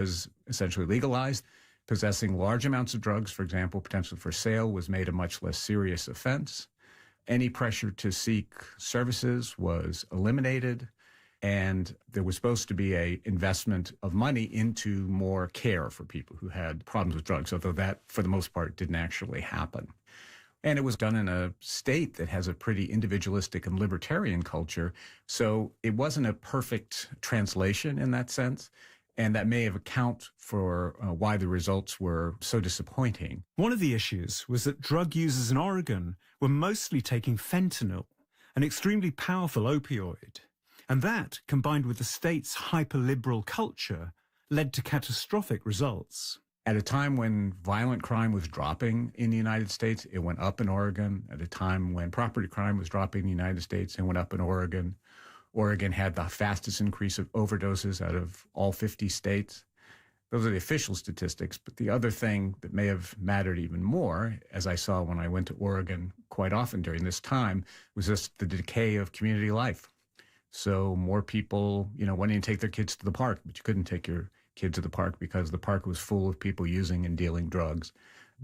was essentially legalized. Possessing large amounts of drugs, for example, potentially for sale, was made a much less serious offense. Any pressure to seek services was eliminated. And there was supposed to be an investment of money into more care for people who had problems with drugs, although that, for the most part, didn't actually happen. And it was done in a state that has a pretty individualistic and libertarian culture. So it wasn't a perfect translation in that sense. And that may have accounted for why the results were so disappointing. One of the issues was that drug users in Oregon were mostly taking fentanyl, an extremely powerful opioid. And that, combined with the state's hyper-liberal culture, led to catastrophic results. At a time when violent crime was dropping in the United States, it went up in Oregon. At a time when property crime was dropping in the United States, it went up in Oregon. Oregon had the fastest increase of overdoses out of all 50 states. Those are the official statistics. But the other thing that may have mattered even more, as I saw when I went to Oregon quite often during this time, was just the decay of community life. So more people, wanting to take their kids to the park, but you couldn't take your kids to the park because the park was full of people using and dealing drugs.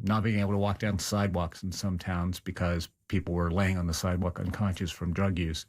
Not being able to walk down sidewalks in some towns because people were laying on the sidewalk unconscious from drug use.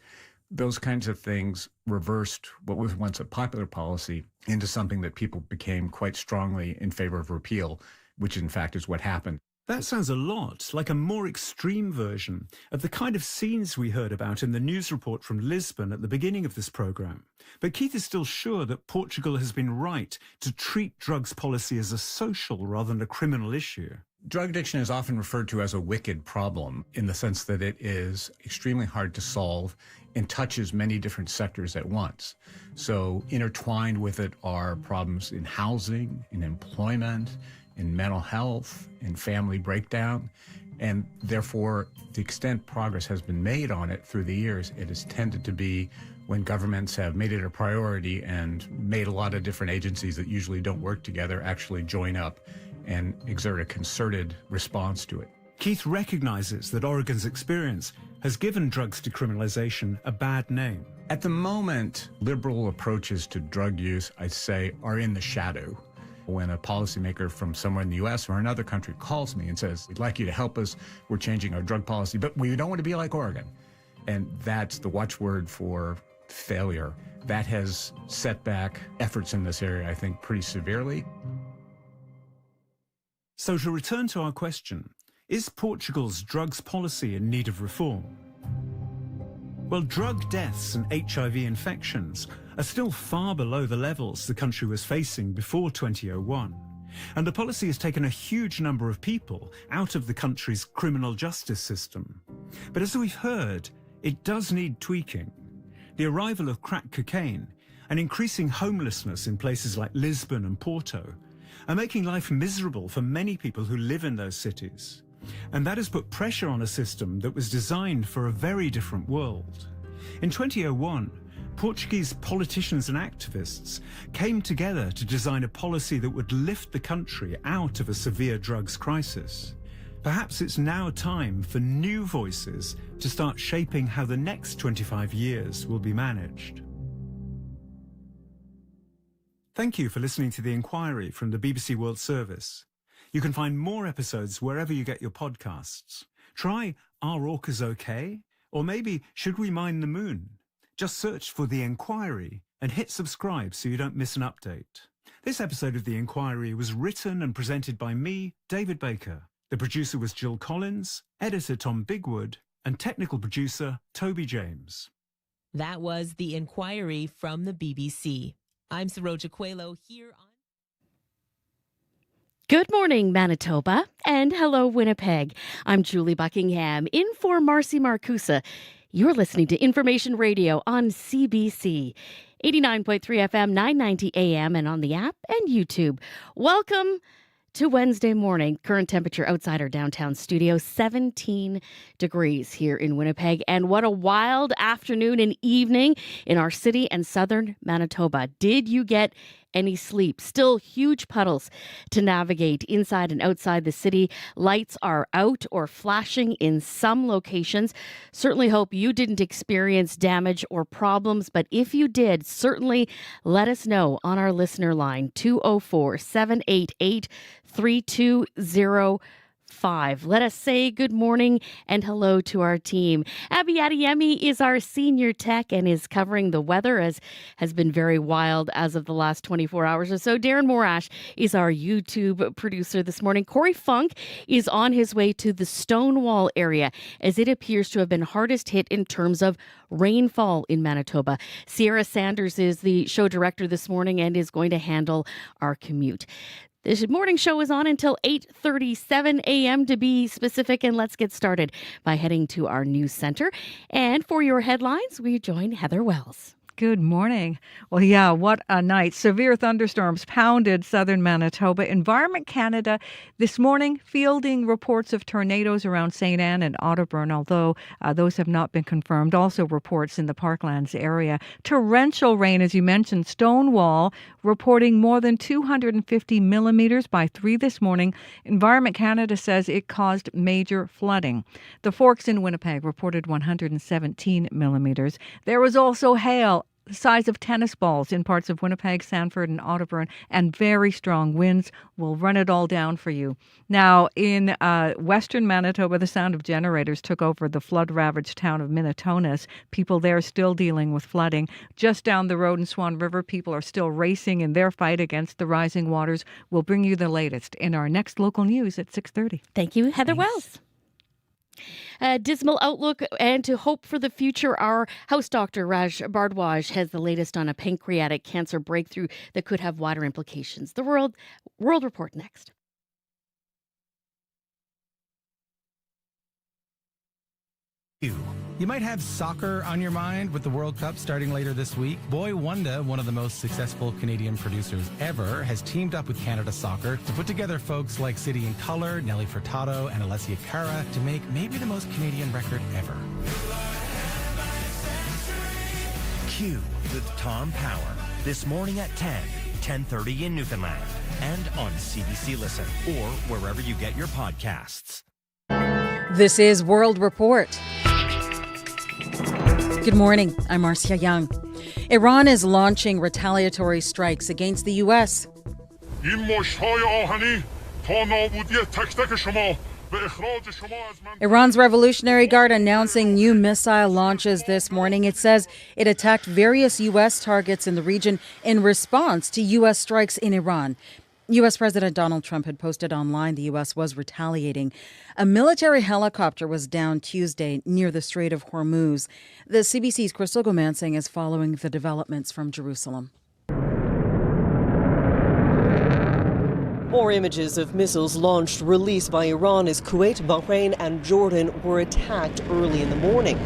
Those kinds of things reversed what was once a popular policy into something that people became quite strongly in favor of repeal, which in fact is what happened. That sounds a lot like a more extreme version of the kind of scenes we heard about in the news report from Lisbon at the beginning of this program. But Keith is still sure that Portugal has been right to treat drugs policy as a social rather than a criminal issue. Drug addiction is often referred to as a wicked problem in the sense that it is extremely hard to solve and touches many different sectors at once. So intertwined with it are problems in housing, in employment, in mental health, in family breakdown. And therefore, to the extent progress has been made on it through the years, it has tended to be when governments have made it a priority and made a lot of different agencies that usually don't work together actually join up and exert a concerted response to it. Keith recognizes that Oregon's experience has given drugs decriminalization a bad name. At the moment, liberal approaches to drug use, I'd say, are in the shadow. When a policymaker from somewhere in the U.S. or another country calls me and says, we'd like you to help us, we're changing our drug policy, but we don't want to be like Oregon. And that's the watchword for failure. That has set back efforts in this area, I think, pretty severely. So to return to our question, is Portugal's drugs policy in need of reform? Well, drug deaths and HIV infections are still far below the levels the country was facing before 2001. And the policy has taken a huge number of people out of the country's criminal justice system. But as we've heard, it does need tweaking. The arrival of crack cocaine and increasing homelessness in places like Lisbon and Porto are making life miserable for many people who live in those cities. And that has put pressure on a system that was designed for a very different world. In 2001, Portuguese politicians and activists came together to design a policy that would lift the country out of a severe drugs crisis. Perhaps it's now time for new voices to start shaping how the next 25 years will be managed. Thank you for listening to The Inquiry from the BBC World Service. You can find more episodes wherever you get your podcasts. Try Are Orcas OK? Or maybe Should We Mine the Moon? Just search for The Inquiry and hit subscribe so you don't miss an update. This episode of The Inquiry was written and presented by me, David Baker. The producer was Jill Collins, editor Tom Bigwood, and technical producer Toby James. That was The Inquiry from the BBC. I'm Saroja Coelho here on... Good morning, Manitoba, and hello, Winnipeg. I'm Julie Buckingham, in for Marcy Marcusa. You're listening to Information Radio on CBC, 89.3 FM, 990 AM, and on the app and YouTube. Welcome to Wednesday morning. Current temperature outside our downtown studio, 17 degrees here in Winnipeg. And what a wild afternoon and evening in our city and southern Manitoba. Did you get any sleep. Still huge puddles to navigate inside and outside the city. Lights are out or flashing in some locations. Certainly hope you didn't experience damage or problems, but if you did, certainly let us know on our listener line, 204-788-3205. Let us say good morning and hello to our team. Abby Adeyemi is our senior tech and is covering the weather, as has been very wild as of the last 24 hours or so. Darren Morash is our YouTube producer this morning. Corey Funk is on his way to the Stonewall area, as it appears to have been hardest hit in terms of rainfall in Manitoba. Sierra Sanders is the show director this morning and is going to handle our commute. This morning show is on until 8:37 a.m. to be specific, and let's get started by heading to our news center. And for your headlines, we join Heather Wells. Good morning. Well, yeah, what a night. Severe thunderstorms pounded southern Manitoba. Environment Canada this morning fielding reports of tornadoes around St. Anne and Otterburn, although those have not been confirmed. Also reports in the Parklands area. Torrential rain, as you mentioned. Stonewall reporting more than 250 millimeters by 3 this morning. Environment Canada says it caused major flooding. The Forks in Winnipeg reported 117 millimeters. There was also hail the size of tennis balls in parts of Winnipeg, Sanford, and Otterburn, and very strong winds. Will run it all down for you. Now, in western Manitoba, the sound of generators took over the flood-ravaged town of Minitonas. People there still dealing with flooding. Just down the road in Swan River, people are still racing in their fight against the rising waters. We'll bring you the latest in our next local news at 6:30. Thank you, Heather Wells. Dismal outlook and to hope for the future. Our house doctor, Raj Bardwaj, has the latest on a pancreatic cancer breakthrough that could have wider implications. The World Report next. You might have soccer on your mind with the World Cup starting later this week. Boy Wonder, one of the most successful Canadian producers ever, has teamed up with Canada Soccer to put together folks like City in Colour, Nelly Furtado, and Alessia Cara to make maybe the most Canadian record ever. Q with Tom Power this morning at 10:30 in Newfoundland, and on CBC Listen or wherever you get your podcasts. This is World Report. Good morning, I'm Marcia Young. Iran is launching retaliatory strikes against the U.S. Iran's Revolutionary Guard announcing new missile launches this morning. It says it attacked various U.S. targets in the region in response to U.S. strikes in Iran. U.S. President Donald Trump had posted online the U.S. was retaliating. A military helicopter was down Tuesday near the Strait of Hormuz. The CBC's Crystal Gomansing is following the developments from Jerusalem. More images of missiles launched released by Iran as Kuwait, Bahrain and Jordan were attacked early in the morning.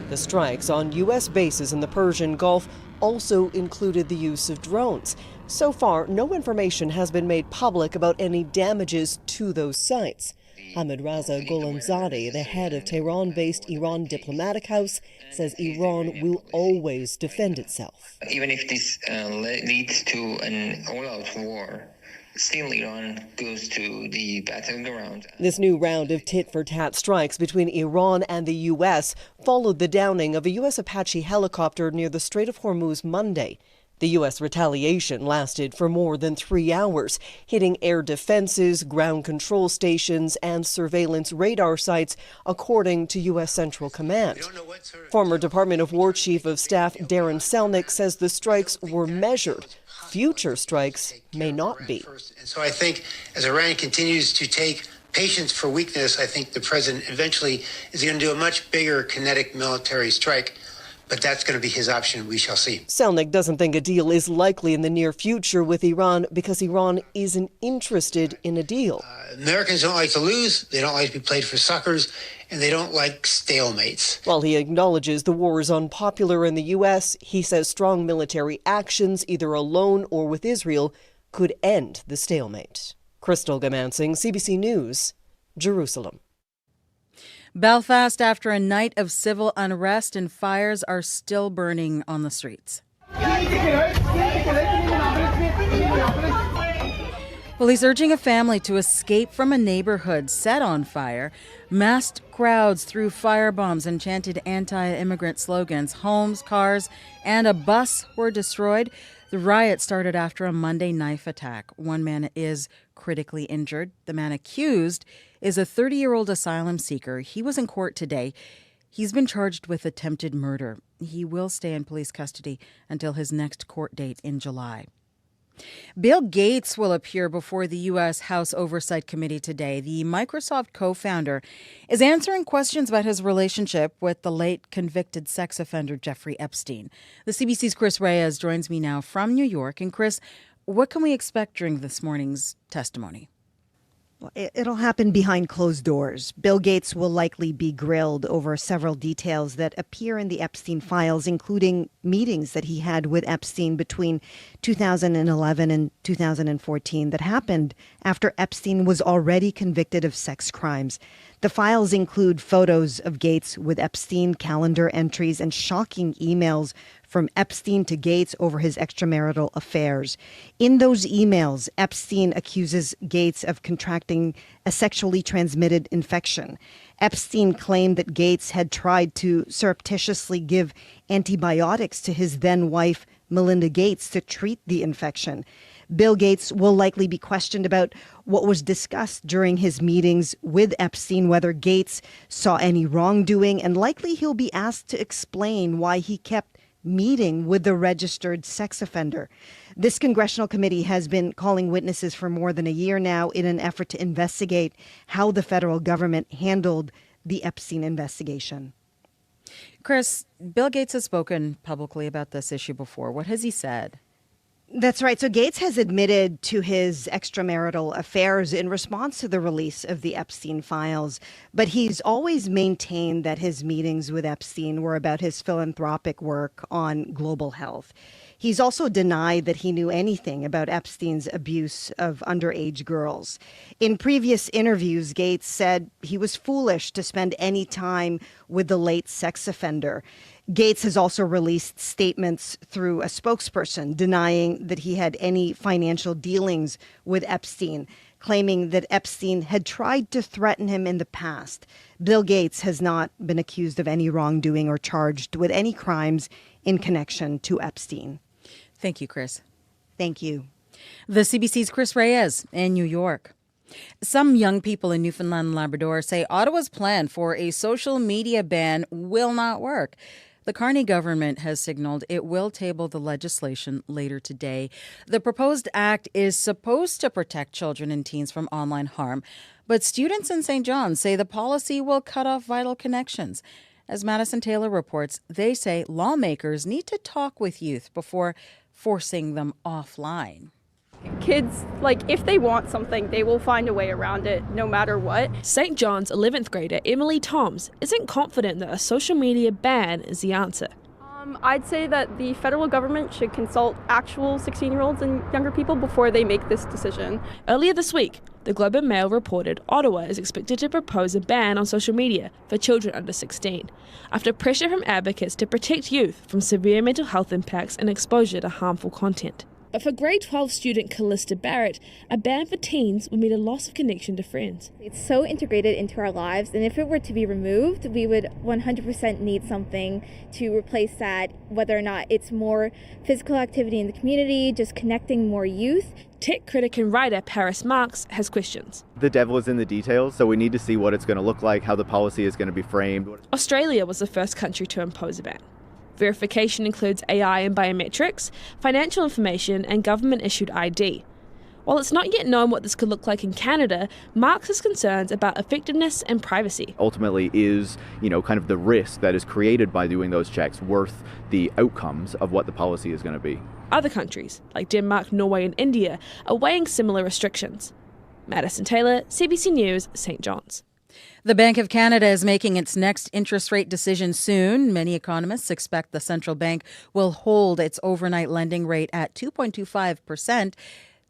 The strikes on U.S. bases in the Persian Gulf also included the use of drones. So far, no information has been made public about any damages to those sites. Ahmed Raza Gholamzadeh, the head of Tehran-based Iran Diplomatic House, says Iran will always defend itself. Even if this leads to an all-out war, still Iran goes to the battleground. This new round of tit-for-tat strikes between Iran and the U.S. followed the downing of a U.S. Apache helicopter near the Strait of Hormuz Monday. The U.S. retaliation lasted for more than 3 hours, hitting air defenses, ground control stations, and surveillance radar sites, according to U.S. Central Command. Former Department of War Chief of Staff Darren Selnick says the strikes were measured. Future strikes may not be. And so I think as Iran continues to take patience for weakness, I think the president eventually is going to do a much bigger kinetic military strike. But that's going to be his option. We shall see. Selnick doesn't think a deal is likely in the near future with Iran because Iran isn't interested in a deal. Americans don't like to lose. They don't like to be played for suckers. And they don't like stalemates. While he acknowledges the war is unpopular in the U.S., he says strong military actions, either alone or with Israel, could end the stalemate. Crystal Gomansing, CBC News, Jerusalem. Belfast, after a night of civil unrest, and fires are still burning on the streets. Police urging a family to escape from a neighborhood set on fire. Massed crowds threw firebombs and chanted anti-immigrant slogans. Homes, cars, and a bus were destroyed. The riot started after a Monday knife attack. One man is critically injured. The man accused is a 30-year-old asylum seeker. He was in court today. He's been charged with attempted murder. He will stay in police custody until his next court date in July. Bill Gates will appear before the U.S. House Oversight Committee today. The Microsoft co-founder is answering questions about his relationship with the late convicted sex offender Jeffrey Epstein. The CBC's Chris Reyes joins me now from New York. And Chris, what can we expect during this morning's testimony? It'll happen behind closed doors. Bill Gates will likely be grilled over several details that appear in the Epstein files, including meetings that he had with Epstein between 2011 and 2014 that happened after Epstein was already convicted of sex crimes. The files include photos of Gates with Epstein, calendar entries, and shocking emails from Epstein to Gates over his extramarital affairs. In those emails, Epstein accuses Gates of contracting a sexually transmitted infection. Epstein claimed that Gates had tried to surreptitiously give antibiotics to his then-wife, Melinda Gates, to treat the infection. Bill Gates will likely be questioned about what was discussed during his meetings with Epstein, whether Gates saw any wrongdoing, and likely he'll be asked to explain why he kept meeting with the registered sex offender. This congressional committee has been calling witnesses for more than a year now in an effort to investigate how the federal government handled the Epstein investigation. Chris, Bill Gates has spoken publicly about this issue before. What has he said? That's right. So Gates has admitted to his extramarital affairs in response to the release of the Epstein files, but he's always maintained that his meetings with Epstein were about his philanthropic work on global health. He's also denied that he knew anything about Epstein's abuse of underage girls. In previous interviews, Gates said he was foolish to spend any time with the late sex offender. Gates has also released statements through a spokesperson denying that he had any financial dealings with Epstein, claiming that Epstein had tried to threaten him in the past. Bill Gates has not been accused of any wrongdoing or charged with any crimes in connection to Epstein. Thank you, Chris. Thank you. The CBC's Chris Reyes in New York. Some young people in Newfoundland and Labrador say Ottawa's plan for a social media ban will not work. The Carney government has signaled it will table the legislation later today. The proposed act is supposed to protect children and teens from online harm, but students in St. John's say the policy will cut off vital connections. As Madison Taylor reports, they say lawmakers need to talk with youth before forcing them offline. Kids, if they want something, they will find a way around it no matter what. St. John's 11th grader Emily Toms isn't confident that a social media ban is the answer. I'd say that the federal government should consult actual 16-year-olds and younger people before they make this decision. Earlier this week, the Globe and Mail reported Ottawa is expected to propose a ban on social media for children under 16, after pressure from advocates to protect youth from severe mental health impacts and exposure to harmful content. But for grade 12 student Callista Barrett, a ban for teens would mean a loss of connection to friends. It's so integrated into our lives, and if it were to be removed, we would 100% need something to replace that, whether or not it's more physical activity in the community, just connecting more youth. Tech critic and writer Paris Marks has questions. The devil is in the details, so we need to see what it's going to look like, how the policy is going to be framed. Australia was the first country to impose a ban. Verification includes AI and biometrics, financial information, and government-issued ID. While it's not yet known what this could look like in Canada, Marx has concerns about effectiveness and privacy. Ultimately, is kind of the risk that is created by doing those checks worth the outcomes of what the policy is going to be? Other countries, like Denmark, Norway, and India, are weighing similar restrictions. Madison Taylor, CBC News, St. John's. The Bank of Canada is making its next interest rate decision soon. Many economists expect the central bank will hold its overnight lending rate at 2.25%.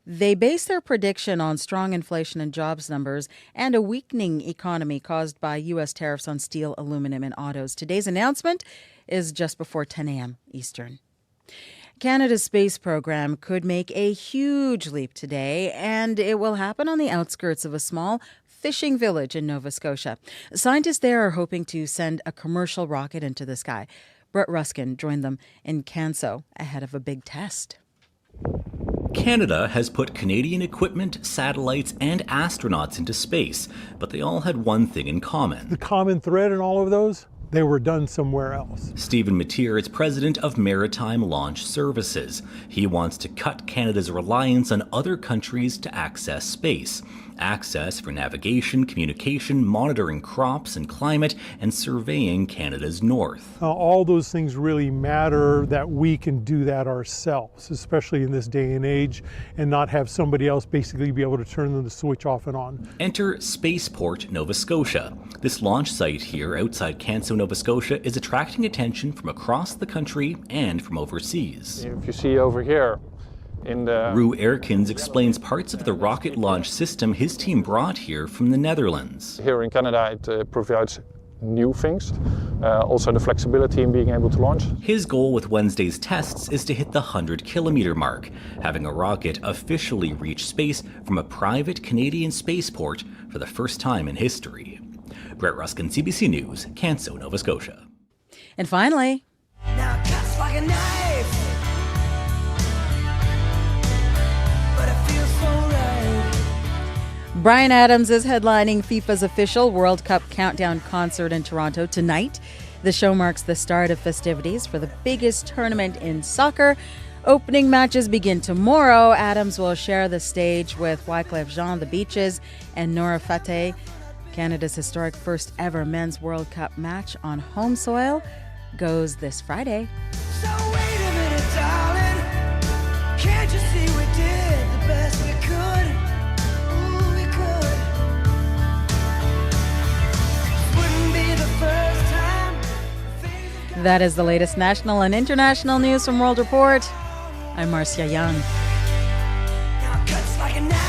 They base their prediction on strong inflation and jobs numbers and a weakening economy caused by U.S. tariffs on steel, aluminum, and autos. Today's announcement is just before 10 a.m. Eastern. Canada's space program could make a huge leap today, and it will happen on the outskirts of a small fishing village in Nova Scotia. Scientists there are hoping to send a commercial rocket into the sky. Brett Ruskin joined them in Canso ahead of a big test. Canada has put Canadian equipment, satellites, and astronauts into space, but they all had one thing in common. The common thread in all of those, they were done somewhere else. Stephen Mateer is president of Maritime Launch Services. He wants to cut Canada's reliance on other countries to access space. Access for navigation, communication, monitoring crops and climate, and surveying Canada's north. All those things really matter that we can do that ourselves, especially in this day and age, and not have somebody else basically be able to turn the switch off and on. Enter Spaceport, Nova Scotia. This launch site here outside Canso, Nova Scotia is attracting attention from across the country and from overseas. If you see over here, Rue Erkins explains parts of the rocket launch system his team brought here from the Netherlands. Here in Canada it provides new things, also the flexibility in being able to launch. His goal with Wednesday's tests is to hit the 100-kilometer mark, having a rocket officially reach space from a private Canadian spaceport for the first time in history. Brett Ruskin, CBC News, Canso, Nova Scotia. And finally... Now cuts like a knife. Bryan Adams is headlining FIFA's official World Cup countdown concert in Toronto tonight. The show marks the start of festivities for the biggest tournament in soccer. Opening matches begin tomorrow. Adams will share the stage with Wyclef Jean, The Beaches, and Nora Fateh. Canada's historic first ever Men's World Cup match on home soil goes this Friday. So wait a minute, darling. Can't you see we did the best we could? That is the latest national and international news from World Report. I'm Marcia Young. Now cuts like a knife.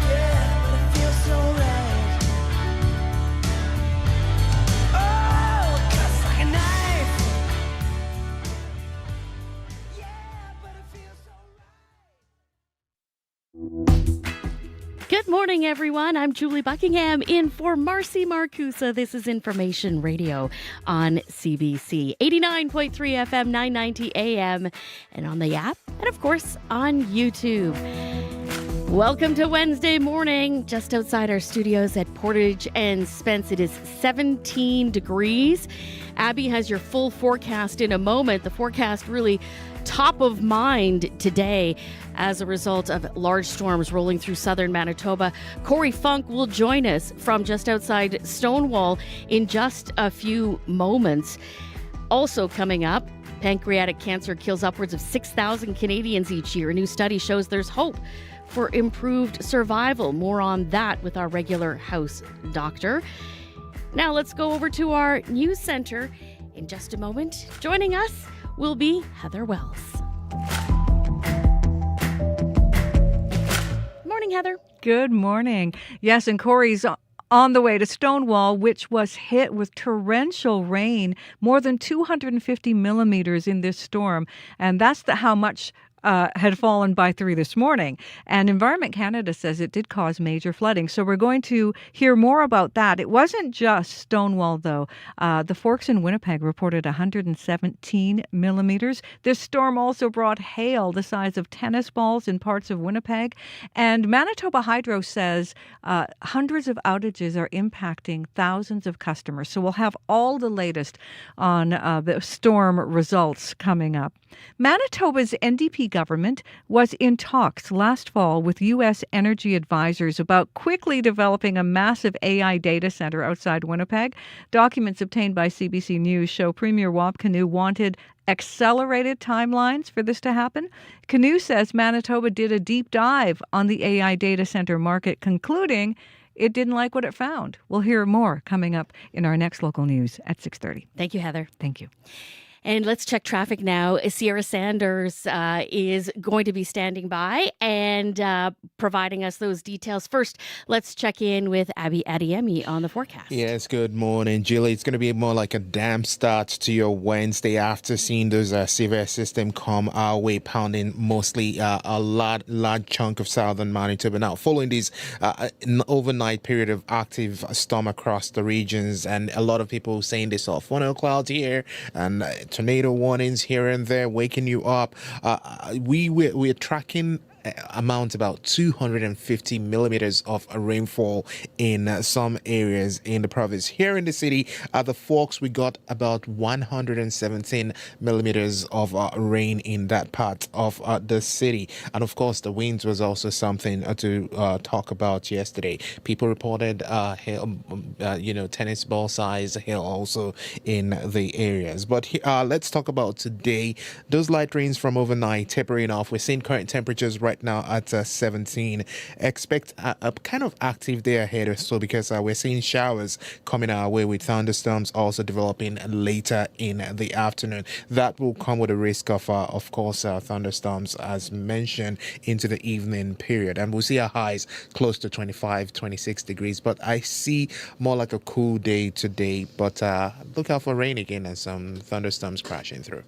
Yeah, but it feels so right. Oh, cuts like a knife. Yeah, but it feels so right. Good morning, everyone. I'm Julie Buckingham in for Marcy Marcusa. This is Information Radio on CBC 89.3 FM, 990 AM, and on the app, and of course on YouTube. Welcome to Wednesday morning. Just outside our studios at Portage and Spence, it is 17 degrees. Abby has your full forecast in a moment. The forecast really top of mind today as a result of large storms rolling through southern Manitoba. Corey Funk will join us from just outside Stonewall in just a few moments. Also coming up, pancreatic cancer kills upwards of 6,000 Canadians each year. A new study shows there's hope for improved survival. More on that with our regular house doctor. Now let's go over to our news center in just a moment. Joining us will be Heather Wells. Morning, Heather. Good morning. Yes, and Corey's on the way to Stonewall, which was hit with torrential rain, more than 250 millimeters in this storm. And that's how much had fallen by 3 this morning. And Environment Canada says it did cause major flooding. So we're going to hear more about that. It wasn't just Stonewall, though. The Forks in Winnipeg reported 117 millimeters. This storm also brought hail the size of tennis balls in parts of Winnipeg. And Manitoba Hydro says hundreds of outages are impacting thousands of customers. So we'll have all the latest on the storm results coming up. Manitoba's NDP government was in talks last fall with U.S. energy advisors about quickly developing a massive AI data center outside Winnipeg. Documents obtained by CBC News show Premier Wab Kinew wanted accelerated timelines for this to happen. Kinew says Manitoba did a deep dive on the AI data center market, concluding it didn't like what it found. We'll hear more coming up in our next local news at 6:30. Thank you, Heather. Thank you. And let's check traffic now. Sierra Sanders is going to be standing by and providing us those details. First, let's check in with Abby Adiemi on the forecast. Yes, good morning, Julie. It's going to be more like a damp start to your Wednesday after seeing those severe system come our way, pounding mostly a large chunk of southern Manitoba. Now, following this overnight period of active storm across the regions, and a lot of people saying they saw funnel clouds here and tornado warnings here and there, waking you up. We're tracking amount about 250 millimeters of rainfall in some areas in the province. Here in the city, at the Forks, we got about 117 millimeters of rain in that part of the city. And of course, the winds was also something to talk about yesterday. People reported hail, tennis ball size hail also in the areas. But let's talk about today. Those light rains from overnight tapering off. We're seeing current temperatures right now at 17. Expect a kind of active day ahead or so, because we're seeing showers coming our way with thunderstorms also developing later in the afternoon. That will come with a risk of course, thunderstorms as mentioned into the evening period. And we'll see our highs close to 25, 26 degrees. But I see more like a cool day today. But look out for rain again and some thunderstorms crashing through.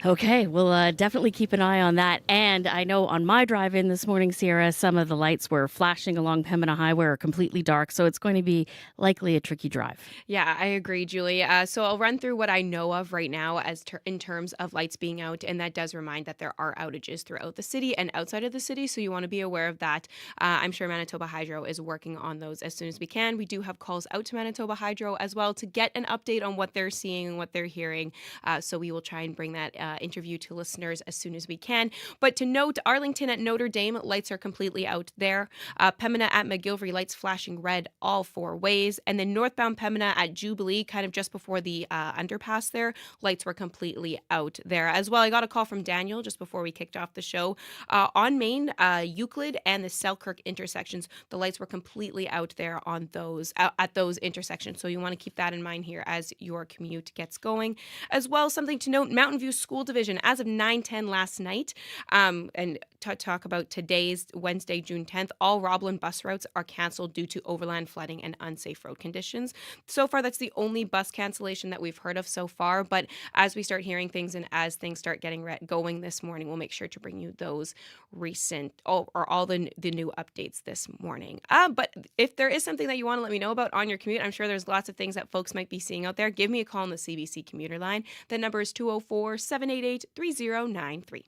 Okay, we'll definitely keep an eye on that. And I know on my drive in this morning, Sierra, some of the lights were flashing along Pembina Highway are completely dark, so it's going to be likely a tricky drive. Yeah, I agree, Julie. So I'll run through what I know of right now in terms of lights being out, and that does remind that there are outages throughout the city and outside of the city, so you want to be aware of that. I'm sure Manitoba Hydro is working on those as soon as we can. We do have calls out to Manitoba Hydro as well to get an update on what they're seeing and what they're hearing, so we will try and bring that interview to listeners as soon as we can. But to note, Arlington at Notre Dame, lights are completely out there. Pembina at McGilvery, lights flashing red all four ways. And then northbound Pembina at Jubilee, kind of just before the underpass there, lights were completely out there as well. I got a call from Daniel just before we kicked off the show. On Main, Euclid and the Selkirk intersections, the lights were completely out there on those at those intersections. So you want to keep that in mind here as your commute gets going. As well, something to note, Mountain View School Division, as of 9:10 last night, and talk about today's Wednesday, June 10th, all Roblin bus routes are canceled due to overland flooding and unsafe road conditions. So far, that's the only bus cancellation that we've heard of so far. But as we start hearing things and as things start getting going this morning, we'll make sure to bring you those recent or all the new updates this morning. But if there is something that you want to let me know about on your commute, I'm sure there's lots of things that folks might be seeing out there. Give me a call on the CBC commuter line. The number is 204-788-3093.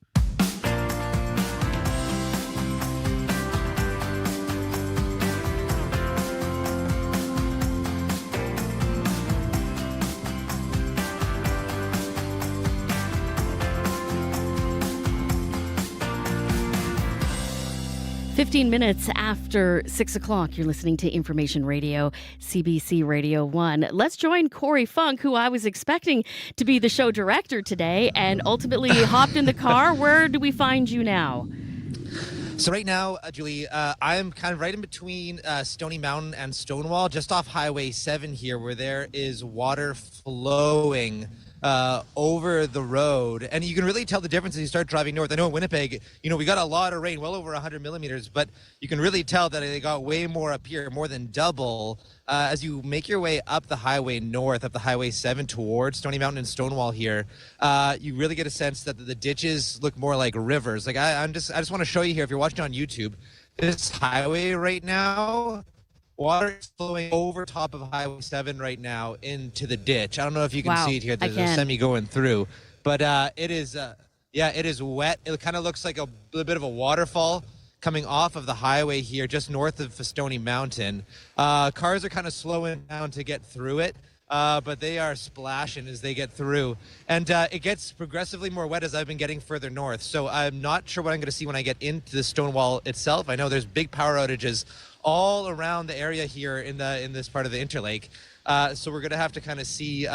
15 minutes after 6 o'clock, you're listening to Information Radio, CBC Radio 1. Let's join Corey Funk, who I was expecting to be the show director today and ultimately hopped in the car. Where do we find you now? So right now, Julie, I'm kind of right in between Stony Mountain and Stonewall, just off Highway 7 here, where there is water flowing over the road, and you can really tell the difference as you start driving north. I know in Winnipeg, we got a lot of rain, well over 100 millimeters, but you can really tell that they got way more up here, more than double, as you make your way up the highway north, up the Highway 7 towards Stony Mountain and Stonewall here. You really get a sense that the ditches look more like rivers. Like I just want to show you here, if you're watching on YouTube, this highway right now, water is flowing over top of Highway 7 right now into the ditch. I don't know if you can see it here. There's a semi going through. But it is wet. It kind of looks like a bit of a waterfall coming off of the highway here just north of Stony Mountain. Cars are kind of slowing down to get through it. But they are splashing as they get through. And it gets progressively more wet as I've been getting further north. So I'm not sure what I'm going to see when I get into the Stonewall itself. I know there's big power outages all around the area here in this part of the Interlake. So we're going to have to kind of see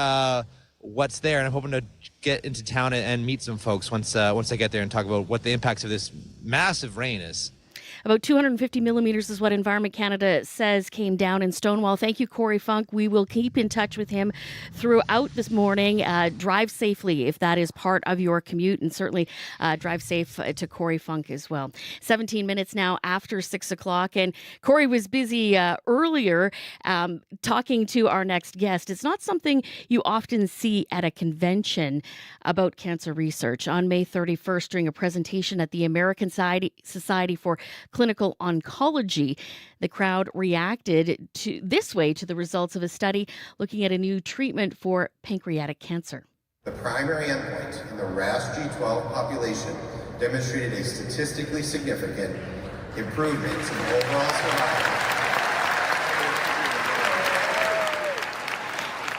what's there. And I'm hoping to get into town and meet some folks once I get there and talk about what the impacts of this massive rain is. About 250 millimeters is what Environment Canada says came down in Stonewall. Thank you, Corey Funk. We will keep in touch with him throughout this morning. Drive safely if that is part of your commute, and certainly drive safe to Corey Funk as well. 17 minutes now after 6 o'clock, and Corey was busy earlier talking to our next guest. It's not something you often see at a convention about cancer research. On May 31st, during a presentation at the American Society for Clinical Oncology, the crowd reacted to the results of a study looking at a new treatment for pancreatic cancer. The primary endpoint in the RAS G12 population demonstrated a statistically significant improvement in overall survival.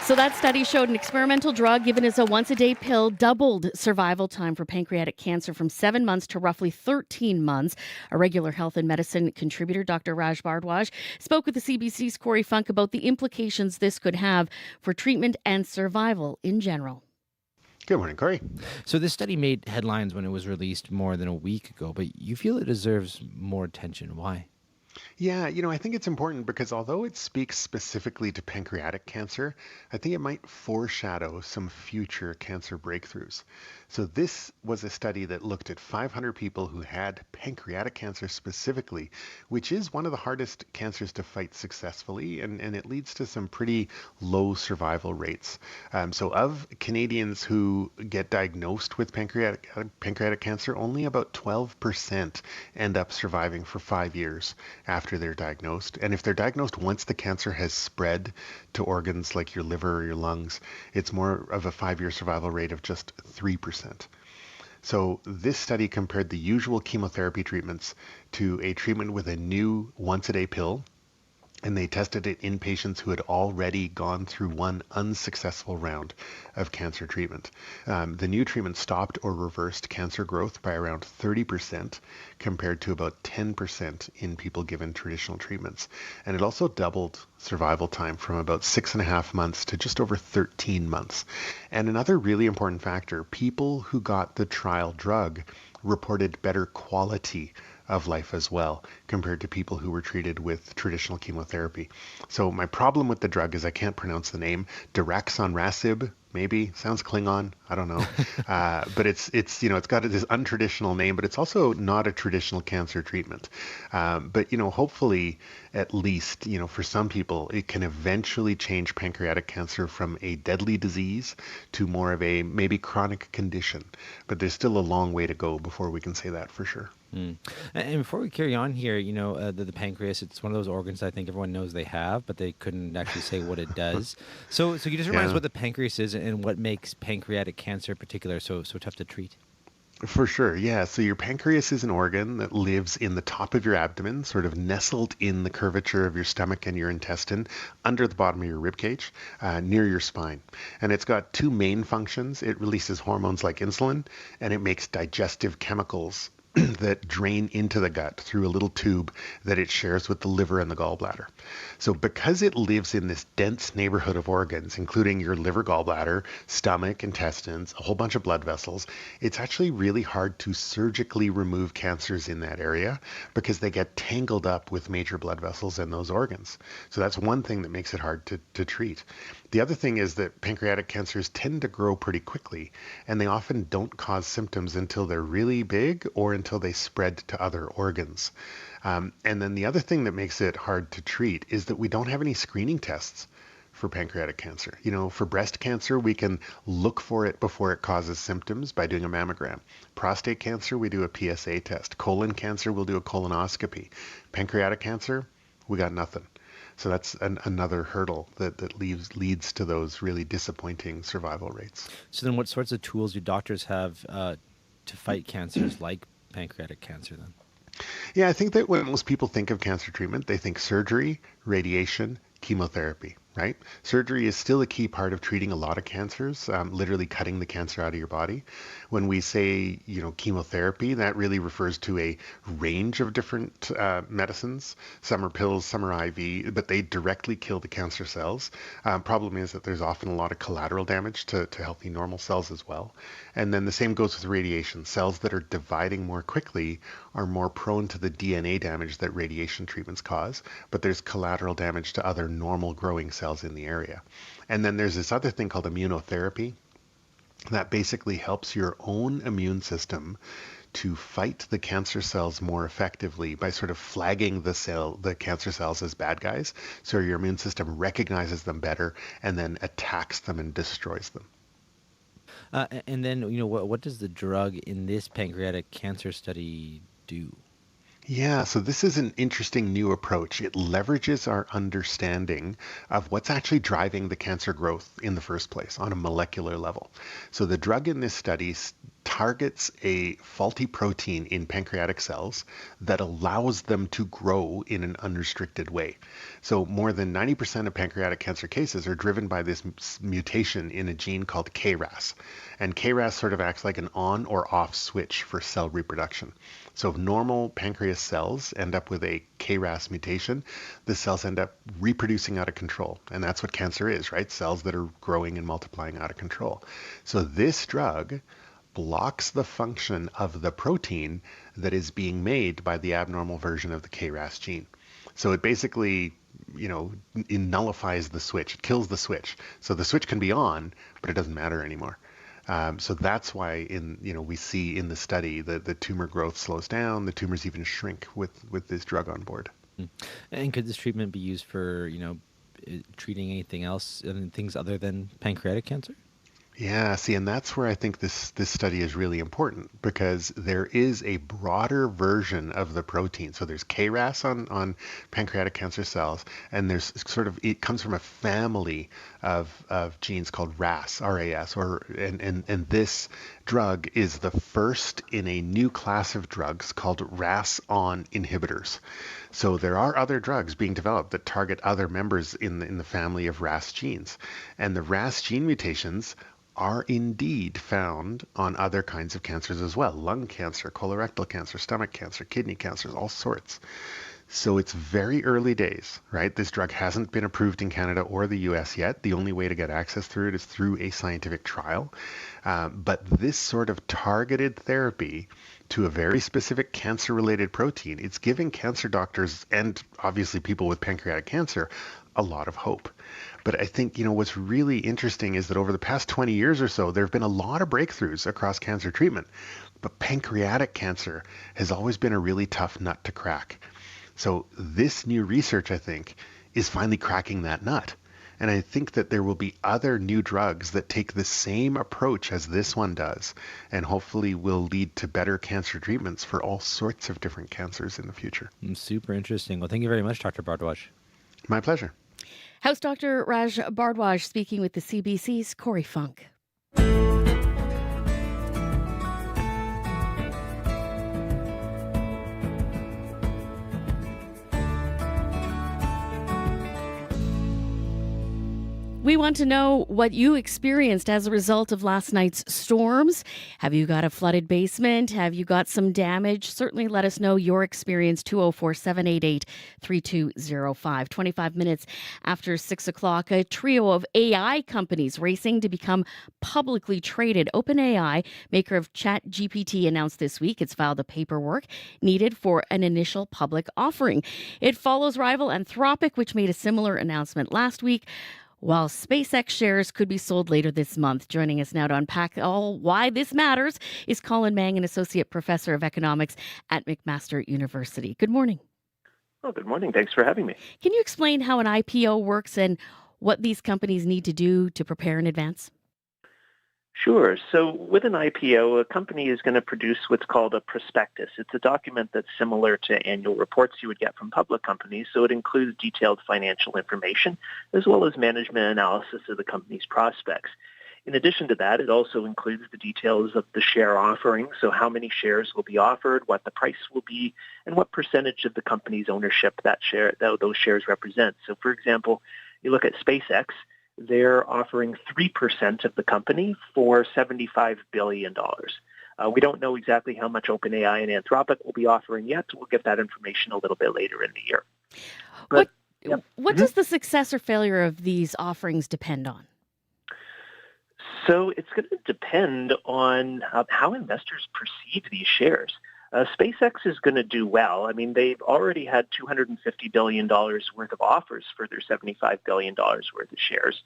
So that study showed an experimental drug given as a once-a-day pill doubled survival time for pancreatic cancer from 7 months to roughly 13 months. A regular health and medicine contributor, Dr. Raj Bhardwaj, spoke with the CBC's Corey Funk about the implications this could have for treatment and survival in general. Good morning, Corey. So this study made headlines when it was released more than a week ago, but you feel it deserves more attention. Why? Yeah, I think it's important because although it speaks specifically to pancreatic cancer, I think it might foreshadow some future cancer breakthroughs. So this was a study that looked at 500 people who had pancreatic cancer specifically, which is one of the hardest cancers to fight successfully, and it leads to some pretty low survival rates. So of Canadians who get diagnosed with pancreatic cancer, only about 12% end up surviving for 5 years after they're diagnosed. And if they're diagnosed once the cancer has spread to organs like your liver or your lungs, it's more of a 5-year survival rate of just 3%. So this study compared the usual chemotherapy treatments to a treatment with a new once-a-day pill, and they tested it in patients who had already gone through one unsuccessful round of cancer treatment. The new treatment stopped or reversed cancer growth by around 30% compared to about 10% in people given traditional treatments. And it also doubled survival time from about 6.5 months to just over 13 months. And another really important factor, people who got the trial drug reported better quality of life as well compared to people who were treated with traditional chemotherapy. So my problem with the drug is I can't pronounce the name. Daraxonrasib, maybe sounds Klingon. I don't know, but it's got this untraditional name, but it's also not a traditional cancer treatment. But hopefully, at least for some people, it can eventually change pancreatic cancer from a deadly disease to more of a maybe chronic condition. But there's still a long way to go before we can say that for sure. And before we carry on here, the pancreas, it's one of those organs I think everyone knows they have, but they couldn't actually say what it does. So can you just remind us what the pancreas is and what makes pancreatic cancer in particular so tough to treat? For sure, yeah. So your pancreas is an organ that lives in the top of your abdomen, sort of nestled in the curvature of your stomach and your intestine, under the bottom of your rib cage, near your spine. And it's got two main functions. It releases hormones like insulin, and it makes digestive chemicals that drain into the gut through a little tube that it shares with the liver and the gallbladder. So because it lives in this dense neighborhood of organs, including your liver, gallbladder, stomach, intestines, a whole bunch of blood vessels, it's actually really hard to surgically remove cancers in that area because they get tangled up with major blood vessels in those organs. So that's one thing that makes it hard to treat. The other thing is that pancreatic cancers tend to grow pretty quickly, and they often don't cause symptoms until they're really big or until they spread to other organs. And then the other thing that makes it hard to treat is that we don't have any screening tests for pancreatic cancer. For breast cancer, we can look for it before it causes symptoms by doing a mammogram. Prostate cancer, we do a PSA test. Colon cancer, we'll do a colonoscopy. Pancreatic cancer, we got nothing. So that's another hurdle that leads to those really disappointing survival rates. So then what sorts of tools do doctors have to fight cancers like pancreatic cancer then? Yeah, I think that when most people think of cancer treatment, they think surgery, radiation, chemotherapy. right? Surgery is still a key part of treating a lot of cancers, literally cutting the cancer out of your body. When we say, chemotherapy, that really refers to a range of different medicines. Some are pills, some are IV, but they directly kill the cancer cells. Problem is that there's often a lot of collateral damage to healthy normal cells as well. And then the same goes with radiation. Cells that are dividing more quickly are more prone to the DNA damage that radiation treatments cause, but there's collateral damage to other normal growing cells in the area. And then there's this other thing called immunotherapy that basically helps your own immune system to fight the cancer cells more effectively by sort of flagging the cancer cells as bad guys, so your immune system recognizes them better and then attacks them and destroys them. And then, what does the drug in this pancreatic cancer study do? Yeah, so this is an interesting new approach. It leverages our understanding of what's actually driving the cancer growth in the first place on a molecular level. So the drug in this study targets a faulty protein in pancreatic cells that allows them to grow in an unrestricted way. So more than 90% of pancreatic cancer cases are driven by this mutation in a gene called KRAS. And KRAS sort of acts like an on or off switch for cell reproduction. So if normal pancreas cells end up with a KRAS mutation, the cells end up reproducing out of control. And that's what cancer is, right? Cells that are growing and multiplying out of control. So this drug blocks the function of the protein that is being made by the abnormal version of the KRAS gene. So it basically, it nullifies the switch. It kills the switch. So the switch can be on, but it doesn't matter anymore. So that's why we see in the study that the tumor growth slows down. The tumors even shrink with this drug on board. And could this treatment be used for, treating anything else, things other than pancreatic cancer? Yeah, see, and that's where I think this study is really important, because there is a broader version of the protein. So there's KRAS on pancreatic cancer cells, and there's it comes from a family of genes called RAS, R-A-S, and this drug is the first in a new class of drugs called RAS-on inhibitors. So there are other drugs being developed that target other members in the family of RAS genes, and the RAS gene mutations are indeed found on other kinds of cancers as well. Lung cancer, colorectal cancer, stomach cancer, kidney cancers, all sorts. So it's very early days, right? This drug hasn't been approved in Canada or the US yet. The only way to get access through it is through a scientific trial. But this sort of targeted therapy to a very specific cancer-related protein, it's giving cancer doctors and obviously people with pancreatic cancer a lot of hope. But I think, what's really interesting is that over the past 20 years or so, there have been a lot of breakthroughs across cancer treatment. But pancreatic cancer has always been a really tough nut to crack. So this new research, I think, is finally cracking that nut. And I think that there will be other new drugs that take the same approach as this one does, and hopefully will lead to better cancer treatments for all sorts of different cancers in the future. Super interesting. Well, thank you very much, Dr. Bardwaj. My pleasure. House Dr. Raj Bardwaj speaking with the CBC's Corey Funk. We want to know what you experienced as a result of last night's storms. Have you got a flooded basement? Have you got some damage? Certainly let us know your experience. 204-788-3205. 25 minutes after 6 o'clock, a trio of AI companies racing to become publicly traded. OpenAI, maker of ChatGPT, announced this week it's filed the paperwork needed for an initial public offering. It follows rival Anthropic, which made a similar announcement last week, while SpaceX shares could be sold later this month. Joining us now to unpack all why this matters is Colin Mang, an associate professor of economics at McMaster University. Good morning. Oh, good morning. Thanks for having me. Can you explain how an IPO works and what these companies need to do to prepare in advance? Sure. So with an IPO, a company is going to produce what's called a prospectus. It's a document that's similar to annual reports you would get from public companies. So it includes detailed financial information as well as management analysis of the company's prospects. In addition to that, it also includes the details of the share offering, so how many shares will be offered, what the price will be, and what percentage of the company's ownership those shares represent. So, for example, You look at SpaceX, they're offering 3% of the company for $75 billion. We don't know exactly how much OpenAI and Anthropic will be offering yet. We'll get that information a little bit later in the year. But, what does the success or failure of these offerings depend on? So it's going to depend on how investors perceive these shares. SpaceX is going to do well. I mean, they've already had $250 billion worth of offers for their $75 billion worth of shares.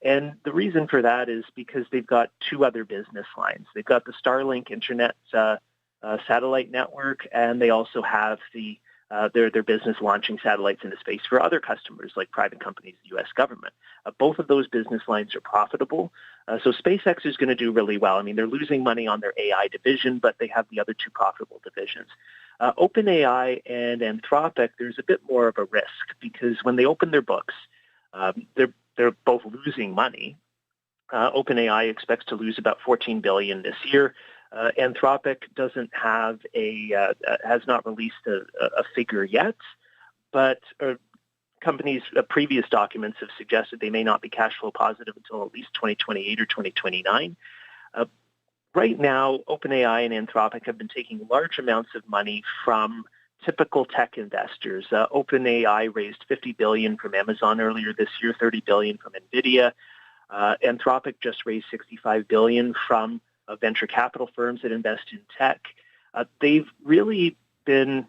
And the reason for that is because they've got two other business lines. They've got the Starlink internet satellite network, and they also have their business launching satellites into space for other customers like private companies, the U.S. government. Both of those business lines are profitable. So SpaceX is going to do really well. I mean, they're losing money on their AI division, but they have the other two profitable divisions. OpenAI and Anthropic, there's a bit more of a risk because when they open their books, they're both losing money. OpenAI expects to lose about $14 billion this year. Anthropic has not released a figure yet, but companies' previous documents have suggested they may not be cash flow positive until at least 2028 or 2029. Right now, OpenAI and Anthropic have been taking large amounts of money from typical tech investors. OpenAI raised $50 billion from Amazon earlier this year, $30 billion from NVIDIA. Anthropic just raised $65 billion from venture capital firms that invest in tech. They've really been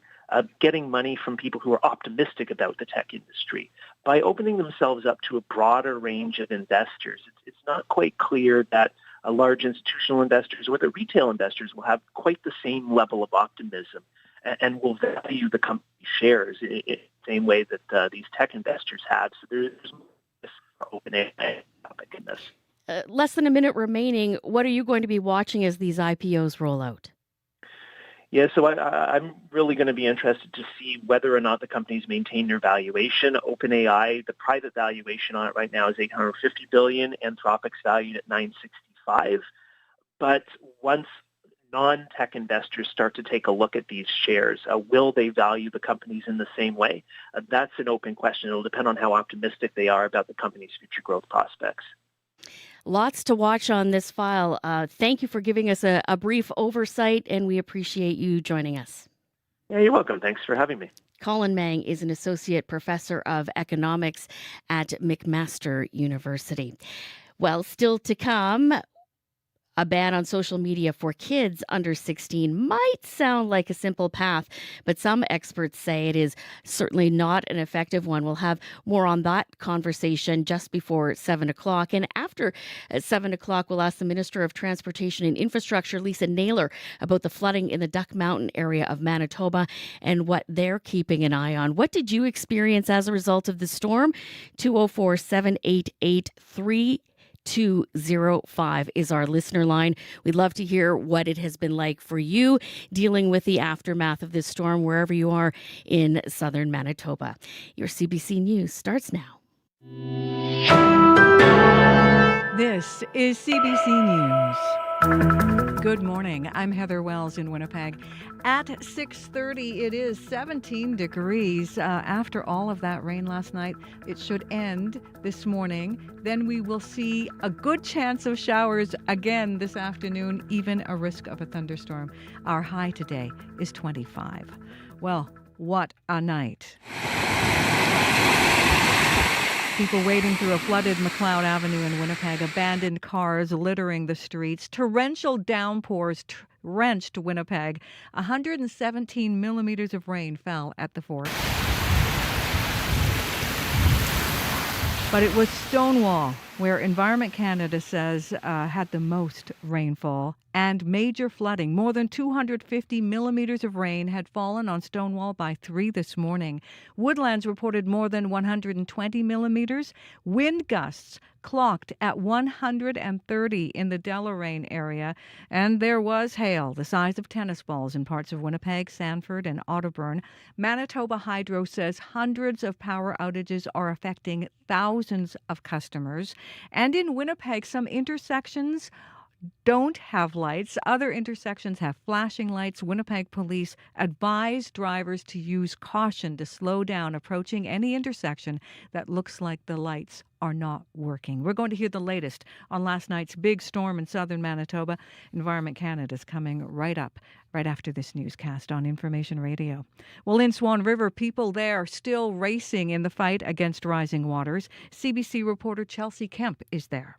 getting money from people who are optimistic about the tech industry. By opening themselves up to a broader range of investors, it's not quite clear that large institutional investors or the retail investors will have quite the same level of optimism and will value the company shares in the same way that these tech investors have. So there's more OpenAI topic in this. Less than a minute remaining. What are you going to be watching as these IPOs roll out? Yeah, so I'm really going to be interested to see whether or not the companies maintain their valuation. OpenAI, the private valuation on it right now is $850 billion. Anthropic's valued at $965. But once non-tech investors start to take a look at these shares, will they value the companies in the same way? That's an open question. It'll depend on how optimistic they are about the company's future growth prospects. Lots to watch on this file. Thank you for giving us a brief oversight, and we appreciate you joining us. Yeah, you're welcome. Thanks for having me. Colin Mang is an associate professor of economics at McMaster University. Well, still to come, a ban on social media for kids under 16 might sound like a simple path, but some experts say it is certainly not an effective one. We'll have more on that conversation just before 7 o'clock. And after 7 o'clock, we'll ask the Minister of Transportation and Infrastructure, Lisa Naylor, about the flooding in the Duck Mountain area of Manitoba and what they're keeping an eye on. What did you experience as a result of the storm? 204-788-3205 is our listener line. We'd love to hear what it has been like for you dealing with the aftermath of this storm wherever you are in southern Manitoba. Your CBC News starts now. This is CBC News. Good morning. I'm Heather Wells in Winnipeg. At 6:30, it is 17 degrees. After all of that rain last night, it should end this morning. Then we will see a good chance of showers again this afternoon, even a risk of a thunderstorm. Our high today is 25. Well, what a night. People wading through a flooded McLeod Avenue in Winnipeg, abandoned cars littering the streets, torrential downpours wrenched Winnipeg. 117 millimeters of rain fell at the fort. But it was Stonewall, where Environment Canada says had the most rainfall and major flooding. More than 250 millimeters of rain had fallen on Stonewall by 3 this morning. Woodlands reported more than 120 millimeters. Wind gusts clocked at 130 in the Deloraine area. And there was hail the size of tennis balls in parts of Winnipeg, Sanford, and Otterburn. Manitoba Hydro says hundreds of power outages are affecting thousands of customers. And in Winnipeg, some intersections don't have lights. Other intersections have flashing lights. Winnipeg police advise drivers to use caution to slow down approaching any intersection that looks like the lights are not working. We're going to hear the latest on last night's big storm in southern Manitoba. Environment Canada is coming right up, right after this newscast on Information Radio. Well, in Swan River, people there are still racing in the fight against rising waters. CBC reporter Chelsea Kemp is there.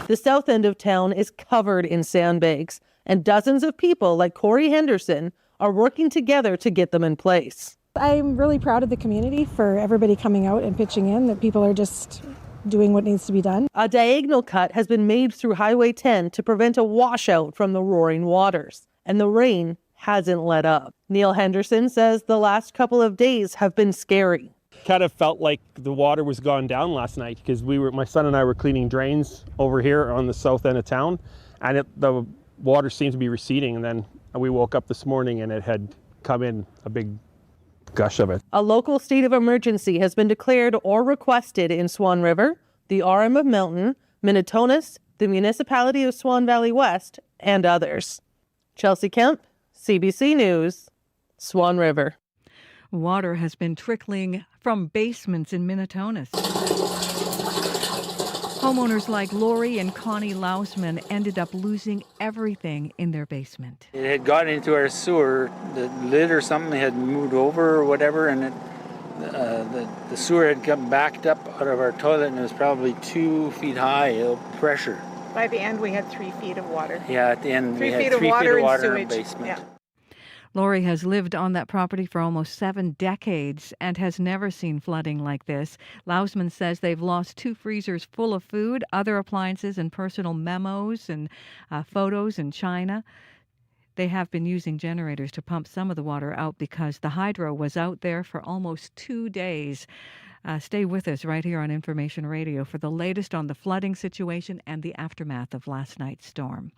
The south end of town is covered in sandbags, and dozens of people like Corey Henderson are working together to get them in place. I'm really proud of the community for everybody coming out and pitching in, that people are just doing what needs to be done. A diagonal cut has been made through Highway 10 to prevent a washout from the roaring waters, and the rain hasn't let up. Neil Henderson says the last couple of days have been scary. Kind of felt like the water was gone down last night because my son and I were cleaning drains over here on the south end of town, and the water seemed to be receding. And then we woke up this morning and it had come in a big gush of it. A local state of emergency has been declared or requested in Swan River, the RM of Milton, Minnetonka, the municipality of Swan Valley West, and others. Chelsea Kemp, CBC News, Swan River. Water has been trickling from basements in Minnetonka. Homeowners like Lori and Connie Lausman ended up losing everything in their basement. It had got into our sewer. The lid or something had moved over or whatever, and the sewer had come backed up out of our toilet, and it was probably 2 feet high of pressure. By the end, we had 3 feet of water. Yeah, at the end, 3 we had feet of 3 water feet of and water in sewage. our basement. Yeah. Lori has lived on that property for almost 7 decades and has never seen flooding like this. Lausman says they've lost 2 freezers full of food, other appliances, and personal memos and photos and china. They have been using generators to pump some of the water out because the hydro was out there for almost 2 days. Stay with us right here on Information Radio for the latest on the flooding situation and the aftermath of last night's storm.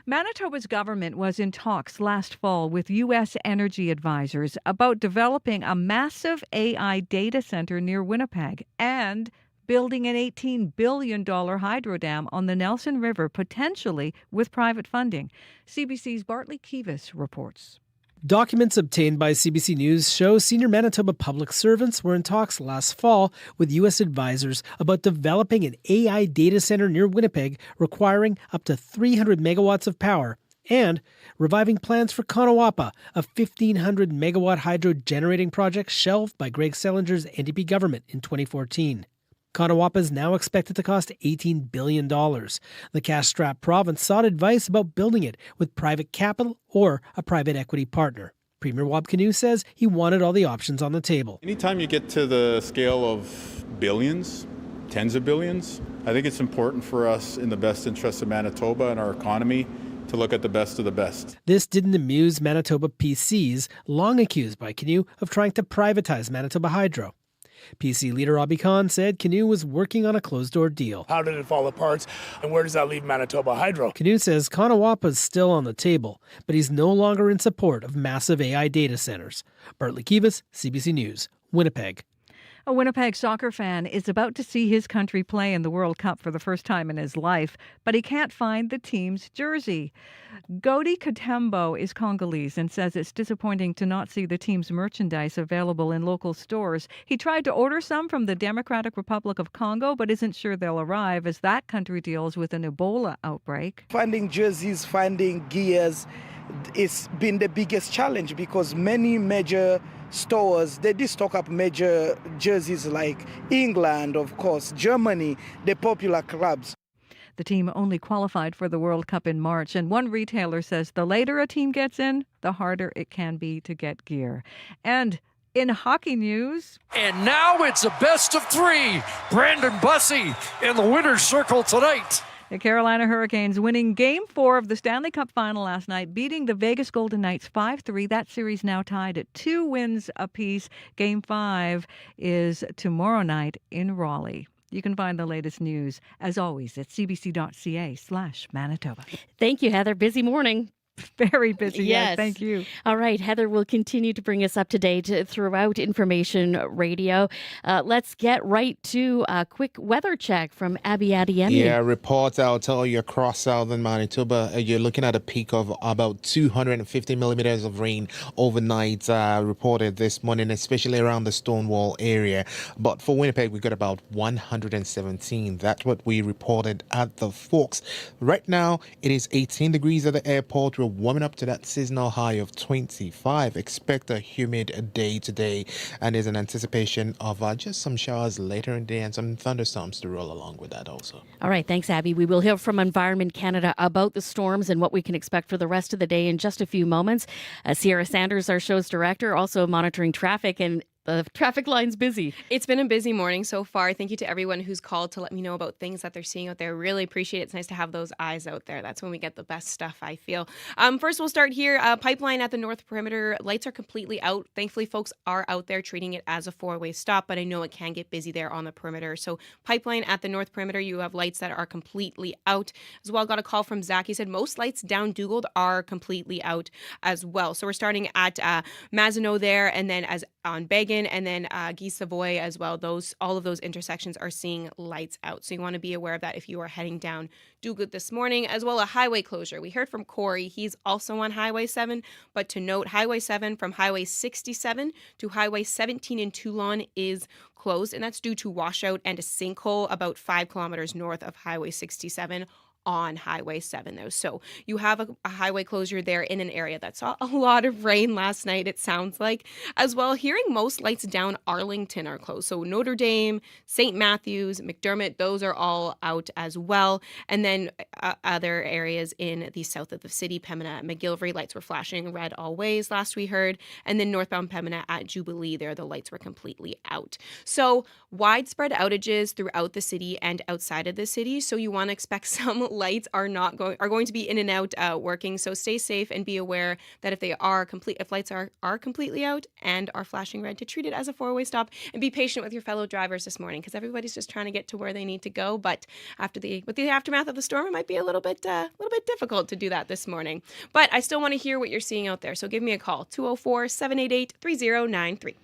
Manitoba's government was in talks last fall with U.S. energy advisors about developing a massive AI data center near Winnipeg and building an $18 billion hydro dam on the Nelson River, potentially with private funding. CBC's Bartley Kivas reports. Documents obtained by CBC News show senior Manitoba public servants were in talks last fall with U.S. advisors about developing an AI data center near Winnipeg requiring up to 300 megawatts of power and reviving plans for Kanawapa, a 1,500 megawatt hydro generating project shelved by Greg Selinger's NDP government in 2014. Kanawapa is now expected to cost $18 billion. The cash-strapped province sought advice about building it with private capital or a private equity partner. Premier Wab Kinew says he wanted all the options on the table. Anytime you get to the scale of billions, tens of billions, I think it's important for us in the best interest of Manitoba and our economy to look at the best of the best. This didn't amuse Manitoba PCs, long accused by Kinew of trying to privatize Manitoba Hydro. PC leader Abi Khan said Kinew was working on a closed-door deal. How did it fall apart, and where does that leave Manitoba Hydro? Kinew says Kanawapa is still on the table, but he's no longer in support of massive AI data centers. Bartley Kivas, CBC News, Winnipeg. A Winnipeg soccer fan is about to see his country play in the World Cup for the first time in his life, but he can't find the team's jersey. Godi Katembo is Congolese and says it's disappointing to not see the team's merchandise available in local stores. He tried to order some from the Democratic Republic of Congo, but isn't sure they'll arrive as that country deals with an Ebola outbreak. Finding jerseys, finding gears, it's been the biggest challenge because many major stores, they did stock up major jerseys like England, of course, Germany, the popular clubs. The team only qualified for the World Cup in March, and one retailer says the later a team gets in, the harder it can be to get gear. And in hockey news... And now it's a best of 3. Brandon Bussey in the winner's circle tonight. The Carolina Hurricanes winning Game 4 of the Stanley Cup Final last night, beating the Vegas Golden Knights 5-3. That series now tied at 2 wins apiece. Game 5 is tomorrow night in Raleigh. You can find the latest news, as always, at cbc.ca/Manitoba. Thank you, Heather. Busy morning. Very busy. Yes. Thank you. All right. Heather will continue to bring us up to date throughout Information Radio. Let's get right to a quick weather check from Abby Adiemi. Yeah, reports I'll tell you across southern Manitoba, you're looking at a peak of about 250 millimeters of rain overnight reported this morning, especially around the Stonewall area. But for Winnipeg, we got about 117. That's what we reported at the Forks. Right now, it is 18 degrees at the airport. We're warming up to that seasonal high of 25. Expect a humid day today, and there's an anticipation of just some showers later in the day and some thunderstorms to roll along with that also. All right. Thanks, Abby. We will hear from Environment Canada about the storms and what we can expect for the rest of the day in just a few moments. Sierra Sanders, our show's director, also monitoring traffic, and the traffic line's busy. It's been a busy morning so far. Thank you to everyone who's called to let me know about things that they're seeing out there. Really appreciate it. It's nice to have those eyes out there. That's when we get the best stuff, I feel. First, we'll start here. Pipeline at the North Perimeter. Lights are completely out. Thankfully, folks are out there treating it as a four-way stop, but I know it can get busy there on the perimeter. So Pipeline at the North Perimeter, you have lights that are completely out. As well, got a call from Zach. He said most lights down Dugald are completely out as well. So we're starting at Mazenot there, and then as on Began, and then Guy Savoy as well. All of those intersections are seeing lights out. So you want to be aware of that if you are heading down Dugald this morning. As well, a highway closure. We heard from Corey. He's also on Highway 7. But to note, Highway 7 from Highway 67 to Highway 17 in Toulon is closed. And that's due to washout and a sinkhole about 5 kilometers north of Highway 67 on Highway 7 though. So you have a highway closure there in an area that saw a lot of rain last night, it sounds like. As well, hearing most lights down Arlington are closed. So Notre Dame, St. Matthews, McDermott, those are all out as well. And then other areas in the south of the city, Pembina, McGillivray, lights were flashing red always last we heard. And then northbound Pembina at Jubilee, there the lights were completely out. So widespread outages throughout the city and outside of the city. So you want to expect some lights are going to be in and out working. So stay safe and be aware that if lights are completely out and are flashing red, to treat it as a four-way stop, and be patient with your fellow drivers this morning, because everybody's just trying to get to where they need to go. But with the aftermath of the storm, it might be a little bit difficult to do that this morning. But I still want to hear what you're seeing out there. So give me a call, 204-788-3093.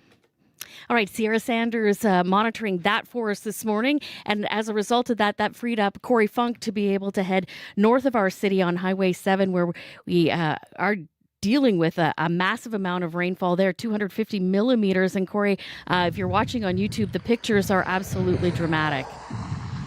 All right, Sierra Sanders monitoring that for us this morning. And as a result of that freed up Corey Funk to be able to head north of our city on Highway 7, where we are dealing with a massive amount of rainfall there, 250 millimeters. And Corey, if you're watching on YouTube, the pictures are absolutely dramatic.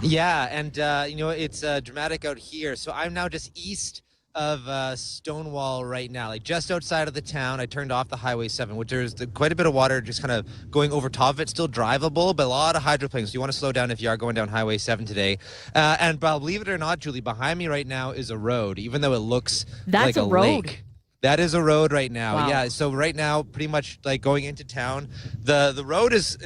Yeah, and it's dramatic out here. So I'm now just east of Stonewall right now, like just outside of the town. I turned off the Highway 7, which there's quite a bit of water just kind of going over top of it. Still drivable, but a lot of hydroplanes. So you want to slow down if you are going down Highway 7 today. And believe it or not, Julie, behind me right now is a road, even though it looks like a road. lake. That is a road right now. Wow. Yeah. So right now, pretty much like going into town, the road is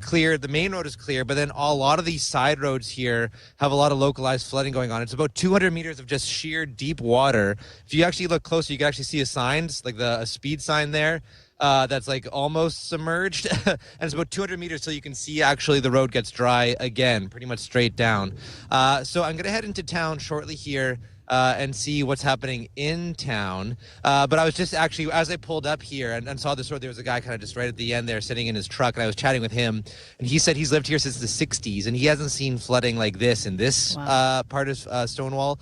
clear. The main road is clear, but then a lot of these side roads here have a lot of localized flooding going on. It's about 200 meters of just sheer deep water. If you actually look closer, you can actually see a sign, like a speed sign there. That's like almost submerged, and it's about 200 meters till you can see actually the road gets dry again, pretty much straight down. So I'm gonna head into town shortly here and see what's happening in town. But I was just actually, as I pulled up here and saw this road, there was a guy kind of just right at the end there sitting in his truck, and I was chatting with him, and he said he's lived here since the 60s, and he hasn't seen flooding like this in this part of Stonewall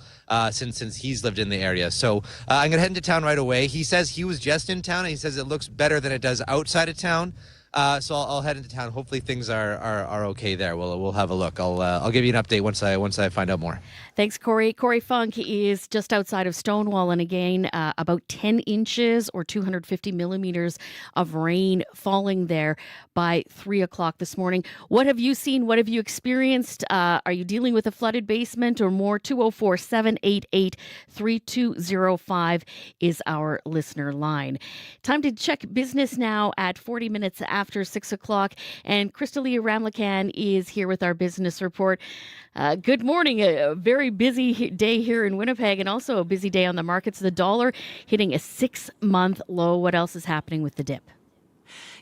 since he's lived in the area. So I'm going to head into town right away. He says he was just in town, and he says it looks better than it does outside of town. So I'll head into town. Hopefully things are okay there. We'll have a look. I'll give you an update once I find out more. Thanks, Corey. Corey Funk is just outside of Stonewall, and again, about 10 inches or 250 millimeters of rain falling there by 3 o'clock this morning. What have you seen? What have you experienced? Are you dealing with a flooded basement or more? 204-788-3205 is our listener line. Time to check business now at 40 minutes after 6 o'clock. And Crystalia Ramlakan is here with our business report. Good morning. A very busy day here in Winnipeg, and also a busy day on the markets. The dollar hitting a 6-month low. What else is happening with the dip?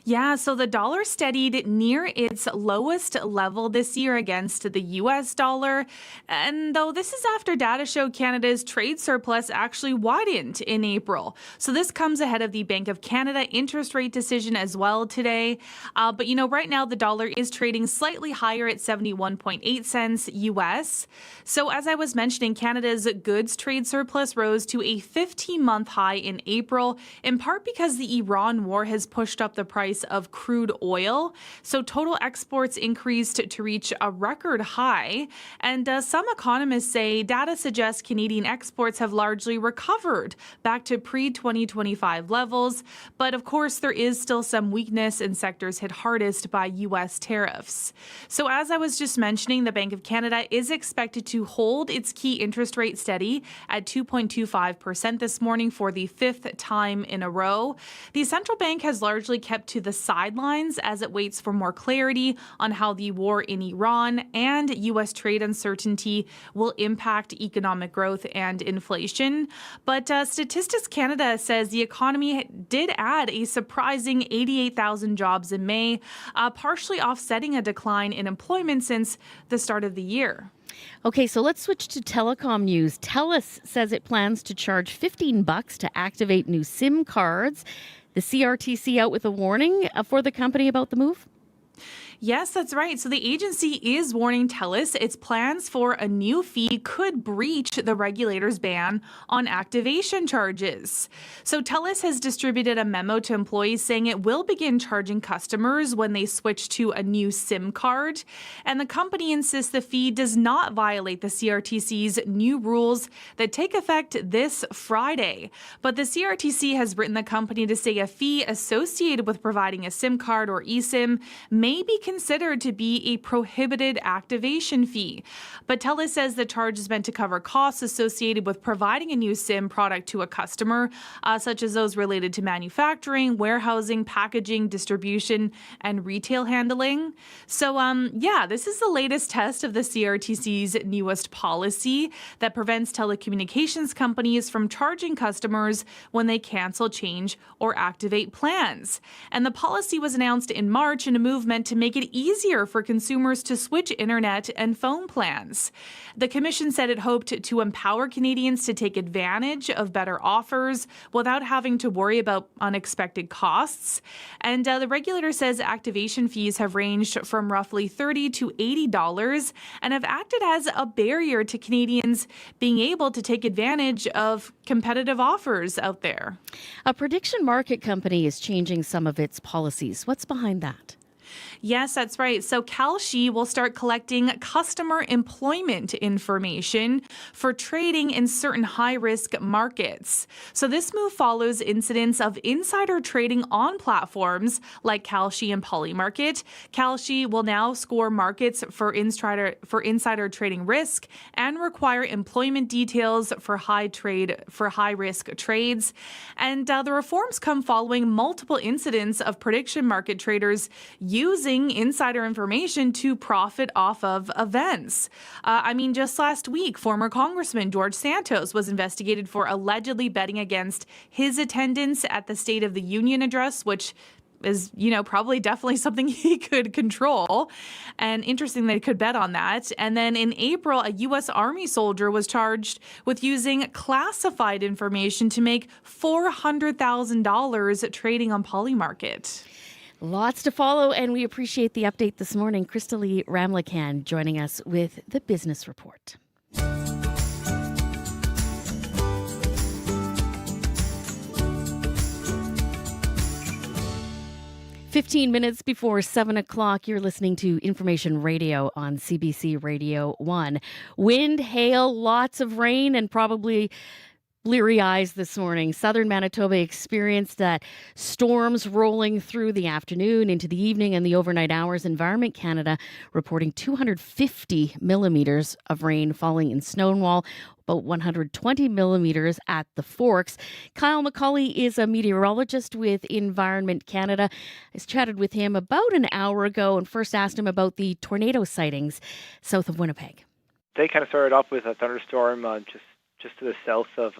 Yeah, so the dollar steadied near its lowest level this year against the U.S. dollar. And though this is after data showed Canada's trade surplus actually widened in April. So this comes ahead of the Bank of Canada interest rate decision as well today. But, right now the dollar is trading slightly higher at 71.8 cents U.S. So as I was mentioning, Canada's goods trade surplus rose to a 15-month high in April, in part because the Iran war has pushed up the price of crude oil. So total exports increased to reach a record high. And some economists say data suggests Canadian exports have largely recovered back to pre-2025 levels. But of course, there is still some weakness in sectors hit hardest by U.S. tariffs. So as I was just mentioning, the Bank of Canada is expected to hold its key interest rate steady at 2.25% this morning for the fifth time in a row. The central bank has largely kept to the sidelines as it waits for more clarity on how the war in Iran and U.S. trade uncertainty will impact economic growth and inflation. But Statistics Canada says the economy did add a surprising 88,000 jobs in May, partially offsetting a decline in employment since the start of the year. Okay, so let's switch to telecom news. TELUS says it plans to charge $15 to activate new SIM cards. The CRTC out with a warning for the company about the move? Yes, that's right. So the agency is warning TELUS its plans for a new fee could breach the regulator's ban on activation charges. So TELUS has distributed a memo to employees saying it will begin charging customers when they switch to a new SIM card. And the company insists the fee does not violate the CRTC's new rules that take effect this Friday. But the CRTC has written the company to say a fee associated with providing a SIM card or eSIM may be considered to be a prohibited activation fee. But TELUS says the charge is meant to cover costs associated with providing a new SIM product to a customer, such as those related to manufacturing, warehousing, packaging, distribution, and retail handling. So, this is the latest test of the CRTC's newest policy that prevents telecommunications companies from charging customers when they cancel, change, or activate plans. And the policy was announced in March in a movement to make it easier for consumers to switch internet and phone plans. The Commission said it hoped to empower Canadians to take advantage of better offers without having to worry about unexpected costs. And the regulator says activation fees have ranged from roughly $30 to $80 and have acted as a barrier to Canadians being able to take advantage of competitive offers out there. A prediction market company is changing some of its policies. What's behind that? Yes, that's right. So Kalshi will start collecting customer employment information for trading in certain high-risk markets. So this move follows incidents of insider trading on platforms like Kalshi and Polymarket. Kalshi will now score markets for insider trading risk and require employment details for high-risk trades. And the reforms come following multiple incidents of prediction market traders using insider information to profit off of events. Just last week, former Congressman George Santos was investigated for allegedly betting against his attendance at the State of the Union address, which is, probably definitely something he could control. And interesting that he could bet on that. And then in April, a U.S. Army soldier was charged with using classified information to make $400,000 trading on Polymarket. Lots to follow, and we appreciate the update this morning. Crystalie Ramlakan joining us with the Business Report. 15 minutes before 7 o'clock, you're listening to Information Radio on CBC Radio 1. Wind, hail, lots of rain, and probably bleary eyes this morning. Southern Manitoba experienced that storms rolling through the afternoon into the evening and the overnight hours. Environment Canada reporting 250 millimeters of rain falling in Stonewall, about 120 millimeters at the Forks. Kyle McCauley is a meteorologist with Environment Canada. I chatted with him about an hour ago and first asked him about the tornado sightings south of Winnipeg. They kind of started off with a thunderstorm just to the south of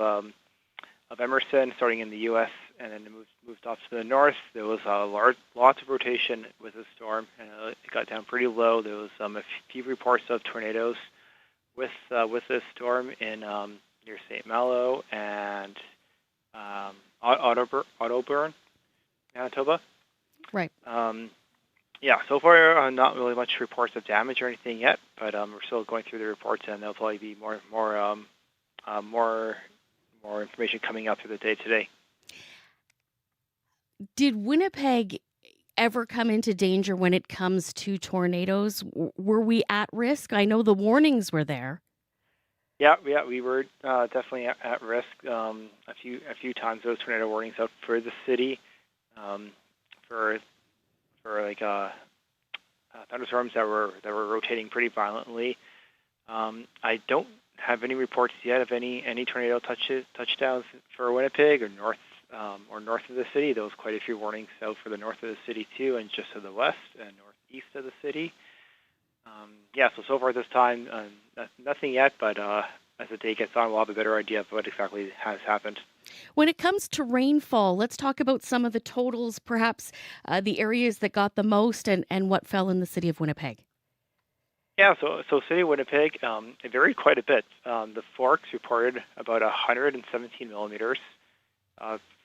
Emerson, starting in the U.S. and then it moved off to the north. There was lots of rotation with the storm, and it got down pretty low. There was a few reports of tornadoes with this storm in near St. Malo and Autoburn, Manitoba. Right. So far, not really much reports of damage or anything yet, but we're still going through the reports, and there'll probably be more information coming out through the day today. Did Winnipeg ever come into danger when it comes to tornadoes? Were we at risk? I know the warnings were there. Yeah, we were definitely at risk. A few times there was tornado warnings out for the city, for thunderstorms that were rotating pretty violently. I don't have any reports yet of any tornado touchdowns for Winnipeg or north of the city. There was quite a few warnings out for the north of the city too, and just to the west and northeast of the city. So far this time, nothing yet, but as the day gets on, we'll have a better idea of what exactly has happened. When it comes to rainfall, let's talk about some of the totals, perhaps the areas that got the most and what fell in the city of Winnipeg. Yeah, so City of Winnipeg, it varied quite a bit. The Forks reported about 117 millimeters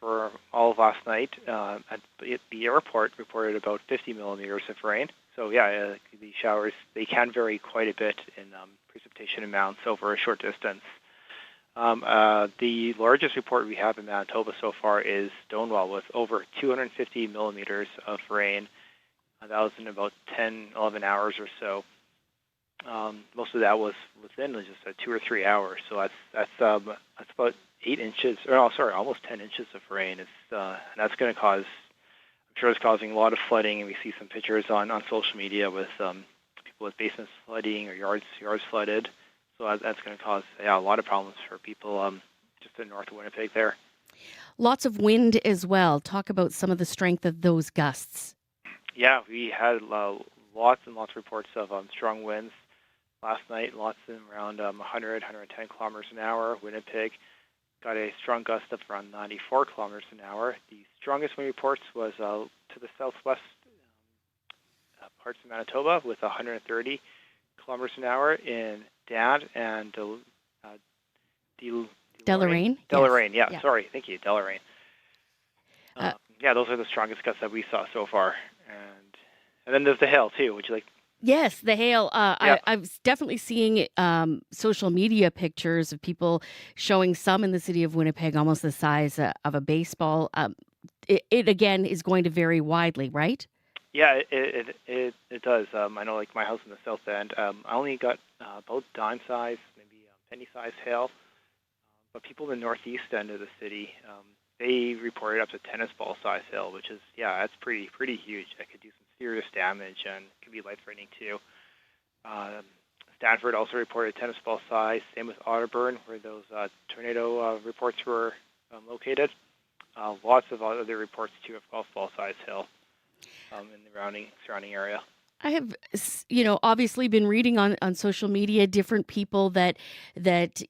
for all of last night. At the airport reported about 50 millimeters of rain. So the showers, they can vary quite a bit in precipitation amounts over a short distance. The largest report we have in Manitoba so far is Stonewall with over 250 millimeters of rain. That was in about 10, 11 hours or so. Most of that was within just 2 or 3 hours. So that's about 8 inches, almost 10 inches of rain. And that's going to cause, I'm sure it's causing a lot of flooding, and we see some pictures on social media with people with basements flooding or yards flooded. So that's going to cause a lot of problems for people just in north of Winnipeg there. Lots of wind as well. Talk about some of the strength of those gusts. Yeah, we had lots and lots of reports of strong winds last night, lots of them around 100, 110 kilometers an hour. Winnipeg got a strong gust of around 94 kilometers an hour. The strongest wind reports was to the southwest parts of Manitoba with 130 kilometers an hour in Dan and Deloraine. Deloraine, yes. yeah. Sorry, thank you, Deloraine. Those are the strongest gusts that we saw so far. And then there's the hail, too. Would you like? Yes, the hail. I was definitely seeing social media pictures of people showing some in the city of Winnipeg almost the size of a baseball. It again, is going to vary widely, right? Yeah, it does. I know, like my house in the south end, I only got about dime size, maybe penny size hail. But people in the northeast end of the city, they reported up to tennis ball size hail, which is that's pretty huge. That could do some serious damage and can be life-threatening too. Stanford also reported tennis ball size. Same with Autoburn, where those tornado reports were located. Lots of other reports too of golf ball size hail in the surrounding area. I have, obviously been reading on social media different people that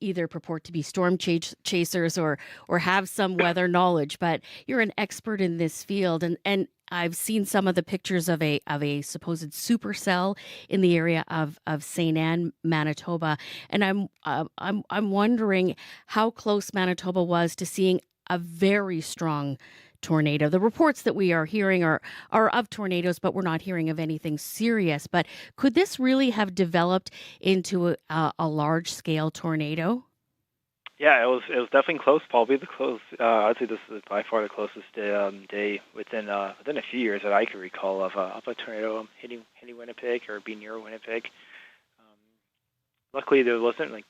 either purport to be storm chasers or have some weather knowledge. But you're an expert in this field, and I've seen some of the pictures of a supposed supercell in the area of St. Anne, Manitoba, and I'm wondering how close Manitoba was to seeing a very strong tornado. The reports that we are hearing are of tornadoes, but we're not hearing of anything serious. But could this really have developed into a large-scale tornado? Yeah, it was definitely close. Probably the close. I'd say this is by far the closest day within a few years that I can recall of a tornado hitting Winnipeg or being near Winnipeg. Luckily, there doesn't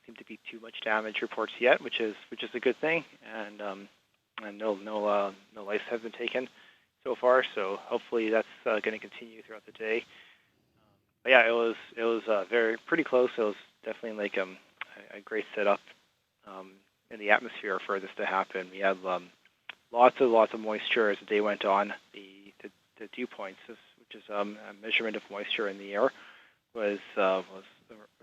seem to be too much damage reports yet, which is a good thing, and no lives have been taken so far. So hopefully that's going to continue throughout the day. But yeah, it was pretty close. It was definitely like a great setup in the atmosphere for this to happen. We had lots of moisture as the day went on. The dew points, which is a measurement of moisture in the air, was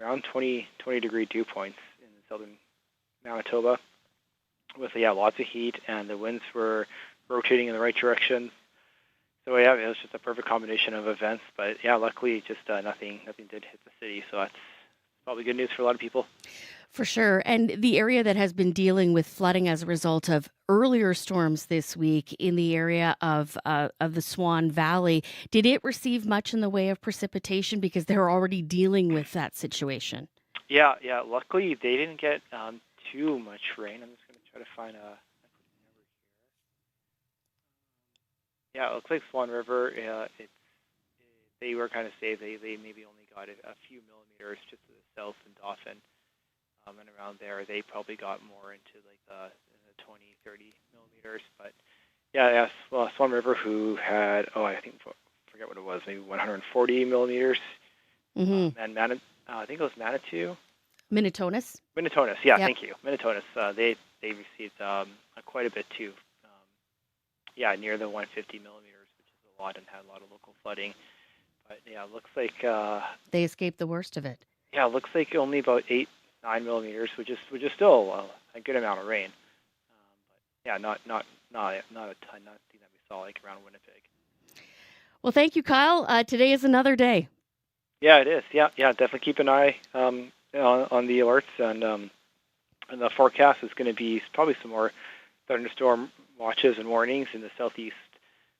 around 20 degree dew points in southern Manitoba. with lots of heat, and the winds were rotating in the right direction. So yeah, it was just a perfect combination of events. But yeah, luckily, just nothing did hit the city. So that's probably good news for a lot of people. For sure. And the area that has been dealing with flooding as a result of earlier storms this week in the area of the Swan Valley, did it receive much in the way of precipitation because they're already dealing with that situation? Yeah. Luckily, they didn't get too much rain. I'm just going to try to find a. Yeah, it looks like Swan River. They were kind of safe. They maybe only got a few millimeters just to the south and Dauphin. And around there, they probably got more into like the 20, 30 millimeters. But yeah, well, Swan River, who had, I forget what it was, maybe 140 millimeters. Mm-hmm. And I think it was Manitou. Minitonas, yeah, yep. Thank you. Minitonas, they received quite a bit too. Near the 150 millimeters, which is a lot, and had a lot of local flooding. But yeah, it looks like they escaped the worst of it. Yeah, it looks like only about 8-9 millimeters, which is still a good amount of rain. But yeah, not a ton, nothing that we saw like around Winnipeg. Well, thank you, Kyle. Today is another day. Yeah, it is. Yeah, definitely keep an eye on the alerts, and the forecast is going to be probably some more thunderstorm watches and warnings in the southeast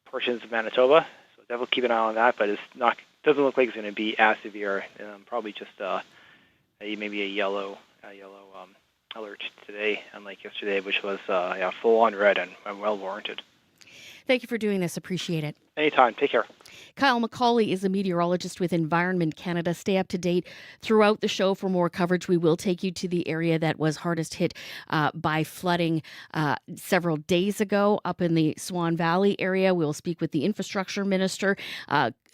portions of Manitoba. So definitely keep an eye on that, but doesn't look like it's going to be as severe. Probably just maybe a yellow alert today, unlike yesterday, which was full on red and well warranted. Thank you for doing this. Appreciate it. Anytime. Take care. Kyle McCauley is a meteorologist with Environment Canada. Stay up to date throughout the show for more coverage. We will take you to the area that was hardest hit by flooding several days ago up in the Swan Valley area. We'll speak with the infrastructure minister.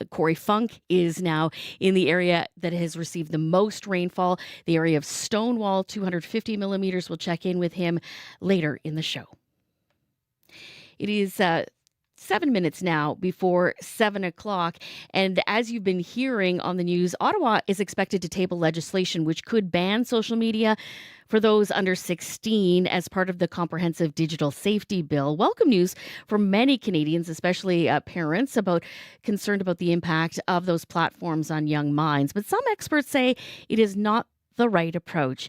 Corey Funk is now in the area that has received the most rainfall, the area of Stonewall, 250 millimeters. We'll check in with him later in the show. It is 7 minutes now before 7 o'clock. And as you've been hearing on the news, Ottawa is expected to table legislation which could ban social media for those under 16 as part of the comprehensive digital safety bill. Welcome news for many Canadians, especially parents, concerned about the impact of those platforms on young minds. But some experts say it is not the right approach.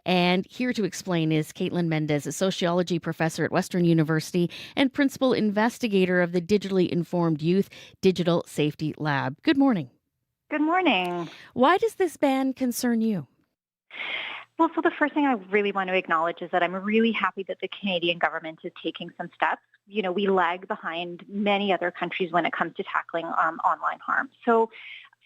And here to explain is Caitlin Mendez, a sociology professor at Western University and principal investigator of the Digitally Informed Youth Digital Safety Lab. Good morning. Good morning. Why does this ban concern you? Well, so the first thing I really want to acknowledge is that I'm really happy that the Canadian government is taking some steps. You know, we lag behind many other countries when it comes to tackling online harm. So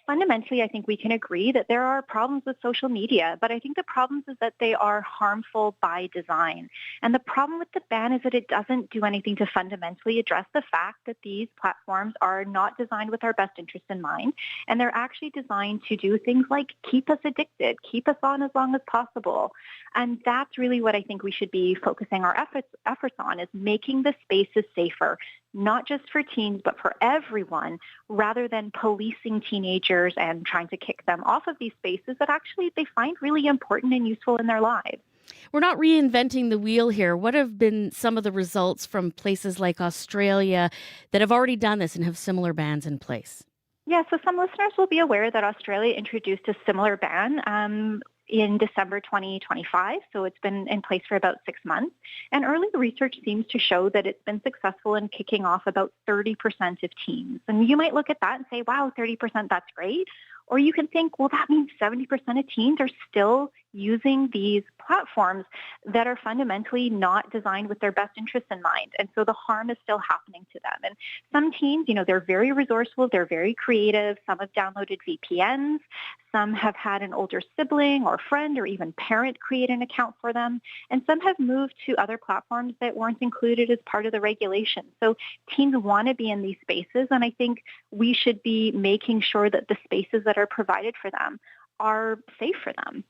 fundamentally, I think we can agree that there are problems with social media, but I think the problem is that they are harmful by design. And the problem with the ban is that it doesn't do anything to fundamentally address the fact that these platforms are not designed with our best interest in mind, and they're actually designed to do things like keep us addicted, keep us on as long as possible. And that's really what I think we should be focusing our efforts on, is making the spaces safer, not just for teens, but for everyone, rather than policing teenagers and trying to kick them off of these spaces that actually they find really important and useful in their lives. We're not reinventing the wheel here. What have been some of the results from places like Australia that have already done this and have similar bans in place? Yeah, so some listeners will be aware that Australia introduced a similar ban in December 2025, so it's been in place for about 6 months. And early research seems to show that it's been successful in kicking off about 30% of teens. And you might look at that and say, wow, 30%, that's great. Or you can think, well, that means 70% of teens are still using these platforms that are fundamentally not designed with their best interests in mind. And so the harm is still happening to them. And some teens, you know, they're very resourceful, they're very creative. Some have downloaded VPNs. Some have had an older sibling or friend or even parent create an account for them. And some have moved to other platforms that weren't included as part of the regulation. So teens want to be in these spaces. And I think we should be making sure that the spaces that are provided for them are safe for them.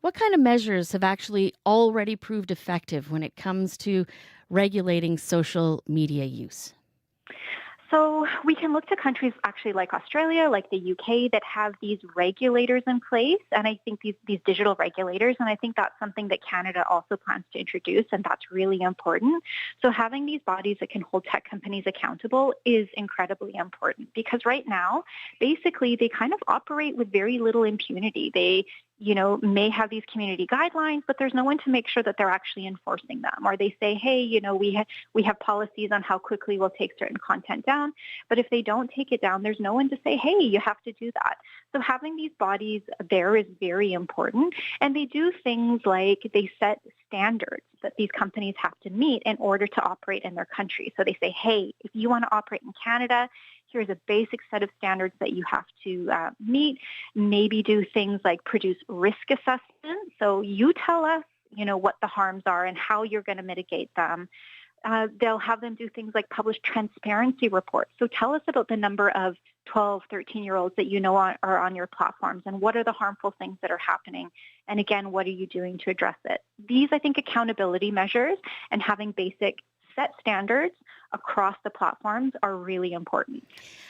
What kind of measures have actually already proved effective when it comes to regulating social media use? So we can look to countries actually like Australia, like the UK, that have these regulators in place, and I think these digital regulators, and I think that's something that Canada also plans to introduce, and that's really important. So having these bodies that can hold tech companies accountable is incredibly important, because right now, basically, they kind of operate with very little impunity. They may have these community guidelines, but there's no one to make sure that they're actually enforcing them. Or they say, hey, we have policies on how quickly we'll take certain content down. But if they don't take it down, there's no one to say, hey, you have to do that. So having these bodies there is very important. And they do things like they set standards that these companies have to meet in order to operate in their country. So they say, hey, if you want to operate in Canada, here's a basic set of standards that you have to meet. Maybe do things like produce risk assessments. So you tell us, what the harms are and how you're going to mitigate them. They'll have them do things like publish transparency reports. So tell us about the number of 12, 13-year-olds that are on your platforms, and what are the harmful things that are happening. And again, what are you doing to address it? These, I think, accountability measures and having basic set standards across the platforms are really important.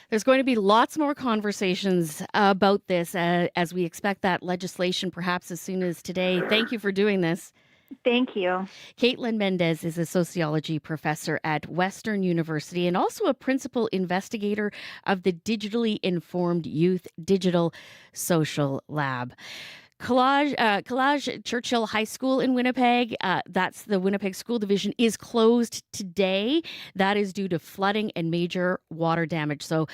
There's going to be lots more conversations about this as we expect that legislation perhaps as soon as today. Thank you for doing this. Thank you. Caitlin Mendez is a sociology professor at Western University and also a principal investigator of the Digitally Informed Youth Digital Social Lab. Collage Churchill High School in Winnipeg, that's the Winnipeg School Division, is closed today. That is due to flooding and major water damage. So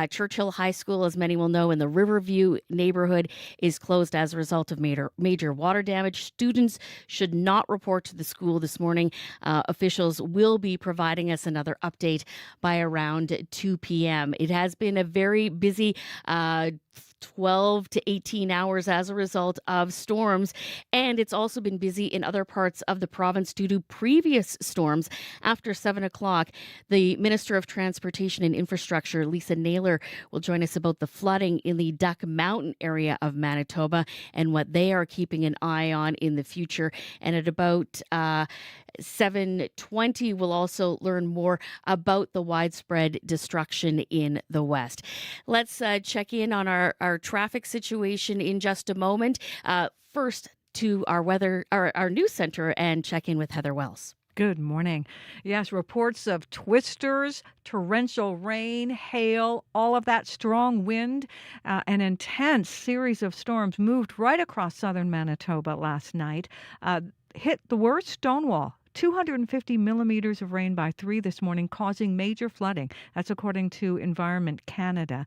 Churchill High School, as many will know, in the Riverview neighborhood is closed as a result of major water damage. Students should not report to the school this morning. Officials will be providing us another update by around 2 p.m. It has been a very busy 12 to 18 hours as a result of storms. And it's also been busy in other parts of the province due to previous storms. After 7 o'clock, the Minister of Transportation and Infrastructure, Lisa Naylor, will join us about the flooding in the Duck Mountain area of Manitoba and what they are keeping an eye on in the future. And at about 7:20, we'll also learn more about the widespread destruction in the West. Let's check in on our traffic situation in just a moment. First, to our weather, our news center, and check in with Heather Wells. Good morning. Yes, reports of twisters, torrential rain, hail, all of that strong wind, an intense series of storms moved right across southern Manitoba last night. Hit the worst, Stonewall. 250 millimeters of rain by 3 this morning, causing major flooding. That's according to Environment Canada.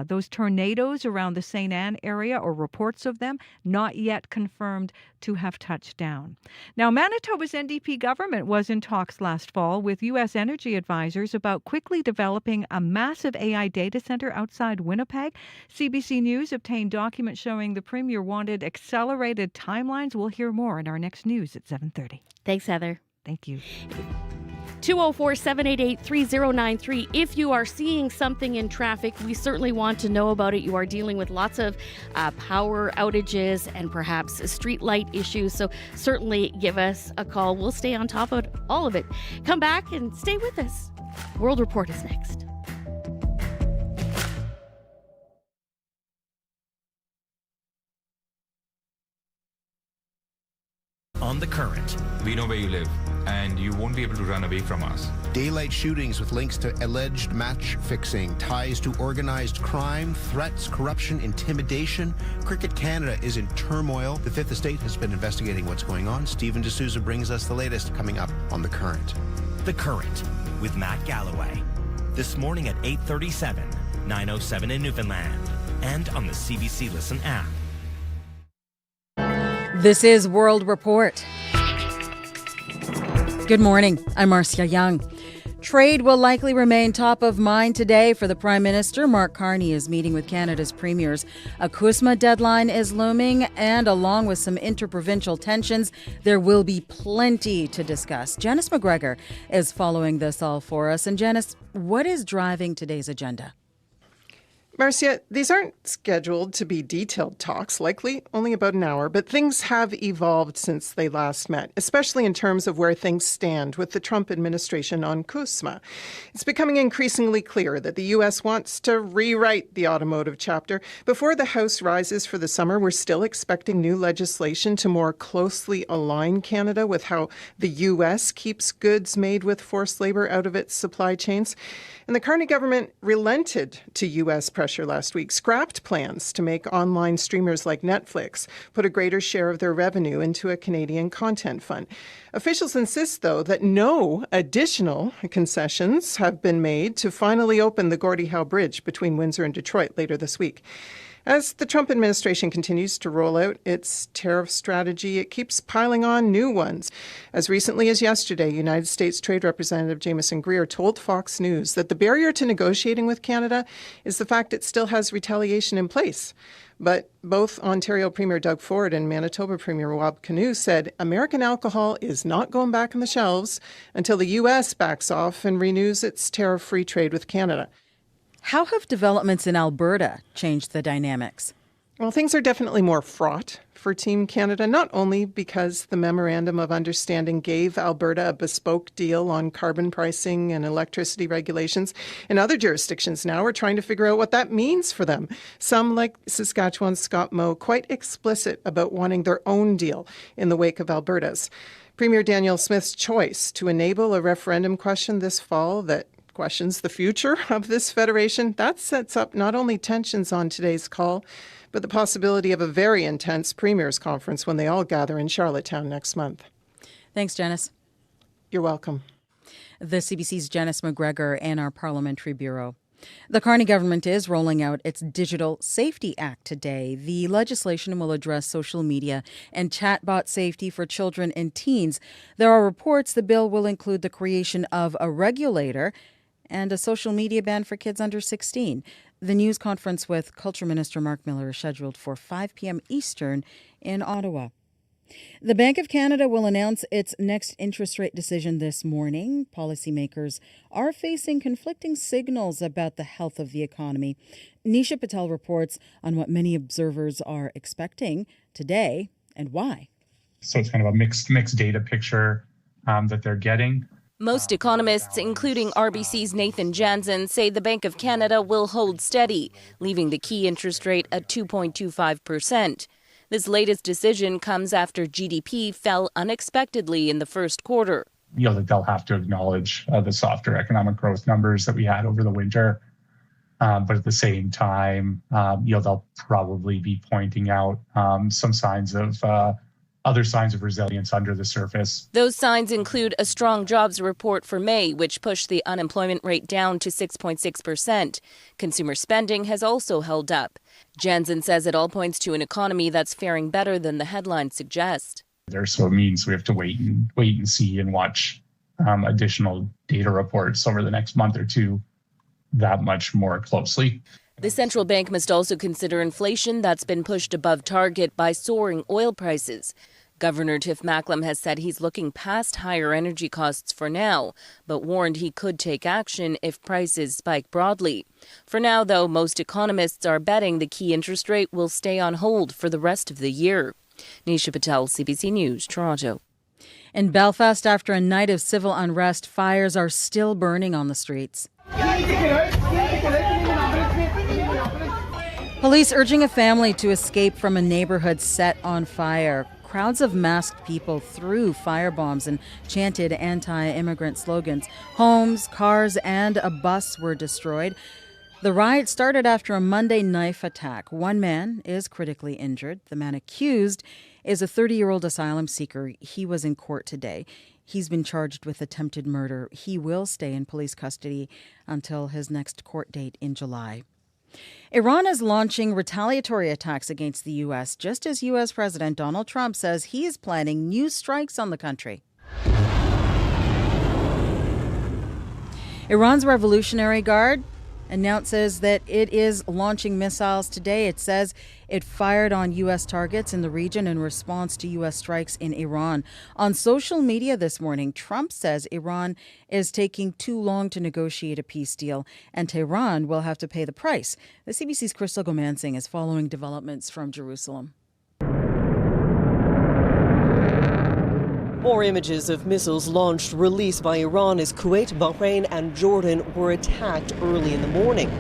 Those tornadoes around the St. Anne area, or reports of them, not yet confirmed to have touched down. Now, Manitoba's NDP government was in talks last fall with U.S. energy advisors about quickly developing a massive AI data center outside Winnipeg. CBC News obtained documents showing the Premier wanted accelerated timelines. We'll hear more in our next news at 7:30. Thanks, Heather. Thank you. 204-788-3093. If you are seeing something in traffic, we certainly want to know about it. You are dealing with lots of power outages and perhaps street light issues. So certainly give us a call. We'll stay on top of all of it. Come back and stay with us. World Report is next. On the Current. We know where you live, and you won't be able to run away from us. Daylight shootings with links to alleged match fixing, ties to organized crime, threats, corruption, intimidation. Cricket Canada is in turmoil. The Fifth Estate has been investigating what's going on. Stephen D'Souza brings us the latest coming up on The Current. The Current with Matt Galloway. This morning at 8:37, 9:07 in Newfoundland, and on the CBC Listen app. This is World Report. Good morning. I'm Marcia Young. Trade will likely remain top of mind today for the Prime Minister. Mark Carney is meeting with Canada's premiers. A CUSMA deadline is looming, and along with some interprovincial tensions, there will be plenty to discuss. Janice McGregor is following this all for us. And Janice, what is driving today's agenda? Marcia, these aren't scheduled to be detailed talks, likely only about an hour, but things have evolved since they last met, especially in terms of where things stand with the Trump administration on CUSMA. It's becoming increasingly clear that the U.S. wants to rewrite the automotive chapter. Before the House rises for the summer, we're still expecting new legislation to more closely align Canada with how the U.S. keeps goods made with forced labor out of its supply chains. And the Carney government relented to U.S. pressure last week, scrapped plans to make online streamers like Netflix put a greater share of their revenue into a Canadian content fund. Officials insist, though, that no additional concessions have been made to finally open the Gordie Howe Bridge between Windsor and Detroit later this week. As the Trump administration continues to roll out its tariff strategy, it keeps piling on new ones. As recently as yesterday, United States Trade Representative Jameson Greer told Fox News that the barrier to negotiating with Canada is the fact it still has retaliation in place. But both Ontario Premier Doug Ford and Manitoba Premier Rob Canoe said American alcohol is not going back on the shelves until the U.S. backs off and renews its tariff-free trade with Canada. How have developments in Alberta changed the dynamics? Well, things are definitely more fraught for Team Canada, not only because the Memorandum of Understanding gave Alberta a bespoke deal on carbon pricing and electricity regulations, and other jurisdictions now are trying to figure out what that means for them. Some, like Saskatchewan's Scott Moe, quite explicit about wanting their own deal in the wake of Alberta's. Premier Danielle Smith's choice to enable a referendum question this fall that questions the future of this federation, that sets up not only tensions on today's call, but the possibility of a very intense Premiers' Conference when they all gather in Charlottetown next month. Thanks, Janice. You're welcome. The CBC's Janice McGregor and our Parliamentary Bureau. The Carney government is rolling out its Digital Safety Act today. The legislation will address social media and chatbot safety for children and teens. There are reports the bill will include the creation of a regulator and a social media ban for kids under 16. The news conference with Culture Minister Mark Miller is scheduled for 5 p.m. Eastern in Ottawa. The Bank of Canada will announce its next interest rate decision this morning. Policymakers are facing conflicting signals about the health of the economy. Nisha Patel reports on what many observers are expecting today and why. So it's kind of a mixed data picture that they're getting. Most economists, including RBC's Nathan Jansen, say the Bank of Canada will hold steady, leaving the key interest rate at 2.25%. This latest decision comes after GDP fell unexpectedly in the first quarter. That they'll have to acknowledge the softer economic growth numbers that we had over the winter. But at the same time, they'll probably be pointing out some signs of other signs of resilience under the surface. Those signs include a strong jobs report for May, which pushed the unemployment rate down to 6.6%. Consumer spending has also held up. Jansen says it all points to an economy that's faring better than the headlines suggest. So it means we have to wait and see and watch additional data reports over the next month or two that much more closely. The central bank must also consider inflation that's been pushed above target by soaring oil prices. Governor Tiff Macklem has said he's looking past higher energy costs for now, but warned he could take action if prices spike broadly. For now, though, most economists are betting the key interest rate will stay on hold for the rest of the year. Nisha Patel, CBC News, Toronto. In Belfast, after a night of civil unrest, fires are still burning on the streets. Police urging a family to escape from a neighborhood set on fire. Crowds of masked people threw firebombs and chanted anti-immigrant slogans. Homes, cars, and a bus were destroyed. The riot started after a Monday knife attack. One man is critically injured. The man accused is a 30-year-old asylum seeker. He was in court today. He's been charged with attempted murder. He will stay in police custody until his next court date in July. Iran is launching retaliatory attacks against the U.S., just as U.S. President Donald Trump says he is planning new strikes on the country. Iran's Revolutionary Guard announces that it is launching missiles today. It says it fired on U.S. targets in the region in response to U.S. strikes in Iran. On social media this morning, Trump says Iran is taking too long to negotiate a peace deal, and Tehran will have to pay the price. The CBC's Crystal Gomansing is following developments from Jerusalem. More images of missiles launched released by Iran as Kuwait, Bahrain and Jordan were attacked early in the morning.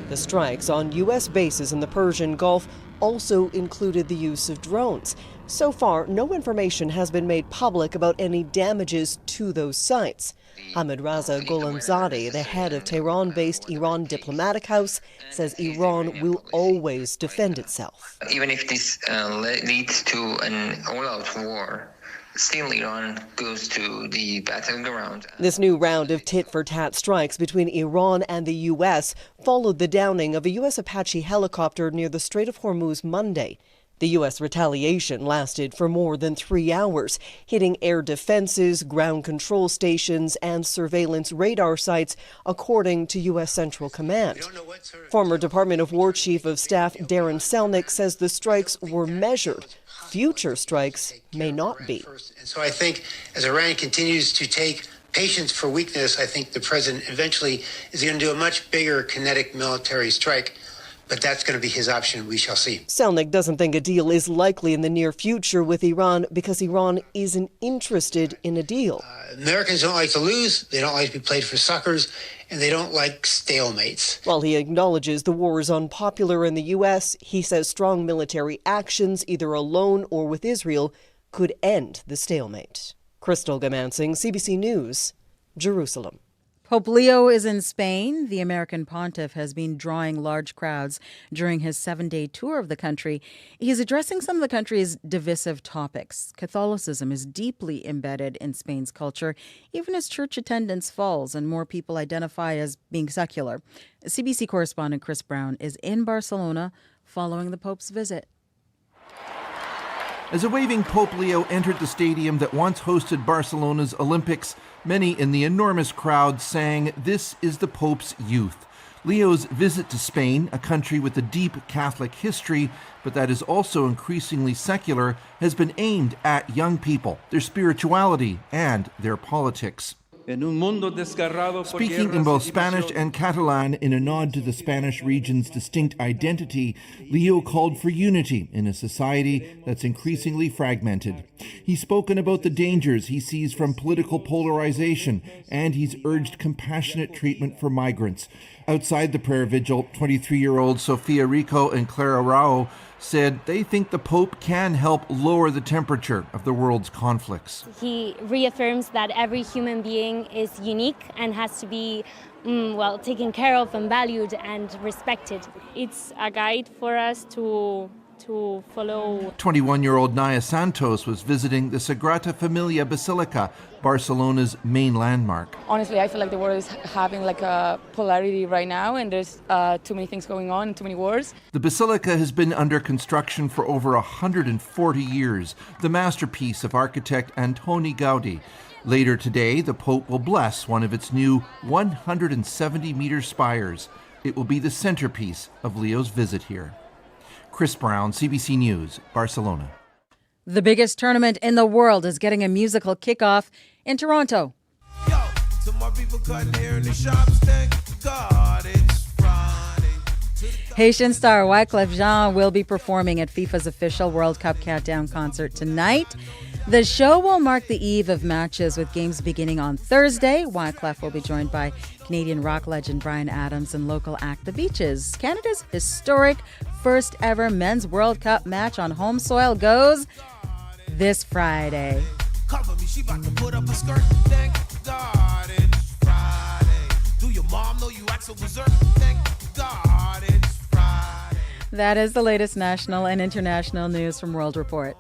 The strikes on U.S. bases in the Persian Gulf also included the use of drones. So far, no information has been made public about any damages to those sites. Ahmed Raza Gholamzadeh, the head of Tehran-based Iran Diplomatic House, says Iran will always defend itself. Even if this leads to an all-out war, still Iran goes to the battleground. This new round of tit-for-tat strikes between Iran and the U.S. followed the downing of a U.S. Apache helicopter near the Strait of Hormuz Monday. The U.S. retaliation lasted for more than 3 hours, hitting air defenses, ground control stations, and surveillance radar sites, according to U.S. Central Command. Former Department of War Chief of Staff Darren Selnick says the strikes were measured. Future strikes may not be. And so I think as Iran continues to take patience for weakness, I think the president eventually is going to do a much bigger kinetic military strike. But that's going to be his option. We shall see. Selnick doesn't think a deal is likely in the near future with Iran because Iran isn't interested in a deal. Americans don't like to lose. They don't like to be played for suckers. And they don't like stalemates. While he acknowledges the war is unpopular in the U.S., he says strong military actions, either alone or with Israel, could end the stalemate. Crystal Gomansing, CBC News, Jerusalem. Pope Leo is in Spain. The American pontiff has been drawing large crowds during his 7-day tour of the country. He's addressing some of the country's divisive topics. Catholicism is deeply embedded in Spain's culture, even as church attendance falls and more people identify as being secular. CBC correspondent Chris Brown is in Barcelona following the Pope's visit. As a waving Pope Leo entered the stadium that once hosted Barcelona's Olympics, many in the enormous crowd sang, "This is the Pope's youth." Leo's visit to Spain, a country with a deep Catholic history, but that is also increasingly secular, has been aimed at young people, their spirituality, and their politics. Speaking in both Spanish and Catalan in a nod to the Spanish region's distinct identity, Leo called for unity in a society that's increasingly fragmented. He's spoken about the dangers he sees from political polarization, and he's urged compassionate treatment for migrants. Outside the prayer vigil, 23-year-old Sofia Rico and Clara Rao said they think the Pope can help lower the temperature of the world's conflicts. He reaffirms that every human being is unique and has to be, taken care of and valued and respected. It's a guide for us to follow. 21-year-old Naya Santos was visiting the Sagrada Familia Basilica, Barcelona's main landmark. Honestly, I feel like the world is having like a polarity right now, and there's too many things going on and too many wars. The basilica has been under construction for over 140 years, the masterpiece of architect Antoni Gaudi. Later today, the Pope will bless one of its new 170-meter spires. It will be the centerpiece of Leo's visit here. Chris Brown, CBC News, Barcelona. The biggest tournament in the world is getting a musical kickoff in Toronto. Haitian star Wyclef Jean will be performing at FIFA's official World Cup Countdown concert tonight. The show will mark the eve of matches with games beginning on Thursday. Wyclef will be joined by Canadian rock legend Bryan Adams and local act The Beaches. Canada's historic first ever men's World Cup match on home soil goes this Friday. Cover me, she about to put up a skirt. Thank God it's Friday. Do your mom know you act so berserk? Thank God it's Friday. That is the latest national and international news from World Report.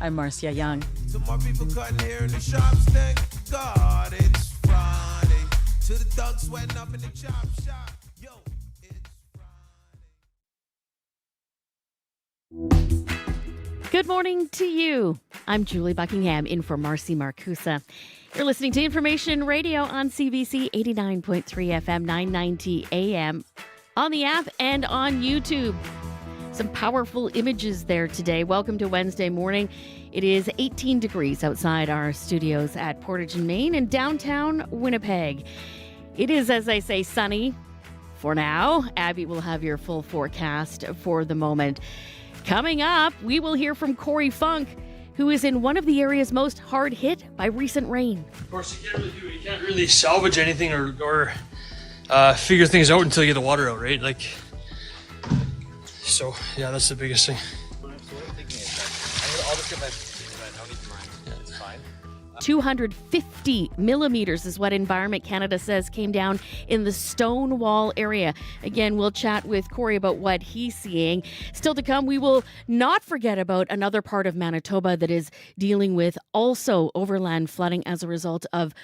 I'm Marcia Young. To my people cutting hair in the shops, thank God it's Friday. To the thugs sweating up in the chop shop, yo, it's Friday. Good morning to you. I'm Julie Buckingham in for Marcy Marcusa. You're listening to Information Radio on CBC 89.3 FM, 990 AM. on the app and on YouTube. Some powerful images there today. Welcome to Wednesday morning. It is 18 degrees outside our studios at Portage and Main in downtown Winnipeg. It is, as I say, sunny for now. Abby will have your full forecast for the moment. Coming up, we will hear from Corey Funk, who is in one of the areas most hard hit by recent rain. Of course, you can't really salvage anything or figure things out until you get the water out, right? So, yeah, that's the biggest thing. 250 millimeters is what Environment Canada says came down in the Stonewall area. Again, we'll chat with Corey about what he's seeing. Still to come, we will not forget about another part of Manitoba that is dealing with also overland flooding as a result of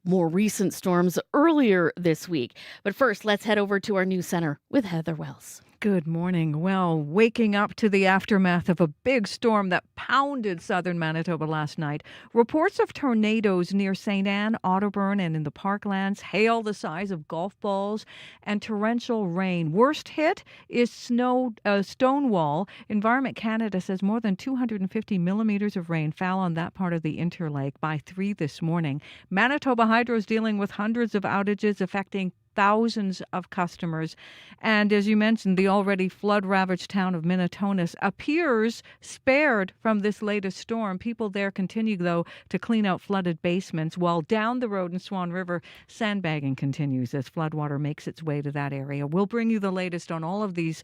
more recent storms earlier this week. But first, let's head over to our news center with Heather Wells. Good morning. Well, waking up to the aftermath of a big storm that pounded southern Manitoba last night. Reports of tornadoes near St. Anne, Otterburn, and in the Parklands, hail the size of golf balls, and torrential rain. Worst hit is Stonewall. Environment Canada says more than 250 millimeters of rain fell on that part of the Interlake by 3 this morning. Manitoba Hydro is dealing with hundreds of outages affecting thousands of customers. And as you mentioned, the already flood-ravaged town of Minnetonka appears spared from this latest storm. People there continue, though, to clean out flooded basements, while down the road in Swan River, sandbagging continues as floodwater makes its way to that area. We'll bring you the latest on all of these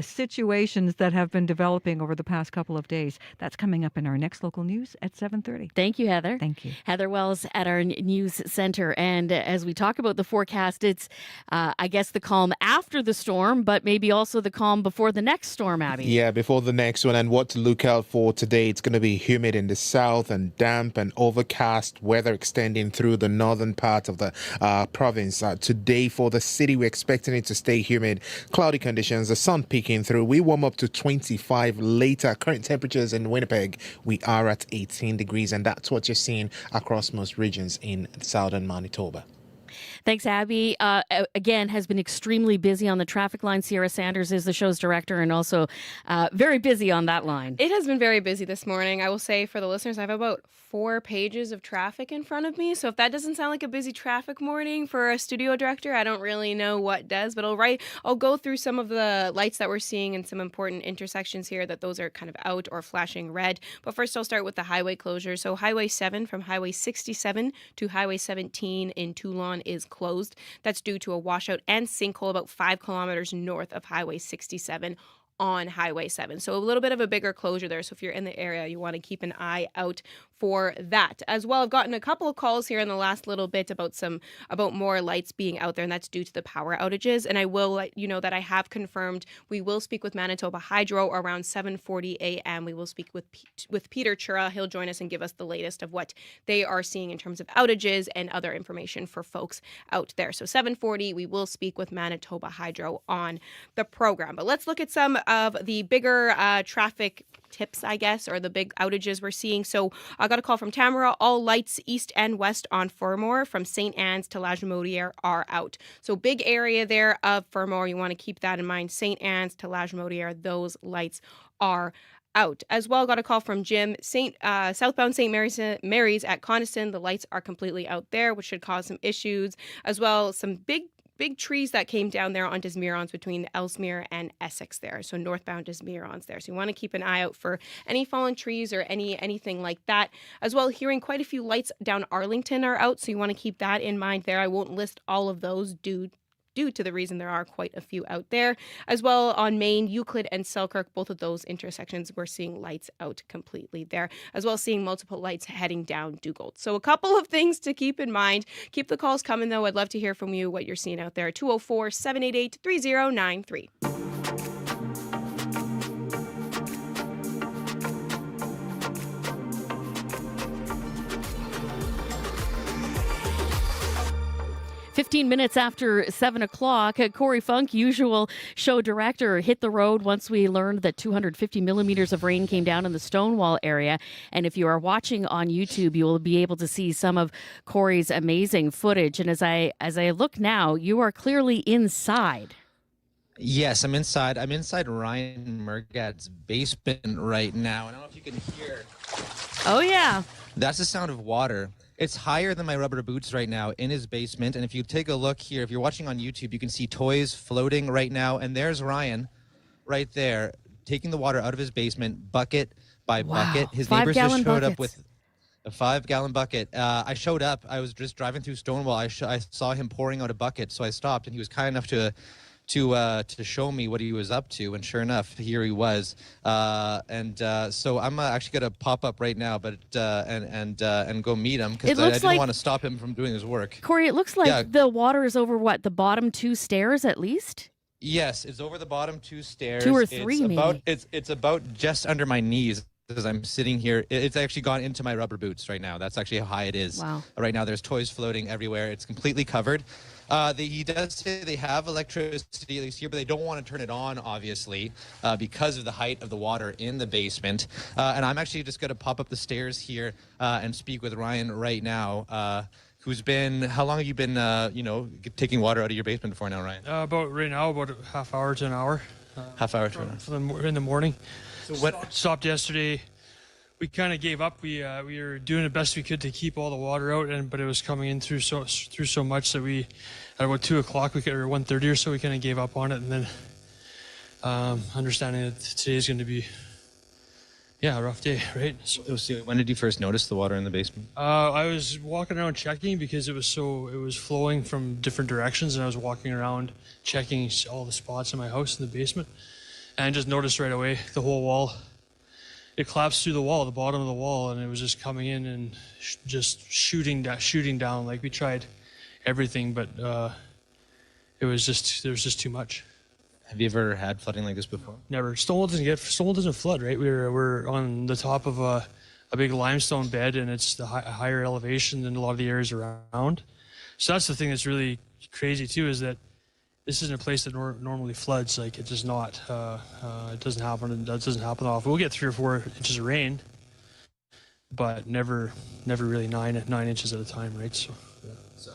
situations that have been developing over the past couple of days. That's coming up in our next local news at 7:30. Thank you, Heather. Thank you. Heather Wells at our news center. And as we talk about the forecast, it's I guess the calm after the storm, but maybe also the calm before the next storm, Abby. Yeah, before the next one. And what to look out for today, it's going to be humid in the south and damp and overcast weather extending through the northern part of the province. Today for the city, we're expecting it to stay humid. Cloudy conditions, the sun peeking through. We warm up to 25 later. Current temperatures in Winnipeg, we are at 18 degrees, and that's what you're seeing across most regions in southern Manitoba. Thanks, Abby. Again, has been extremely busy on the traffic line. Sierra Sanders is the show's director and also very busy on that line. It has been very busy this morning. I will say for the listeners, I have about 4 pages of traffic in front of me. So if that doesn't sound like a busy traffic morning for a studio director, I don't really know what does. But I'll go through some of the lights that we're seeing in some important intersections here, that those are kind of out or flashing red. But first, I'll start with the highway closure. So Highway 7 from Highway 67 to Highway 17 in Toulon is closed. That's due to a washout and sinkhole about 5 kilometers north of Highway 67 on Highway 7. So a little bit of a bigger closure there. So if you're in the area, you want to keep an eye out for that. As well, I've gotten a couple of calls here in the last little bit about more lights being out there, and that's due to the power outages. And I will let you know that I have confirmed we will speak with Manitoba Hydro around 7:40 a.m. We will speak with Peter Chura. He'll join us and give us the latest of what they are seeing in terms of outages and other information for folks out there. So 7:40, we will speak with Manitoba Hydro on the program. But let's look at some of the bigger traffic tips, I guess, or the big outages we're seeing. So I got a call from Tamara. All lights east and west on Fermor from St. Anne's to La Jamodière are out. So big area there of Fermor. You want to keep that in mind. St. Anne's to La Jamodière, those lights are out. As well, got a call from Jim. Southbound St. Mary's at Coniston. The lights are completely out there, which should cause some issues. As well, some big trees that came down there on Desmirons between Ellesmere and Essex there. So northbound Desmirons there. So you want to keep an eye out for any fallen trees or anything like that. As well, hearing quite a few lights down Arlington are out. So you want to keep that in mind there. I won't list all of those due to the reason there are quite a few out there. As well, on Main, Euclid and Selkirk, both of those intersections, we're seeing lights out completely there, as well as seeing multiple lights heading down Dugald. So a couple of things to keep in mind. Keep the calls coming, though. I'd love to hear from you what you're seeing out there. 204-788-3093. 15 minutes after 7 o'clock, Corey Funk, usual show director, hit the road once we learned that 250 millimeters of rain came down in the Stonewall area. And if you are watching on YouTube, you will be able to see some of Corey's amazing footage. And as I look now, you are clearly inside. Yes, I'm inside. I'm inside Ryan Mergat's basement right now. I don't know if you can hear. Oh, yeah. That's the sound of water. It's higher than my rubber boots right now in his basement. And if you take a look here, if you're watching on YouTube, you can see toys floating right now. And there's Ryan right there taking the water out of his basement, bucket by bucket. His neighbors just showed up with a 5-gallon bucket. I showed up. I was just driving through Stonewall. I saw him pouring out a bucket, so I stopped, and he was kind enough to show me what he was up to, and sure enough, here he was. So I'm actually going to pop up right now, but and go meet him because I didn't want to stop him from doing his work. Corey, it looks like the water is over the bottom 2 stairs at least. Yes, it's over the bottom 2 stairs. 2 or 3, maybe. It's about just under my knees. As I'm sitting here, it's actually gone into my rubber boots right now. That's actually how high it is. Wow. Right now, there's toys floating everywhere. It's completely covered. He does say they have electricity at least here, but they don't want to turn it on, obviously, because of the height of the water in the basement. And I'm actually just going to pop up the stairs here and speak with Ryan right now. How long have you been, taking water out of your basement for now, Ryan? About a half hour to an hour. Half hour to an hour. In the morning. So stopped yesterday. We kind of gave up. We were doing the best we could to keep all the water out, but it was coming in through so much that we, at about 2 o'clock, or 1:30 or so, we kind of gave up on it, and then understanding that today is going to be, a rough day, right? So, when did you first notice the water in the basement? I was walking around checking because it was flowing from different directions, and I was walking around checking all the spots in my house in the basement, and I just noticed right away the whole wall. It collapsed through the wall, the bottom of the wall, and it was just coming in and just shooting down. Like, we tried everything, but there was just too much. Have you ever had flooding like this before? Never. Stonewall doesn't flood, right? We're on the top of a big limestone bed, and it's a higher elevation than a lot of the areas around. So that's the thing that's really crazy too, is that this isn't a place that normally floods. Like, it does not. It doesn't happen. That doesn't happen often. We'll get 3 or 4 inches of rain, but never really 9 inches at a time, right? So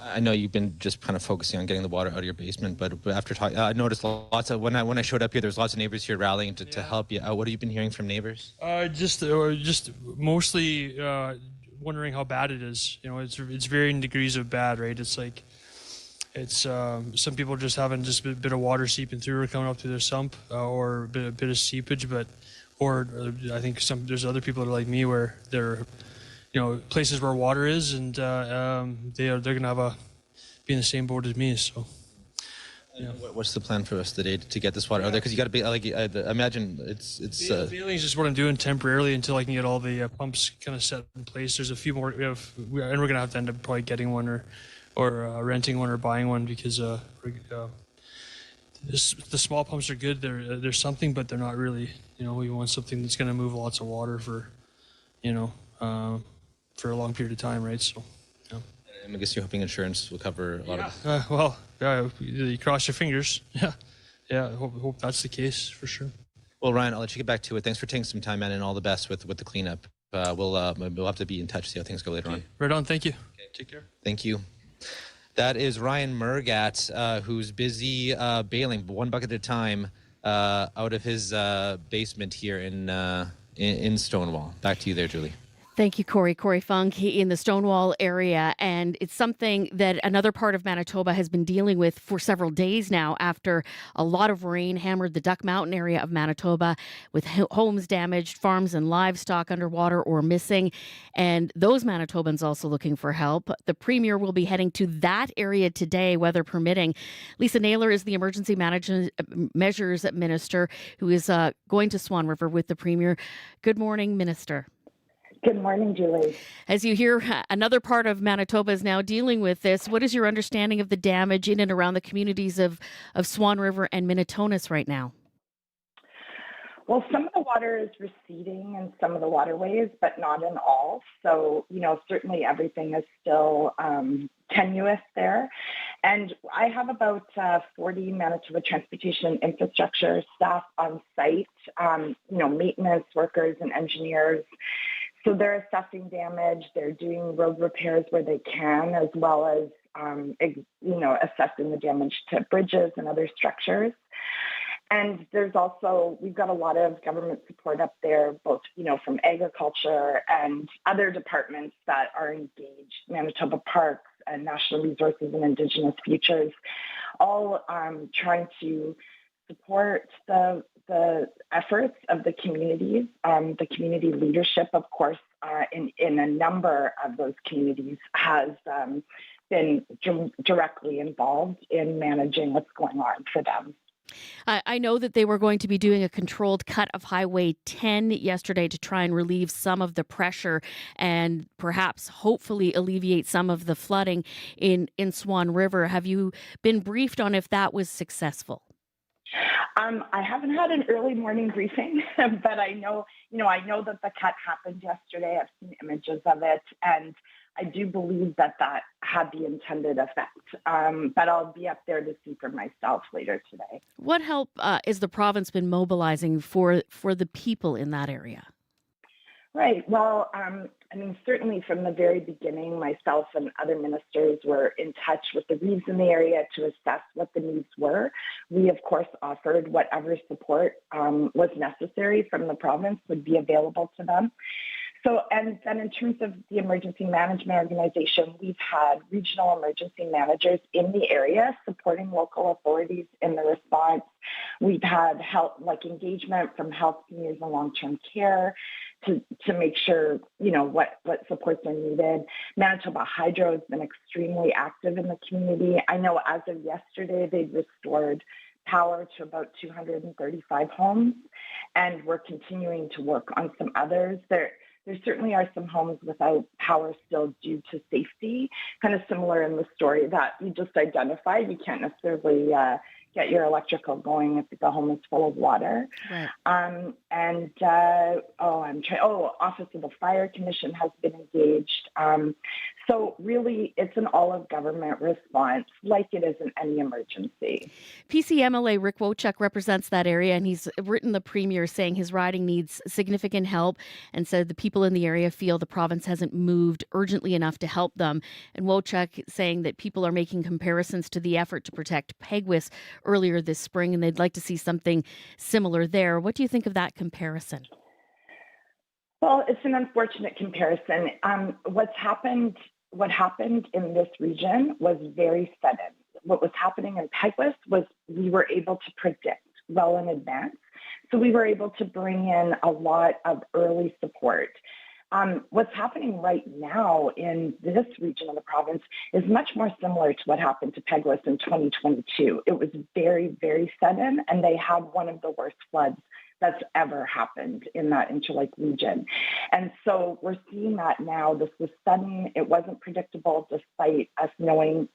I know you've been just kind of focusing on getting the water out of your basement, but after talking, I noticed lots of when I showed up here, there's lots of neighbors here rallying to help you. What have you been hearing from neighbors? Just mostly wondering how bad it is. It's varying degrees of bad, right? It's like. It's some people just having just a bit of water seeping through or coming up to their sump, or a bit of seepage, or I think there's other people that are like me where they're, places where water is, and they're gonna be in the same boat as me. So. What's the plan for us today to get this water out there? Because you got to be I imagine it's. Bailing is just what I'm doing temporarily until I can get all the pumps kind of set in place. There's a few more, and we're gonna have to end up probably getting one or renting one or buying one, because the small pumps are good. They're something, but they're not really. We want something that's going to move lots of water for a long period of time, right? So, I guess you're hoping insurance will cover a lot of. You cross your fingers. Yeah. I hope that's the case for sure. Well, Ryan, I'll let you get back to it. Thanks for taking some time, man, and all the best with the cleanup. We'll have to be in touch, see how things go later on. Right on. Thank you. Okay. Take care. Thank you. That is Ryan Mergat, who's busy bailing 1 bucket at a time out of his basement here in Stonewall. Back to you there, Julie. Thank you, Corey. Corey Funk in the Stonewall area. And it's something that another part of Manitoba has been dealing with for several days now, after a lot of rain hammered the Duck Mountain area of Manitoba, with homes damaged, farms and livestock underwater or missing. And those Manitobans also looking for help. The Premier will be heading to that area today, weather permitting. Lisa Naylor is the Emergency Measures Minister, who is going to Swan River with the Premier. Good morning, Minister. Good morning, Julie. As you hear, another part of Manitoba is now dealing with this. What is your understanding of the damage in and around the communities of Swan River and Minitonas right now? Well, some of the water is receding in some of the waterways, but not in all. So, certainly everything is still tenuous there. And I have about 40 Manitoba Transportation Infrastructure staff on site, maintenance workers and engineers. So they're assessing damage. They're doing road repairs where they can, as well as, assessing the damage to bridges and other structures. And we've got a lot of government support up there, both, from agriculture and other departments that are engaged, Manitoba Parks and National Resources and Indigenous Futures, all trying to support the efforts of the communities. The community leadership, of course, in a number of those communities has been directly involved in managing what's going on for them. I know that they were going to be doing a controlled cut of Highway 10 yesterday to try and relieve some of the pressure and perhaps hopefully alleviate some of the flooding in Swan River. Have you been briefed on if that was successful? I haven't had an early morning briefing, but I know that the cut happened yesterday. I've seen images of it, and I do believe that had the intended effect. But I'll be up there to see for myself later today. What help is the province been mobilizing for the people in that area? Right. Well, certainly from the very beginning, myself and other ministers were in touch with the Reeves in the area to assess what the needs were. We, of course, offered whatever support was necessary from the province would be available to them. So, and then in terms of the emergency management organization, we've had regional emergency managers in the area supporting local authorities in the response. We've had engagement from health, seniors, and long-term care to make sure, what supports are needed. Manitoba Hydro has been extremely active in the community. I know as of yesterday, they've restored power to about 235 homes, and we're continuing to work on some others. There certainly are some homes without power still due to safety, kind of similar in the story that you just identified. You can't necessarily get your electrical going if the home is full of water. Right. Office of the Fire Commission has been engaged. So really, it's an all-of-government response, like it is in any emergency. PC MLA Rick Wojcik represents that area, and he's written the Premier saying his riding needs significant help and said the people in the area feel the province hasn't moved urgently enough to help them. And Wojcik saying that people are making comparisons to the effort to protect Peguis earlier this spring, and they'd like to see something similar there. What do you think of that comparison? Well, it's an unfortunate comparison. What happened in this region was very sudden. What was happening in Peguis was we were able to predict well in advance. So we were able to bring in a lot of early support. What's happening right now in this region of the province is much more similar to what happened to Peguis in 2022. It was very, very sudden, and they had one of the worst floods that's ever happened in that Interlake region. And so we're seeing that now. This was sudden. It wasn't predictable despite us knowing,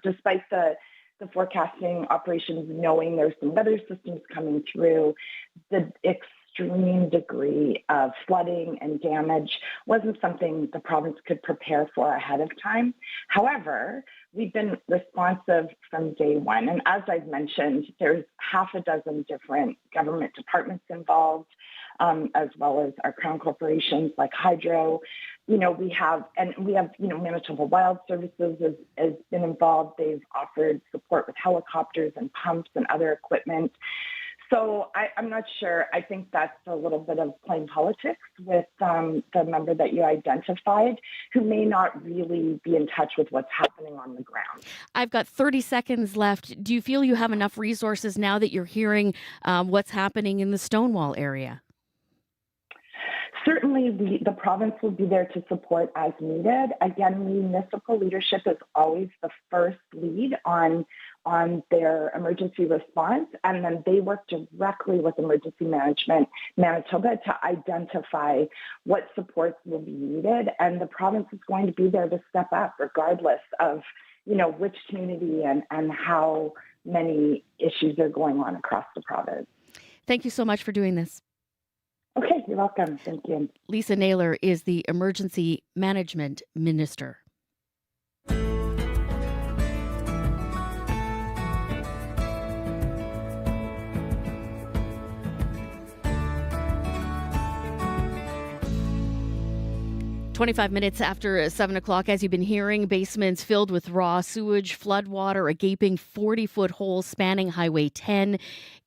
despite the forecasting operations knowing there's some weather systems coming through. The extreme degree of flooding and damage wasn't something the province could prepare for ahead of time. However, we've been responsive from day one. And as I've mentioned, there's half a dozen different government departments involved, as well as our crown corporations like Hydro. We have Manitoba Wild Services has been involved. They've offered support with helicopters and pumps and other equipment. So I'm not sure. I think that's a little bit of playing politics with the member that you identified, who may not really be in touch with what's happening on the ground. I've got 30 seconds left. Do you feel you have enough resources now that you're hearing what's happening in the Stonewall area? Certainly, the province will be there to support as needed. Again, municipal leadership is always the first lead on their emergency response, and then they work directly with Emergency Management Manitoba to identify what supports will be needed, and the province is going to be there to step up regardless of which community and how many issues are going on across the province. Thank you so much for doing this. Okay, you're welcome. Thank you. Lisa Naylor is the Emergency Management Minister. 25 minutes after 7 o'clock, as you've been hearing, basements filled with raw sewage, floodwater, a gaping 40-foot hole spanning Highway 10.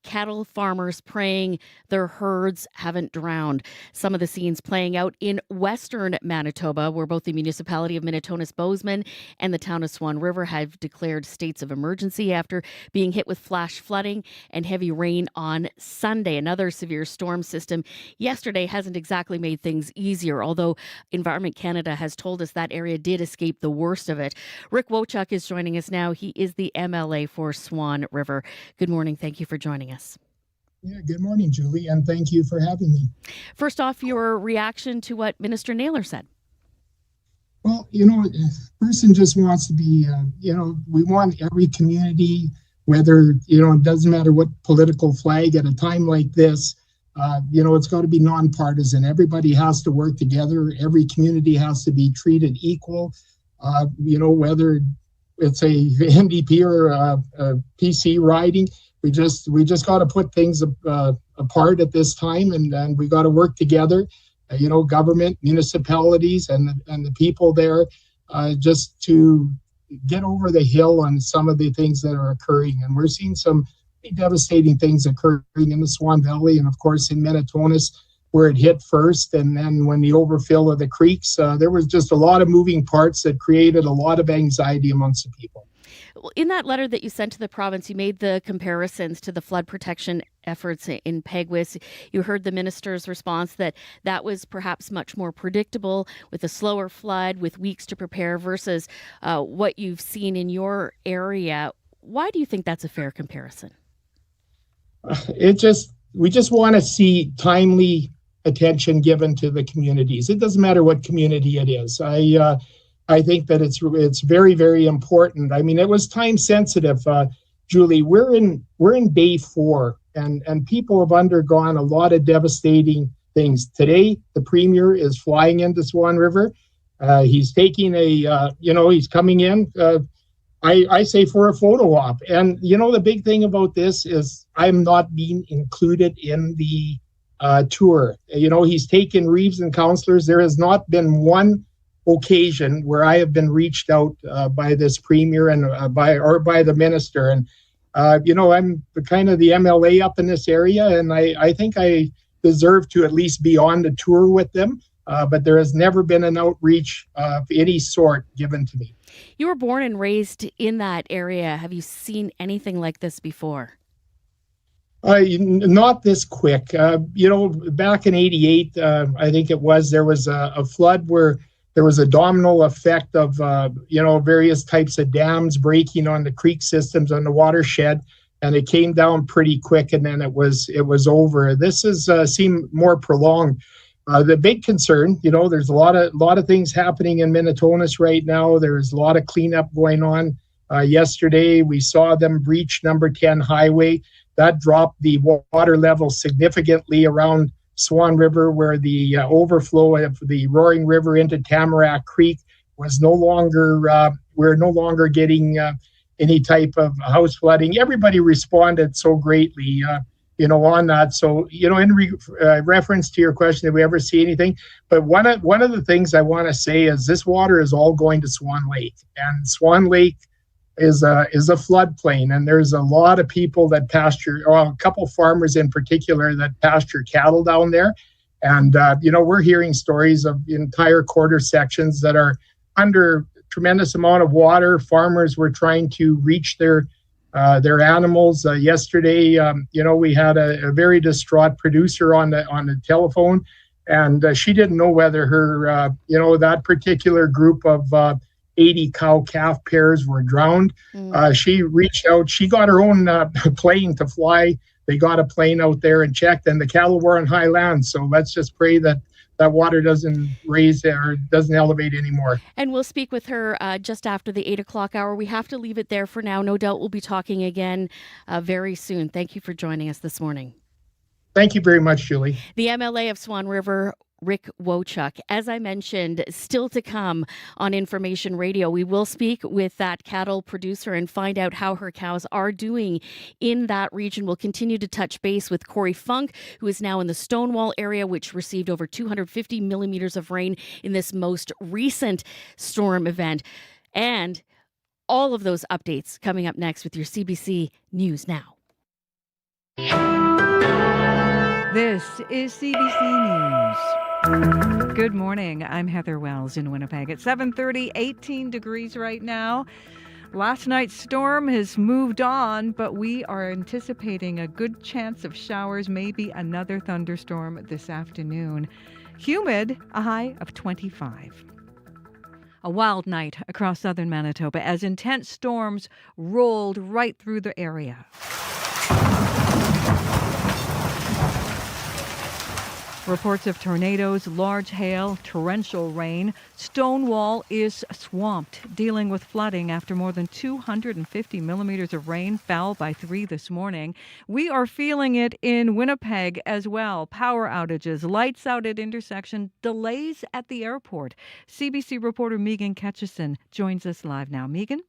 Cattle farmers praying their herds haven't drowned. Some of the scenes playing out in western Manitoba, where both the municipality of Minnetonka-Bozeman and the town of Swan River have declared states of emergency after being hit with flash flooding and heavy rain on Sunday. Another severe storm system yesterday hasn't exactly made things easier, although Environment Canada has told us that area did escape the worst of it. Rick Wochuk is joining us now. He is the MLA for Swan River. Good morning. Thank you for joining us. Yeah, good morning, Julie, and thank you for having me. First off, your reaction to what Minister Naylor said. Well, a person just wants to be, we want every community, whether, it doesn't matter what political flag at a time like this, it's got to be nonpartisan. Everybody has to work together. Every community has to be treated equal, whether it's a NDP or a PC riding. We just got to put things apart at this time, and we got to work together, government, municipalities, and the people there, just to get over the hill on some of the things that are occurring. And we're seeing some devastating things occurring in the Swan Valley, and of course in Minnetonka, where it hit first, and then when the overfill of the creeks, there was just a lot of moving parts that created a lot of anxiety amongst the people. In that letter that you sent to the province, you made the comparisons to the flood protection efforts in Pegwis. You heard the minister's response that was perhaps much more predictable with a slower flood, with weeks to prepare versus what you've seen in your area. Why do you think that's a fair comparison? We just want to see timely attention given to the communities. It doesn't matter what community it is. I think that it's very, very important. I mean, it was time sensitive, Julie. We're in day 4, and people have undergone a lot of devastating things. Today, the premier is flying into Swan River. He's taking he's coming in. I say for a photo op. And the big thing about this is I'm not being included in the tour. He's taken reeves and councillors. There has not been one occasion where I have been reached out by this premier and by the minister. And I'm kind of the MLA up in this area, and I think I deserve to at least be on the tour with them. But there has never been an outreach of any sort given to me. You were born and raised in that area. Have you seen anything like this before? Not this quick. Back in '88, I think it was, there was a flood where there was a domino effect of, various types of dams breaking on the creek systems on the watershed, and it came down pretty quick, and then it was over. This has seemed more prolonged. The big concern, there's a lot of things happening in Minnetonka right now. There's a lot of cleanup going on. Yesterday, we saw them breach number 10 highway. That dropped the water level significantly around Swan River, where the overflow of the Roaring River into Tamarack Creek was no longer, we're no longer getting any type of house flooding. Everybody responded so greatly, on that. So, in reference to your question, did we ever see anything? But one of the things I want to say is this water is all going to Swan Lake, and Swan Lake is a floodplain, and there's a lot of people that pasture, a couple farmers in particular that pasture cattle down there. And, we're hearing stories of entire quarter sections that are under tremendous amount of water. Farmers were trying to reach their animals. Yesterday, we had a very distraught producer on the telephone, and she didn't know whether her, that particular group of 80 cow-calf pairs were drowned. She reached out. She got her own plane to fly. They got a plane out there and checked, and the cattle were on high land. So let's just pray that water doesn't raise or doesn't elevate anymore. And we'll speak with her just after the 8 o'clock hour. We have to leave it there for now. No doubt we'll be talking again very soon. Thank you for joining us this morning. Thank you very much, Julie. The MLA of Swan River, Rick Wochuk. As I mentioned, still to come on Information Radio, we will speak with that cattle producer and find out how her cows are doing in that region. We'll continue to touch base with Corey Funk, who is now in the Stonewall area, which received over 250 millimeters of rain in this most recent storm event. And all of those updates coming up next with your CBC News Now. This is CBC News. Good morning. I'm Heather Wells in Winnipeg. At 7:30, 18 degrees right now. Last night's storm has moved on, but we are anticipating a good chance of showers, maybe another thunderstorm this afternoon. Humid, a high of 25. A wild night across southern Manitoba as intense storms rolled right through the area. Reports of tornadoes, large hail, torrential rain. Stonewall is swamped, dealing with flooding after more than 250 millimeters of rain fell by 3 this morning. We are feeling it in Winnipeg as well. Power outages, lights out at intersection, delays at the airport. CBC reporter Megan Ketchison joins us live now. Megan?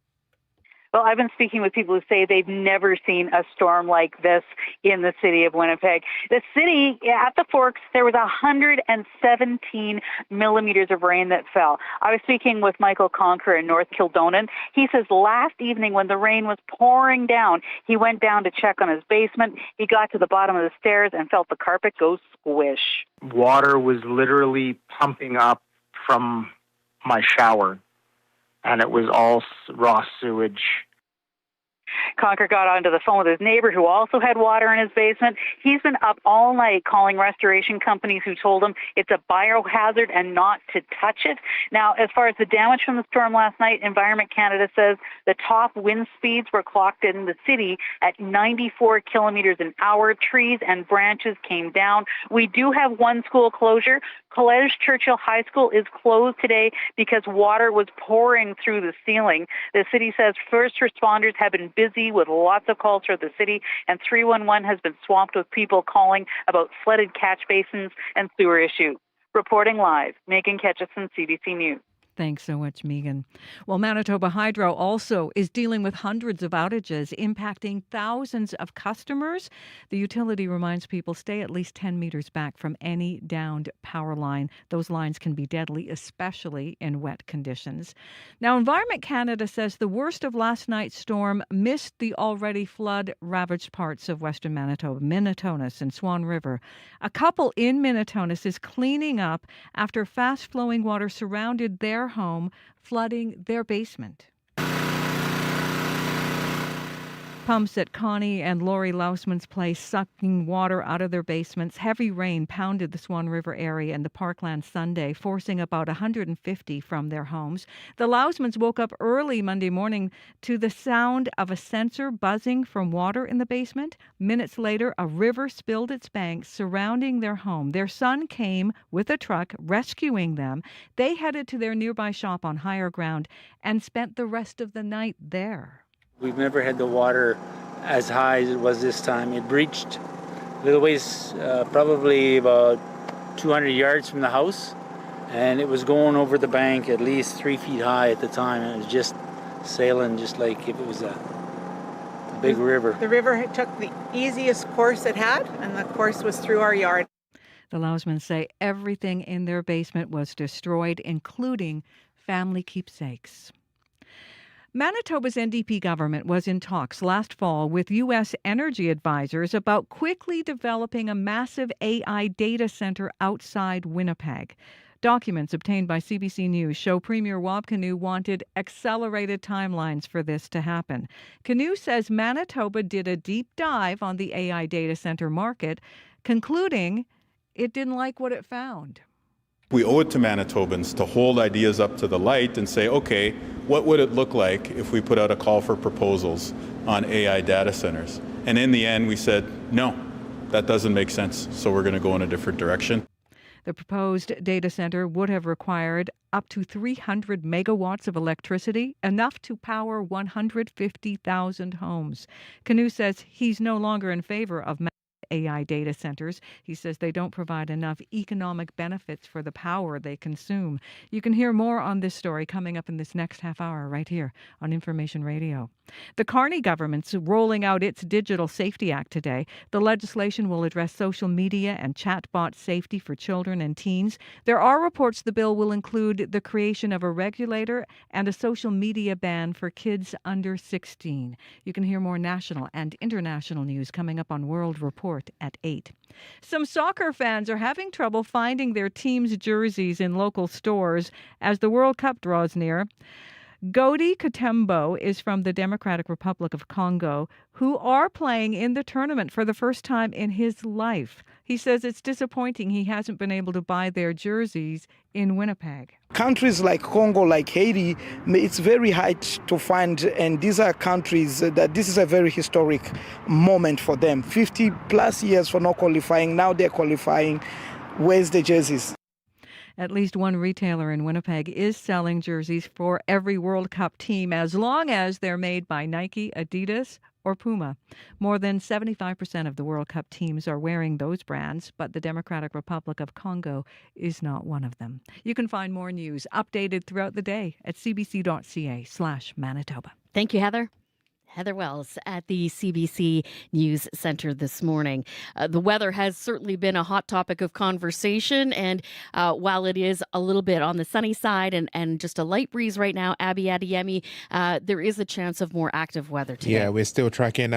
Well, I've been speaking with people who say they've never seen a storm like this in the city of Winnipeg. The city, at the Forks, there was 117 millimeters of rain that fell. I was speaking with Michael Conker in North Kildonan. He says last evening when the rain was pouring down, he went down to check on his basement. He got to the bottom of the stairs and felt the carpet go squish. Water was literally pumping up from my shower, and it was all raw sewage. Conker got onto the phone with his neighbor who also had water in his basement. He's been up all night calling restoration companies who told him it's a biohazard and not to touch it. Now, as far as the damage from the storm last night, Environment Canada says the top wind speeds were clocked in the city at 94 kilometers an hour. Trees and branches came down. We do have one school closure. College Churchill High School is closed today because water was pouring through the ceiling. The city says first responders have been busy with lots of calls for the city, and 311 has been swamped with people calling about flooded catch basins and sewer issues. Reporting live, Megan Ketchison, CBC News. Thanks so much, Megan. Well, Manitoba Hydro also is dealing with hundreds of outages impacting thousands of customers. The utility reminds people stay at least 10 meters back from any downed power line. Those lines can be deadly, especially in wet conditions. Now, Environment Canada says the worst of last night's storm missed the already flood-ravaged parts of western Manitoba, Minitonas and Swan River. A couple in Minitonas is cleaning up after fast-flowing water surrounded their home, flooding their basement. Pumps at Connie and Lori Lausman's place sucking water out of their basements. Heavy rain pounded the Swan River area and the Parkland Sunday, forcing about 150 from their homes. The Lausmans woke up early Monday morning to the sound of a sensor buzzing from water in the basement. Minutes later, a river spilled its banks surrounding their home. Their son came with a truck rescuing them. They headed to their nearby shop on higher ground and spent the rest of the night there. We've never had the water as high as it was this time. It breached little ways, probably about 200 yards from the house, and it was going over the bank at least 3 feet high at the time. It was just sailing just like if it was a big river. The river took the easiest course it had, and the course was through our yard. The Lausmans say everything in their basement was destroyed, including family keepsakes. Manitoba's NDP government was in talks last fall with U.S. energy advisors about quickly developing a massive AI data center outside Winnipeg. Documents obtained by CBC News show Premier Wab Kinew wanted accelerated timelines for this to happen. Kinew says Manitoba did a deep dive on the AI data center market, concluding it didn't like what it found. We owe it to Manitobans to hold ideas up to the light and say, okay, what would it look like if we put out a call for proposals on AI data centers? And in the end, we said, no, that doesn't make sense, so we're going to go in a different direction. The proposed data center would have required up to 300 megawatts of electricity, enough to power 150,000 homes. Kinew says he's no longer in favor of AI data centers. He says they don't provide enough economic benefits for the power they consume. You can hear more on this story coming up in this next half hour right here on Information Radio. The Carney government's rolling out its Digital Safety Act today. The legislation will address social media and chatbot safety for children and teens. There are reports the bill will include the creation of a regulator and a social media ban for kids under 16. You can hear more national and international news coming up on World Report at 8. Some soccer fans are having trouble finding their team's jerseys in local stores as the World Cup draws near. Godi Katembo is from the Democratic Republic of Congo, who are playing in the tournament for the first time in his life. He says it's disappointing he hasn't been able to buy their jerseys in Winnipeg. Countries like Congo, like Haiti, it's very hard to find, and these are countries that this is a very historic moment for them. 50 plus years for not qualifying, now they're qualifying. Where's the jerseys? At least one retailer in Winnipeg is selling jerseys for every World Cup team as long as they're made by Nike, Adidas, or Puma. More than 75% of the World Cup teams are wearing those brands, but the Democratic Republic of Congo is not one of them. You can find more news updated throughout the day at cbc.ca/Manitoba. Thank you, Heather. Heather Wells at the CBC News Centre this morning. The weather has certainly been a hot topic of conversation, and while it is a little bit on the sunny side and just a light breeze right now, Abby Adeyemi, there is a chance of more active weather today. Yeah, we're still tracking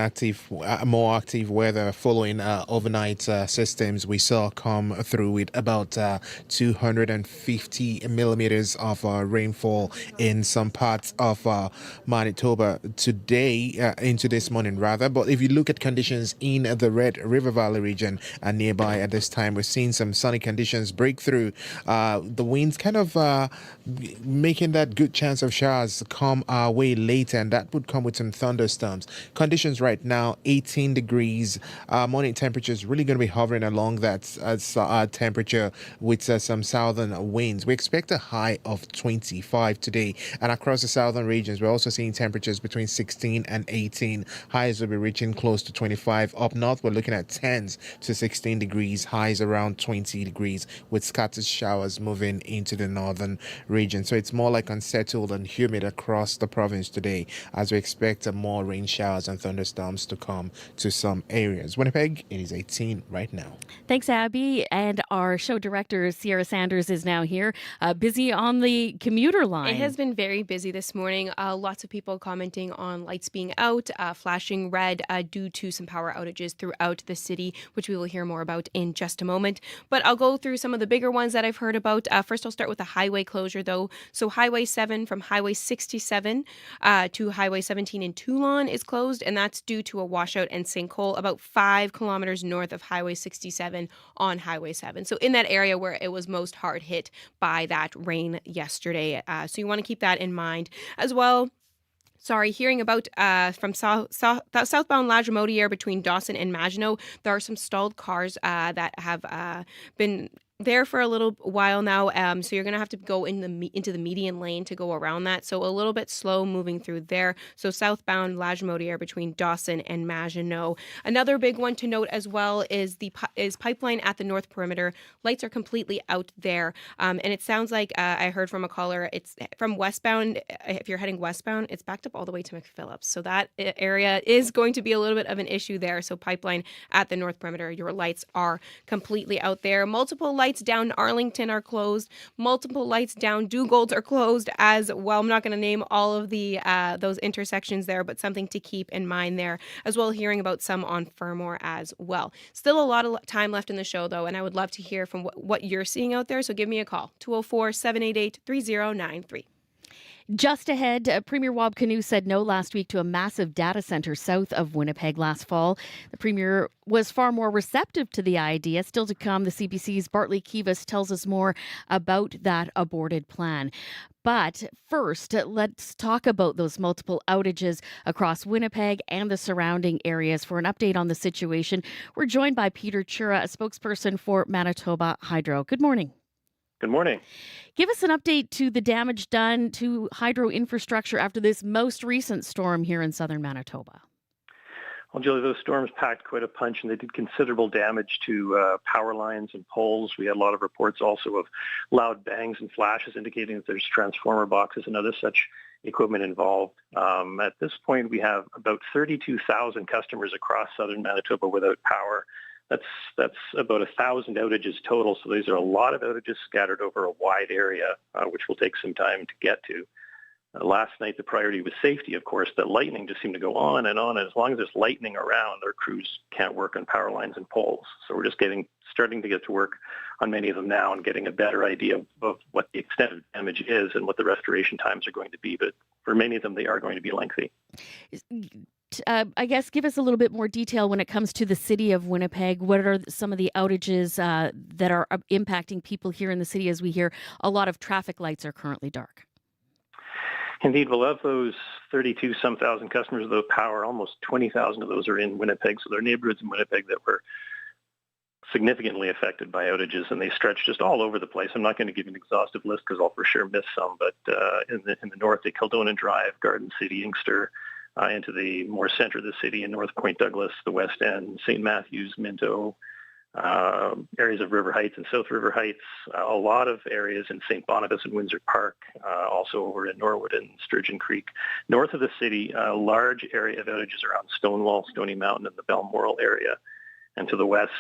more active weather following overnight systems we saw come through with about 250 millimeters of rainfall in some parts of Manitoba today. Into this morning rather, but if you look at conditions in the Red River Valley region and nearby at this time, we're seeing some sunny conditions break through. The winds kind of making that good chance of showers come our way later, and that would come with some thunderstorms. Conditions right now 18 degrees. Morning temperature is really going to be hovering along that temperature with some southern winds. We expect a high of 25 today, and across the southern regions we're also seeing temperatures between 16 and 18. Highs will be reaching close to 25. Up north, we're looking at 10s to 16 degrees. Highs around 20 degrees with scattered showers moving into the northern region. So it's more like unsettled and humid across the province today as we expect more rain showers and thunderstorms to come to some areas. Winnipeg, it is 18 right now. Thanks, Abby. And our show director, Sierra Sanders, is now here, busy on the commuter line. It has been very busy this morning. Lots of people commenting on lights being out, flashing red due to some power outages throughout the city, which we will hear more about in just a moment. But I'll go through some of the bigger ones that I've heard about. First, I'll start with the highway closure, though. So Highway 7 from Highway 67 to Highway 17 in Toulon is closed, and that's due to a washout and sinkhole about 5 kilometers north of Highway 67 on Highway 7. So in that area where it was most hard hit by that rain yesterday. So you want to keep that in mind as well. Hearing about from southbound Lagimodiere between Dawson and Maginot, there are some stalled cars that have been there for a little while now, so you're going to have to go into the median lane to go around that. So a little bit slow moving through there. So southbound Lagimodiere between Dawson and Maginot. Another big one to note as well is pipeline at the North Perimeter. Lights are completely out there, and it sounds like I heard from a caller. It's from westbound. If you're heading westbound, it's backed up all the way to McPhillips. So that area is going to be a little bit of an issue there. So pipeline at the North Perimeter, your lights are completely out there. Multiple lights down Arlington are closed. Multiple lights down Dugald are closed as well. I'm not going to name all of the those intersections there, but something to keep in mind there as well. Hearing about some on Fermor as well. Still a lot of time left in the show, though, and I would love to hear from what you're seeing out there. So give me a call, 204-788-3093. Just ahead, Premier Wab Kinew said no last week to a massive data center south of Winnipeg last fall. The Premier was far more receptive to the idea. Still to come, the CBC's Bartley Kivas tells us more about that aborted plan. But first, let's talk about those multiple outages across Winnipeg and the surrounding areas. For an update on the situation, we're joined by Peter Chura, a spokesperson for Manitoba Hydro. Good morning. Good morning. Give us an update to the damage done to hydro infrastructure after this most recent storm here in southern Manitoba. Well, Julie, those storms packed quite a punch, and they did considerable damage to power lines and poles. We had a lot of reports also of loud bangs and flashes indicating that there's transformer boxes and other such equipment involved. At this point, we have about 32,000 customers across southern Manitoba without power. That's about 1,000 outages total, so these are a lot of outages scattered over a wide area, which will take some time to get to. Last night, the priority was safety, of course. The lightning just seemed to go on, and as long as there's lightning around, our crews can't work on power lines and poles. So we're just starting to get to work on many of them now and getting a better idea of what the extent of damage is and what the restoration times are going to be. But for many of them, they are going to be lengthy. I guess give us a little bit more detail when it comes to the city of Winnipeg. What are some of the outages that are impacting people here in the city? As we hear, a lot of traffic lights are currently dark. Indeed, well, of those 32-some thousand customers without power, almost 20,000 of those are in Winnipeg. So there are neighborhoods in Winnipeg that were significantly affected by outages, and they stretch just all over the place. I'm not going to give you an exhaustive list because I'll for sure miss some, but in the north, at Kildonan Drive, Garden City, Inkster, into the more center of the city in North Point Douglas, the West End, St. Matthews, Minto, areas of River Heights and South River Heights, a lot of areas in St. Boniface and Windsor Park, also over in Norwood and Sturgeon Creek. North of the city, a large area of outages around Stonewall, Stony Mountain, and the Balmoral area. And to the west,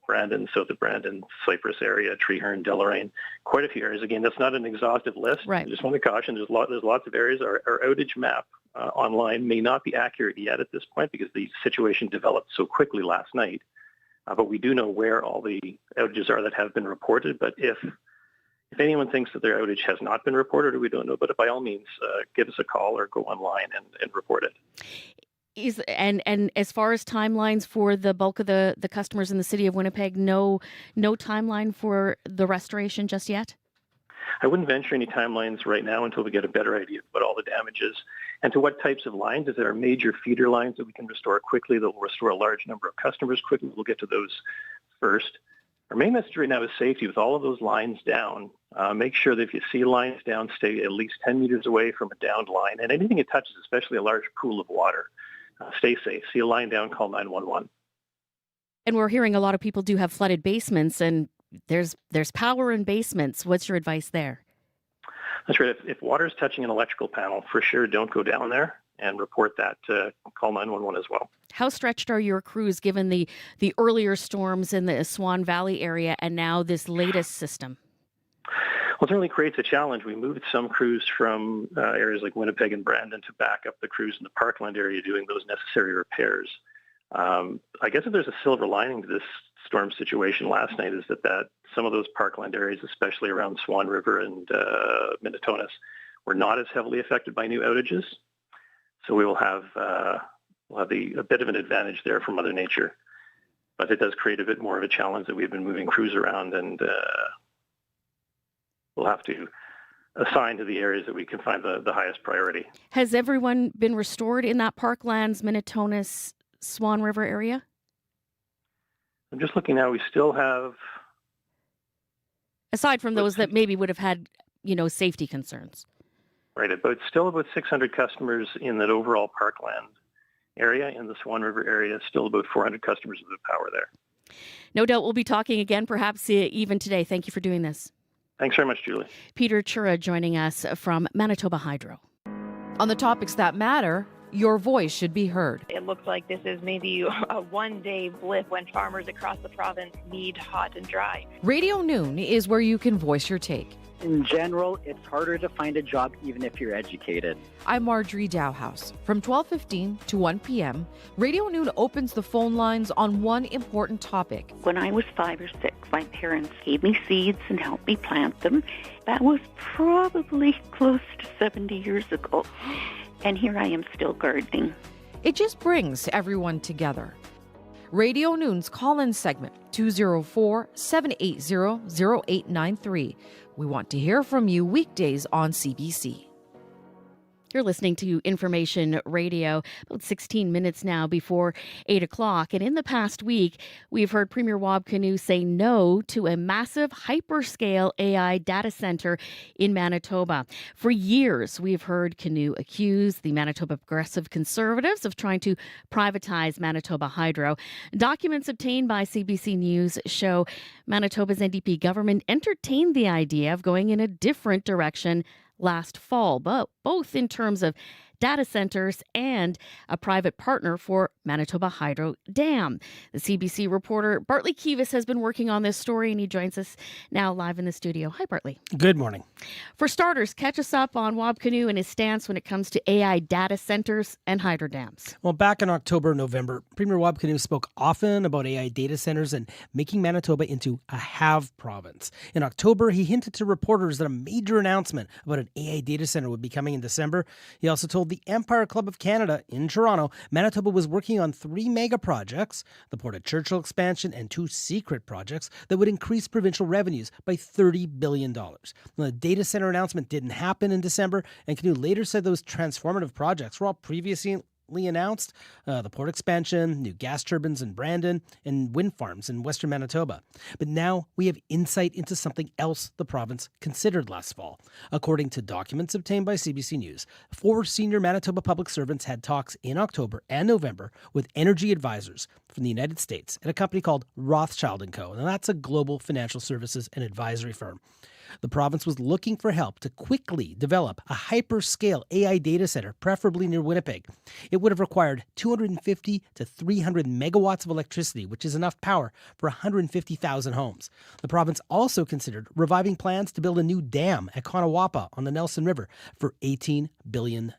Brandon, south of Brandon, Cypress area, Treeherne, Deloraine, quite a few areas. Again, that's not an exhaustive list. Right. I just want to caution, there's lots of areas. Our outage map online may not be accurate yet at this point because the situation developed so quickly last night. But we do know where all the outages are that have been reported. But if anyone thinks that their outage has not been reported or we don't know about it, by all means, give us a call or go online and report it. And as far as timelines for the bulk of the customers in the city of Winnipeg, no timeline for the restoration just yet? I wouldn't venture any timelines right now until we get a better idea of what all the damage is and to what types of lines. If there are major feeder lines that we can restore quickly, that will restore a large number of customers quickly, we'll get to those first. Our main message right now is safety. With all of those lines down, make sure that if you see lines down, stay at least 10 meters away from a downed line. And anything it touches, especially a large pool of water, stay safe. See a line down, call 911. And we're hearing a lot of people do have flooded basements, and there's power in basements. What's your advice there? That's right. If water is touching an electrical panel, for sure, don't go down there and report that. Call 911 as well. How stretched are your crews given the earlier storms in the Swan Valley area and now this latest system? Well, it certainly creates a challenge. We moved some crews from areas like Winnipeg and Brandon to back up the crews in the Parkland area doing those necessary repairs. I guess if there's a silver lining to this storm situation last night is that some of those Parkland areas, especially around Swan River and Minitonas, were not as heavily affected by new outages. So we will have a bit of an advantage there from Mother Nature. But it does create a bit more of a challenge that we've been moving crews around, and we'll have to assign to the areas that we can find the highest priority. Has everyone been restored in that Parklands, Minitonas, Swan River area? I'm just looking now. We still have... Aside from those that maybe would have had, safety concerns. Right, about 600 customers in that overall Parkland area. In the Swan River area, still about 400 customers with power there. No doubt we'll be talking again, perhaps even today. Thank you for doing this. Thanks very much, Julie. Peter Chura joining us from Manitoba Hydro. On the topics that matter, your voice should be heard. It looks like this is maybe a one-day blip when farmers across the province need hot and dry. Radio Noon is where you can voice your take. In general, it's harder to find a job even if you're educated. I'm Marjorie Dowhouse. From 12:15 to 1 p.m., Radio Noon opens the phone lines on one important topic. When I was 5 or 6, my parents gave me seeds and helped me plant them. That was probably close to 70 years ago. And here I am still gardening. It just brings everyone together. Radio Noon's call-in segment, 204-780-0893. We want to hear from you weekdays on CBC. You're listening to Information Radio, about 16 minutes now before 8 o'clock. And in the past week, we've heard Premier Wab Kinew say no to a massive hyperscale AI data center in Manitoba. For years, we've heard Kinew accuse the Manitoba Progressive Conservatives of trying to privatize Manitoba Hydro. Documents obtained by CBC News show Manitoba's NDP government entertained the idea of going in a different direction last fall, but both in terms of data centers and a private partner for Manitoba Hydro Dam. The CBC reporter Bartley Kivas has been working on this story, and he joins us now live in the studio. Hi, Bartley. Good morning. For starters, catch us up on Wab Kinew and his stance when it comes to AI data centers and hydro dams. Well, back in October, November, Premier Wab Kinew spoke often about AI data centers and making Manitoba into a have province. In October, he hinted to reporters that a major announcement about an AI data center would be coming in December. He also told the Empire Club of Canada in Toronto, Manitoba was working on 3 mega projects, the Port of Churchill expansion and 2 secret projects that would increase provincial revenues by $30 billion. Now, the data center announcement didn't happen in December, and Kinew later said those transformative projects were all previously announced, the port expansion, new gas turbines in Brandon, and wind farms in western Manitoba. But now we have insight into something else the province considered last fall. According to documents obtained by CBC News, 4 senior Manitoba public servants had talks in October and November with energy advisors from the United States at a company called Rothschild & Co. And that's a global financial services and advisory firm. The province was looking for help to quickly develop a hyperscale AI data center, preferably near Winnipeg. It would have required 250 to 300 megawatts of electricity, which is enough power for 150,000 homes. The province also considered reviving plans to build a new dam at Kanawapa on the Nelson River for $18 billion,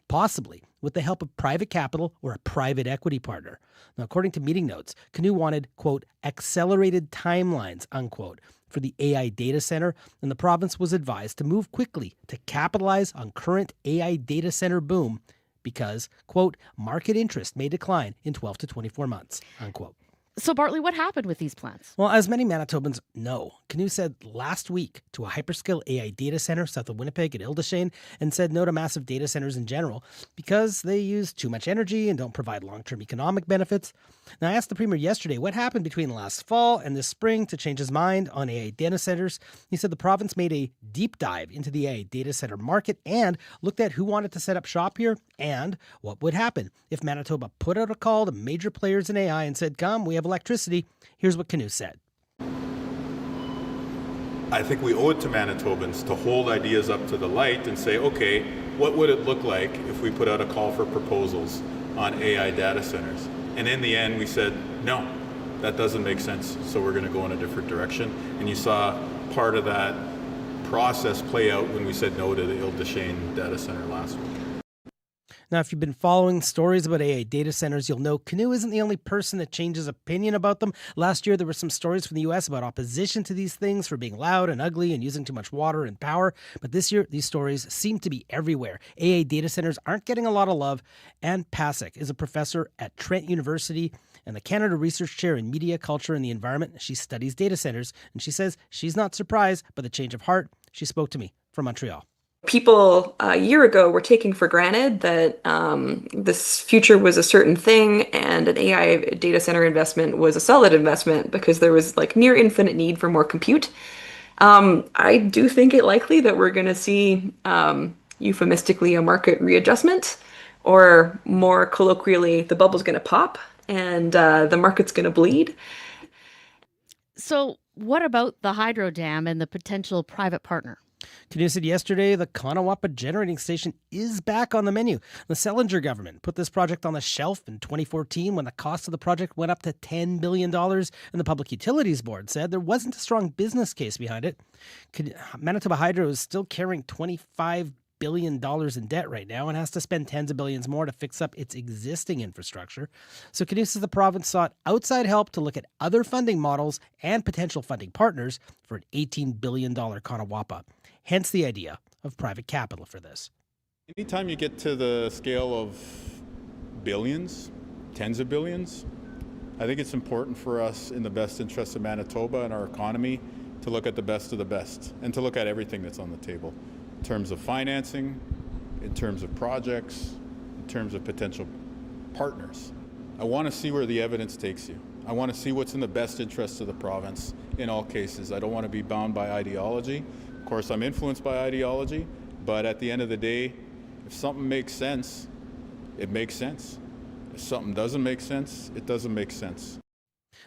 possibly with the help of private capital or a private equity partner. Now, according to meeting notes, Kinew wanted, quote, accelerated timelines, unquote, for the AI data center, and the province was advised to move quickly to capitalize on current AI data center boom because, quote, market interest may decline in 12 to 24 months, unquote. So, Bartley, what happened with these plans? Well, as many Manitobans know, Kinew said last week to a hyperscale AI data center south of Winnipeg at Ildeshane and said no to massive data centers in general because they use too much energy and don't provide long-term economic benefits. Now, I asked the Premier yesterday what happened between last fall and this spring to change his mind on AI data centers. He said the province made a deep dive into the AI data center market and looked at who wanted to set up shop here and what would happen if Manitoba put out a call to major players in AI and said, come, we have electricity. Here's what Kinew said. I think we owe it to Manitobans to hold ideas up to the light and say, okay, what would it look like if we put out a call for proposals on AI data centers? And in the end, we said, no, that doesn't make sense. So we're going to go in a different direction. And you saw part of that process play out when we said no to the Ildeshane data center last week. Now, if you've been following stories about AI data centers, you'll know Kinew isn't the only person that changes opinion about them. Last year, there were some stories from the U.S. about opposition to these things for being loud and ugly and using too much water and power. But this year, these stories seem to be everywhere. AI data centers aren't getting a lot of love. Ann Pasek is a professor at Trent University and the Canada Research Chair in Media, Culture, and the Environment. She studies data centers, and she says she's not surprised by the change of heart. She spoke to me from Montreal. People a year ago were taking for granted that this future was a certain thing and an AI data center investment was a solid investment because there was like near infinite need for more compute. I do think it likely that we're going to see euphemistically a market readjustment, or more colloquially, the bubble's going to pop and the market's going to bleed. So what about the hydro dam and the potential private partner? Kinew said yesterday the Kanawapa generating station is back on the menu. The Selinger government put this project on the shelf in 2014 when the cost of the project went up to $10 billion, and the Public Utilities Board said there wasn't a strong business case behind it. Manitoba Hydro is still carrying $25 billion in debt right now and has to spend tens of billions more to fix up its existing infrastructure. So Kinew says the province sought outside help to look at other funding models and potential funding partners for an $18 billion Kanawapa. Hence the idea of private capital for this. Anytime you get to the scale of billions, tens of billions, I think it's important for us in the best interest of Manitoba and our economy to look at the best of the best and to look at everything that's on the table in terms of financing, in terms of projects, in terms of potential partners. I want to see where the evidence takes you. I want to see what's in the best interest of the province in all cases. I don't want to be bound by ideology. Of course, I'm influenced by ideology, but at the end of the day, if something makes sense, it makes sense. If something doesn't make sense, it doesn't make sense.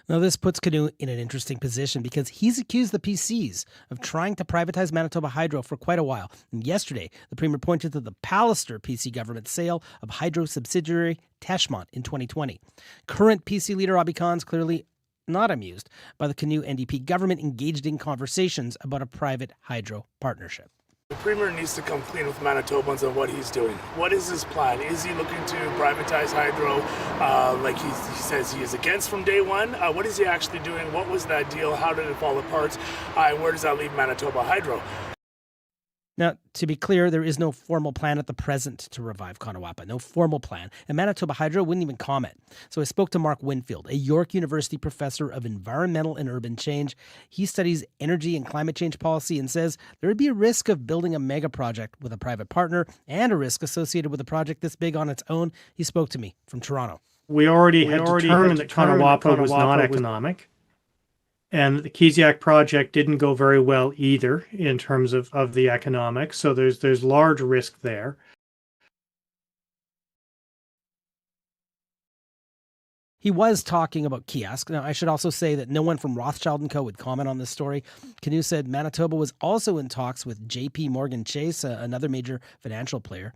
Now, this puts Canoe in an interesting position because he's accused the PCs of trying to privatize Manitoba Hydro for quite a while. And yesterday, the Premier pointed to the Pallister PC government sale of Hydro subsidiary Teshmont in 2020. Current PC leader Abhi Khan's clearly not amused by the Canoe NDP government engaged in conversations about a private hydro partnership. The Premier needs to come clean with Manitobans on what he's doing. What is his plan? Is he looking to privatize hydro like he says he is against from day one? What is he actually doing? What was that deal? How did it fall apart? And where does that leave Manitoba Hydro? Now, to be clear, there is no formal plan at the present to revive Kanawapa. No formal plan. And Manitoba Hydro wouldn't even comment. So I spoke to Mark Winfield, a York University professor of environmental and urban change. He studies energy and climate change policy and says there would be a risk of building a mega project with a private partner and a risk associated with a project this big on its own. He spoke to me from Toronto. We already had determined that Kanawapa was not economic. And the Keesiak project didn't go very well either in terms of the economics. So there's large risk there. He was talking about kiosk. Now, I should also say that no one from Rothschild & Co. would comment on this story. Canoe said Manitoba was also in talks with JP Morgan Chase, another major financial player.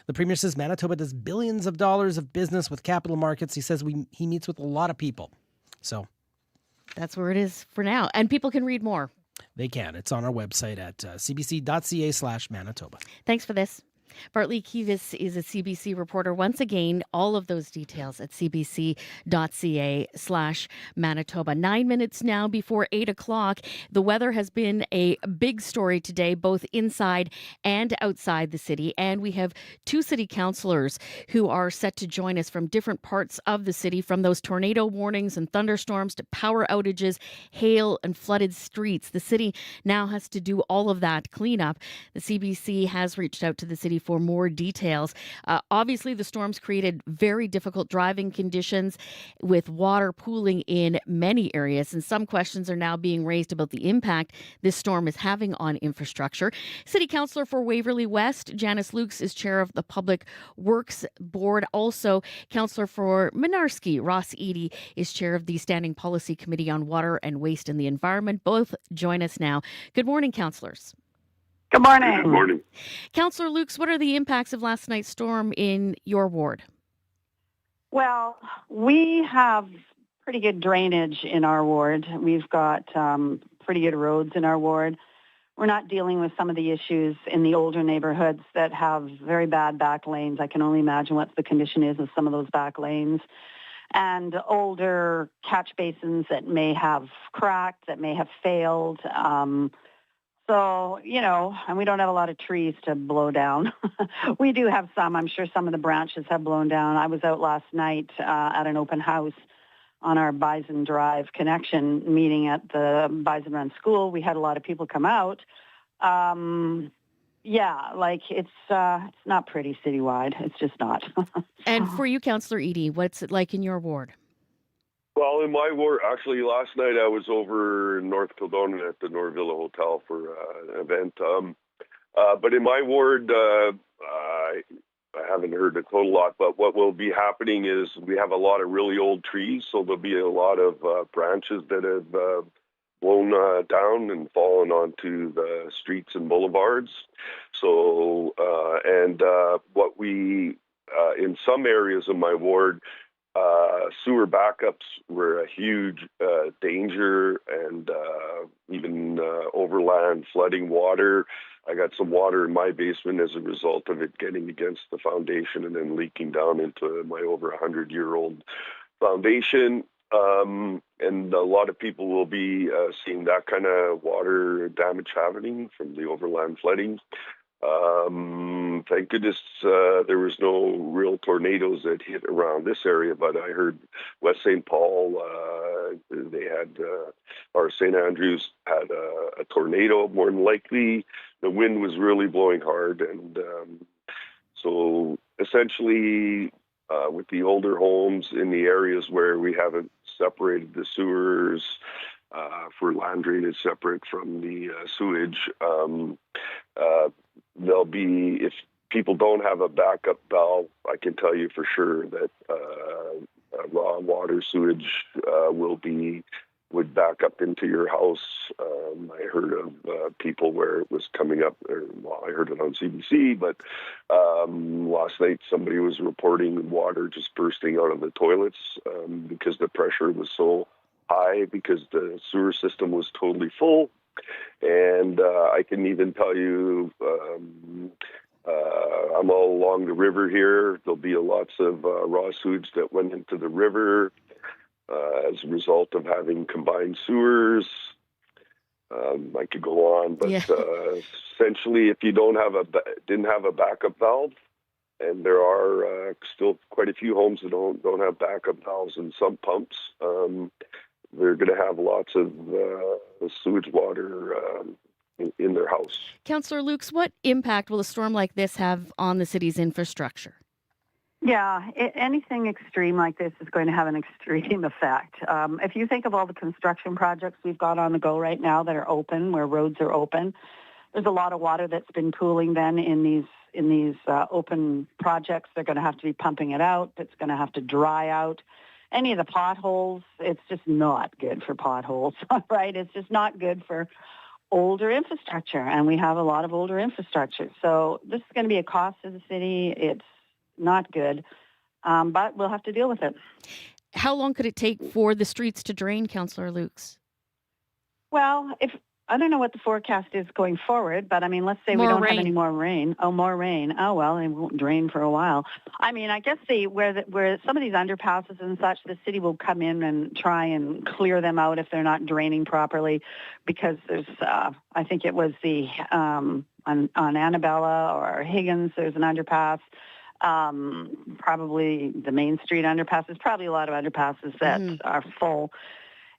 The Premier says Manitoba does billions of dollars of business with capital markets. He says he meets with a lot of people. So that's where it is for now. And people can read more. They can. It's on our website at cbc.ca/Manitoba. Thanks for this. Bartley Kivas is a CBC reporter. Once again, all of those details at cbc.ca/Manitoba. 9 minutes now before 8 o'clock. The weather has been a big story today, both inside and outside the city. And we have two city councillors who are set to join us from different parts of the city, from those tornado warnings and thunderstorms to power outages, hail and flooded streets. The city now has to do all of that cleanup. The CBC has reached out to the city for more details. Obviously, the storms created very difficult driving conditions with water pooling in many areas, and some questions are now being raised about the impact this storm is having on infrastructure. City Councillor for Waverley West, Janice Lukes, is chair of the Public Works Board. Also, Councillor for Minarski, Ross Eady, is chair of the Standing Policy Committee on Water and Waste and the Environment. Both join us now. Good morning, councillors. Good morning. Good morning. Councillor Lukes, what are the impacts of last night's storm in your ward? Well, we have pretty good drainage in our ward. We've got pretty good roads in our ward. We're not dealing with some of the issues in the older neighborhoods that have very bad back lanes. I can only imagine what the condition is of some of those back lanes. And older catch basins that may have cracked, that may have failed. So, and we don't have a lot of trees to blow down. We do have some. I'm sure some of the branches have blown down. I was out last night at an open house on our Bison Drive connection meeting at the Bison Run School. We had a lot of people come out. It's not pretty citywide. It's just not. And for you, Councillor Eady, what's it like in your ward? Well, in my ward, actually, last night I was over in North Kildonan at the Norvilla Hotel for an event. But in my ward, I haven't heard a total lot, but what will be happening is we have a lot of really old trees, so there'll be a lot of branches that have blown down and fallen onto the streets and boulevards. So, what we, in some areas of my ward, sewer backups were a huge danger, and even overland flooding water. I got some water in my basement as a result of it getting against the foundation and then leaking down into my over 100-year-old foundation. And a lot of people will be seeing that kind of water damage happening from the overland flooding. Thank goodness there was no real tornadoes that hit around this area, but I heard West St. Paul, they had, or St. Andrews had a tornado, more than likely. The wind was really blowing hard, and So essentially, with the older homes in the areas where we haven't separated the sewers for land drainage separate from the sewage, there'll be, if people don't have a backup valve, I can tell you for sure that raw water sewage would back up into your house. I heard of people where it was coming up, I heard it on CBC, but last night somebody was reporting water just bursting out of the toilets because the pressure was so high because the sewer system was totally full. And I can even tell you, I'm all along the river here. There'll be lots of raw sewage that went into the river as a result of having combined sewers. I could go on, but essentially, if you didn't have a backup valve, and there are still quite a few homes that don't have backup valves and sump pumps, they're going to have lots of sewage water in their house. Councillor Lukes, what impact will a storm like this have on the city's infrastructure? Yeah, anything extreme like this is going to have an extreme effect. If you think of all the construction projects we've got on the go right now that are open, where roads are open, there's a lot of water that's been pooling then in these open projects. They're going to have to be pumping it out. It's going to have to dry out. Any of the potholes, it's just not good for potholes, right? It's just not good for older infrastructure, and we have a lot of older infrastructure. So this is going to be a cost to the city. It's not good, but we'll have to deal with it. How long could it take for the streets to drain, Councillor Lukes? Well, I don't know what the forecast is going forward, but I mean, let's say we don't have any more rain. Oh, more rain. Oh, well, it won't drain for a while. I mean, I guess where some of these underpasses and such, the city will come in and try and clear them out if they're not draining properly, because there's, I think it was on Annabella or Higgins, there's an underpass. Probably the Main Street underpass. There's probably a lot of underpasses that are full.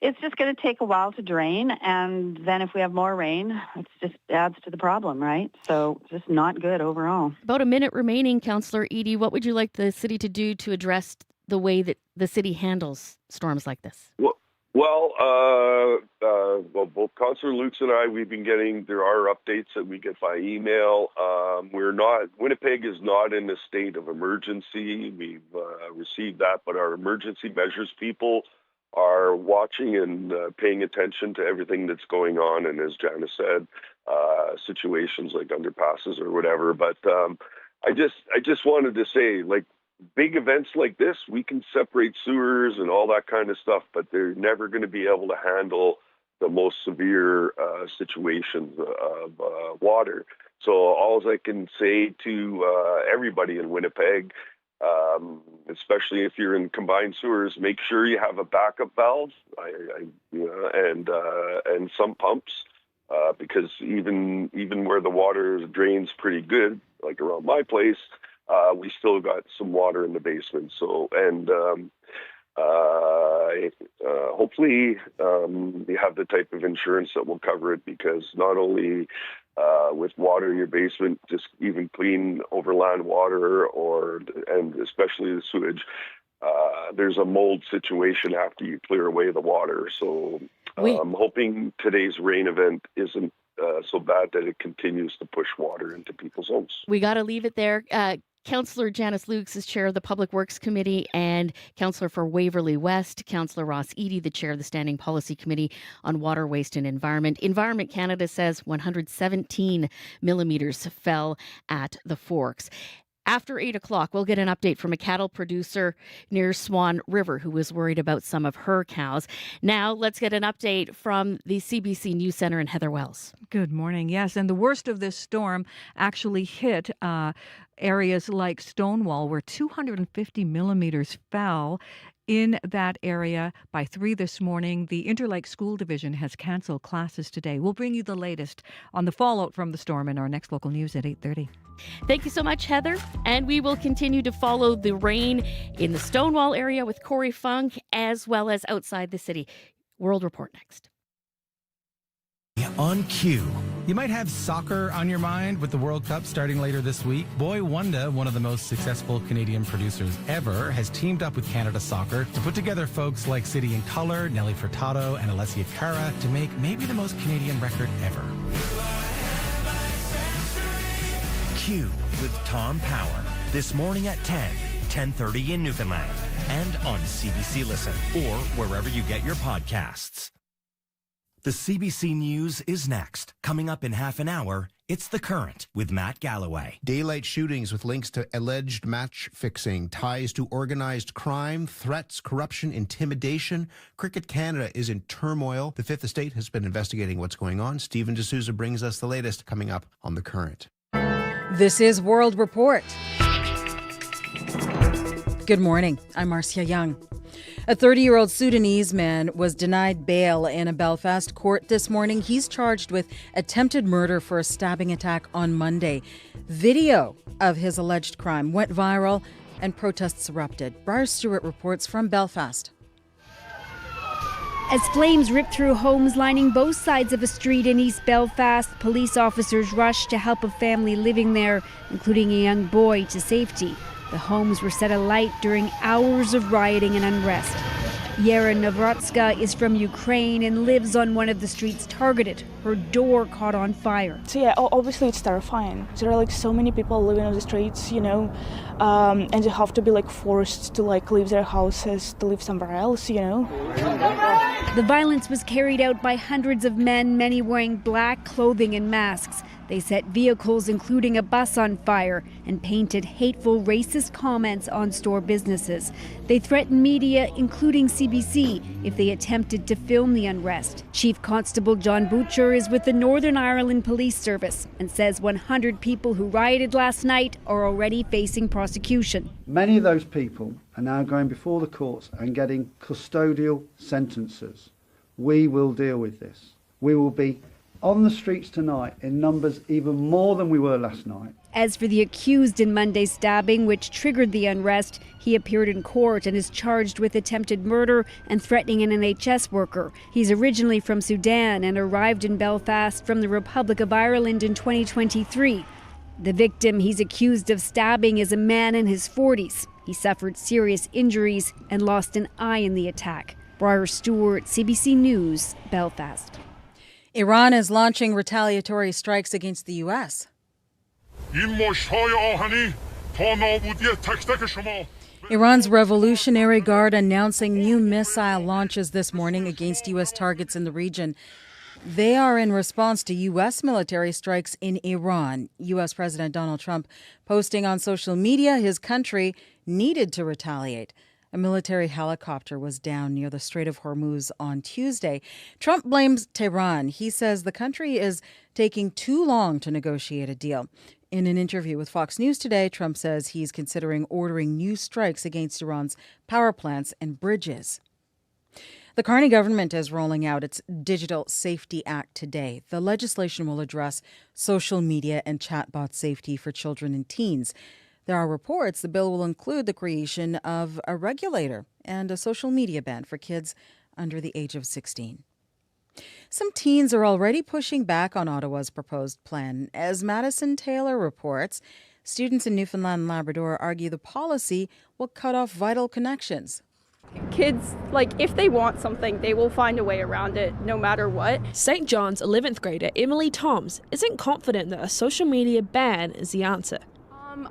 It's just going to take a while to drain, and then if we have more rain, it just adds to the problem, right? So just not good overall. About a minute remaining, Councillor Edie. What would you like the city to do to address the way that the city handles storms like this? Well, both Councillor Lukes and I, there are updates that we get by email. Winnipeg is not in a state of emergency. We've received that, but our emergency measures people are watching and paying attention to everything that's going on. And as Janice said, situations like underpasses or whatever. But I just wanted to say, like, big events like this, we can separate sewers and all that kind of stuff, but they're never going to be able to handle the most severe situations of water. So all I can say to everybody in Winnipeg, especially if you're in combined sewers, make sure you have a backup valve and some pumps, because even where the water drains pretty good, like around my place, we still got some water in the basement. So, and hopefully you have the type of insurance that will cover it, because not only with water in your basement, just even clean overland water and especially the sewage, there's a mold situation after you clear away the water. So I'm hoping today's rain event isn't so bad that it continues to push water into people's homes. We got to leave it there. Councillor Janice Lukes is chair of the Public Works Committee, and Councillor for Waverley West, Councillor Ross Edie, the chair of the Standing Policy Committee on Water, Waste and Environment. Environment Canada says 117 millimeters fell at the Forks. After 8 o'clock, we'll get an update from a cattle producer near Swan River who was worried about some of her cows. Now, let's get an update from the CBC News Centre and Heather Wells. Good morning. Yes, and the worst of this storm actually hit areas like Stonewall, where 250 millimeters fell in that area by 3 this morning. The Interlake School Division has canceled classes today. We'll bring you the latest on the fallout from the storm in our next local news at 8:30. Thank you so much, Heather. And we will continue to follow the rain in the Stonewall area with Corey Funk, as well as outside the city. World Report next. On cue. You might have soccer on your mind with the World Cup starting later this week. Boy Wonder, one of the most successful Canadian producers ever, has teamed up with Canada Soccer to put together folks like City in Colour, Nelly Furtado, and Alessia Cara to make maybe the most Canadian record ever. Q with Tom Power. This morning at 10:30 in Newfoundland. And on CBC Listen or wherever you get your podcasts. The CBC News is next. Coming up in half an hour, it's The Current with Matt Galloway. Daylight shootings with links to alleged match fixing, ties to organized crime, threats, corruption, intimidation. Cricket Canada is in turmoil. The Fifth Estate has been investigating what's going on. Stephen D'Souza brings us the latest coming up on The Current. This is World Report. Good morning. I'm Marcia Young. A 30-year-old Sudanese man was denied bail in a Belfast court this morning. He's charged with attempted murder for a stabbing attack on Monday. Video of his alleged crime went viral and protests erupted. Briar Stewart reports from Belfast. As flames ripped through homes lining both sides of a street in East Belfast, police officers rushed to help a family living there, including a young boy, to safety. The homes were set alight during hours of rioting and unrest. Yera Navrotska is from Ukraine and lives on one of the streets targeted. Her door caught on fire. So yeah, obviously it's terrifying. There are so many people living on the streets, and they have to be forced to leave their houses to live somewhere else, The violence was carried out by hundreds of men, many wearing black clothing and masks. They set vehicles, including a bus, on fire and painted hateful, racist comments on store businesses. They threatened media, including CBC, if they attempted to film the unrest. Chief Constable John Butcher is with the Northern Ireland Police Service and says 100 people who rioted last night are already facing prosecution. Many of those people are now going before the courts and getting custodial sentences. We will deal with this. We will be on the streets tonight in numbers even more than we were last night. As for the accused in Monday's stabbing, which triggered the unrest, he appeared in court and is charged with attempted murder and threatening an NHS worker. He's originally from Sudan and arrived in Belfast from the Republic of Ireland in 2023. The victim he's accused of stabbing is a man in his 40s. He suffered serious injuries and lost an eye in the attack. Briar Stewart, CBC News, Belfast. Iran is launching retaliatory strikes against the U.S. Iran's Revolutionary Guard announcing new missile launches this morning against U.S. targets in the region. They are in response to U.S. military strikes in Iran. U.S. President Donald Trump posting on social media his country needed to retaliate. A military helicopter was down near the Strait of Hormuz on Tuesday. Trump blames Tehran. He says the country is taking too long to negotiate a deal. In an interview with Fox News today, Trump says he's considering ordering new strikes against Iran's power plants and bridges. The Carney government is rolling out its Digital Safety Act today. The legislation will address social media and chatbot safety for children and teens. There are reports the bill will include the creation of a regulator and a social media ban for kids under the age of 16. Some teens are already pushing back on Ottawa's proposed plan. As Madison Taylor reports, students in Newfoundland and Labrador argue the policy will cut off vital connections. Kids, if they want something, they will find a way around it, no matter what. St. John's 11th grader Emily Toms isn't confident that a social media ban is the answer.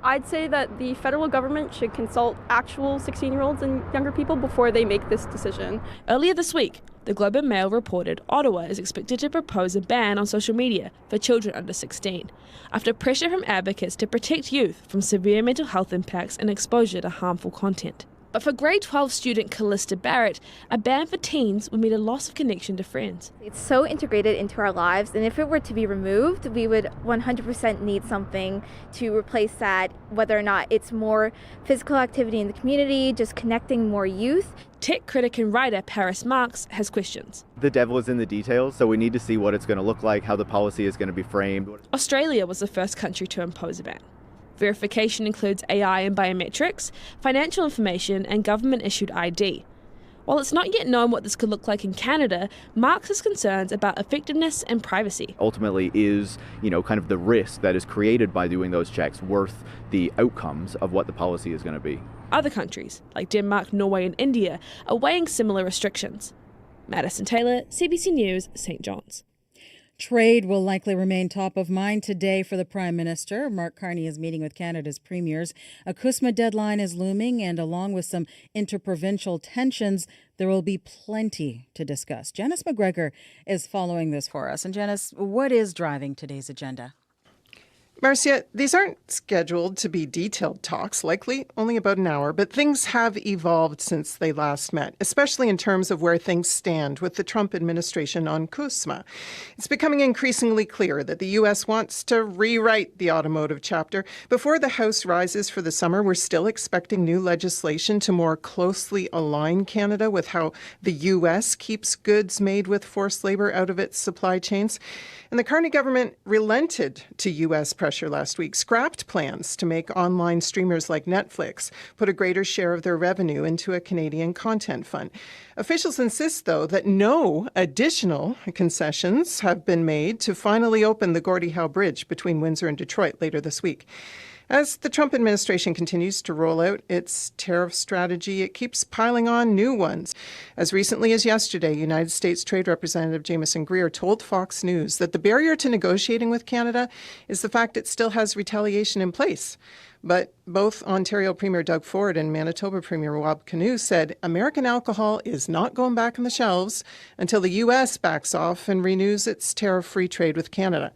I'd say that the federal government should consult actual 16-year-olds and younger people before they make this decision. Earlier this week, the Globe and Mail reported Ottawa is expected to propose a ban on social media for children under 16, after pressure from advocates to protect youth from severe mental health impacts and exposure to harmful content. But for grade 12 student Callista Barrett, a ban for teens would mean a loss of connection to friends. It's so integrated into our lives, and if it were to be removed, we would 100% need something to replace that, whether or not it's more physical activity in the community, just connecting more youth. Tech critic and writer Paris Marx has questions. The devil is in the details, so we need to see what it's going to look like, how the policy is going to be framed. Australia was the first country to impose a ban. Verification includes AI and biometrics, financial information, and government-issued ID. While it's not yet known what this could look like in Canada, Marks has concerns about effectiveness and privacy. Ultimately, is, kind of the risk that is created by doing those checks worth the outcomes of what the policy is going to be? Other countries, like Denmark, Norway and India, are weighing similar restrictions. Madison Taylor, CBC News, St. John's. Trade will likely remain top of mind today for the Prime Minister. Mark Carney is meeting with Canada's premiers. A CUSMA deadline is looming, and along with some interprovincial tensions, there will be plenty to discuss. Janice McGregor is following this for us. And Janice, what is driving today's agenda? Marcia, these aren't scheduled to be detailed talks, likely only about an hour, but things have evolved since they last met, especially in terms of where things stand with the Trump administration on CUSMA. It's becoming increasingly clear that the U.S. wants to rewrite the automotive chapter. Before the House rises for the summer, we're still expecting new legislation to more closely align Canada with how the U.S. keeps goods made with forced labor out of its supply chains. And the Carney government relented to U.S. pressure last week, scrapped plans to make online streamers like Netflix put a greater share of their revenue into a Canadian content fund. Officials insist, though, that no additional concessions have been made to finally open the Gordie Howe Bridge between Windsor and Detroit later this week. As the Trump administration continues to roll out its tariff strategy, it keeps piling on new ones. As recently as yesterday, United States Trade Representative Jameson Greer told Fox News that the barrier to negotiating with Canada is the fact it still has retaliation in place. But both Ontario Premier Doug Ford and Manitoba Premier Rob Canoe said American alcohol is not going back on the shelves until the U.S. backs off and renews its tariff-free trade with Canada.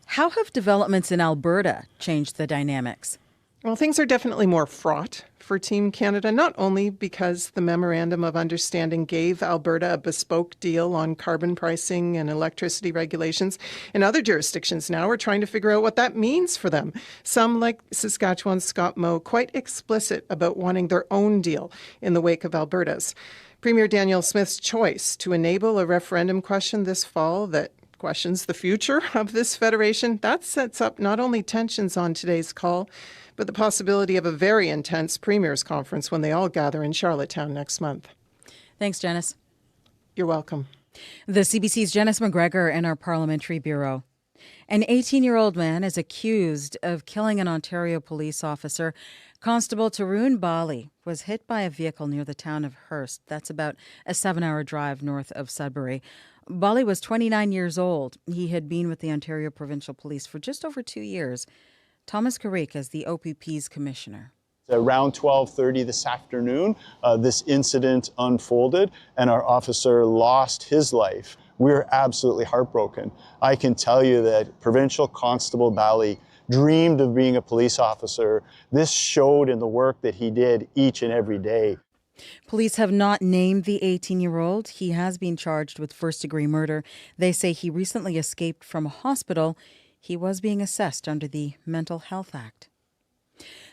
How have developments in Alberta changed the dynamics? Well, things are definitely more fraught for Team Canada, not only because the Memorandum of Understanding gave Alberta a bespoke deal on carbon pricing and electricity regulations. In other jurisdictions now are trying to figure out what that means for them. Some, like Saskatchewan's Scott Moe, quite explicit about wanting their own deal in the wake of Alberta's. Premier Danielle Smith's choice to enable a referendum question this fall that questions the future of this federation, that sets up not only tensions on today's call, but the possibility of a very intense premiers conference when they all gather in Charlottetown next month. Thanks, Janice. You're welcome. The CBC's Janice McGregor in our Parliamentary Bureau. An 18-year-old man is accused of killing an Ontario police officer. Constable Tarun Bali was hit by a vehicle near the town of Hearst. That's about a 7-hour drive north of Sudbury. Bali was 29 years old. He had been with the Ontario Provincial Police for just over 2 years. Thomas Carrick is the OPP's commissioner. Around 12:30 this afternoon, this incident unfolded and our officer lost his life. We're absolutely heartbroken. I can tell you that Provincial Constable Bali dreamed of being a police officer. This showed in the work that he did each and every day. Police have not named the 18-year-old. He has been charged with first-degree murder. They say he recently escaped from a hospital. He was being assessed under the Mental Health Act.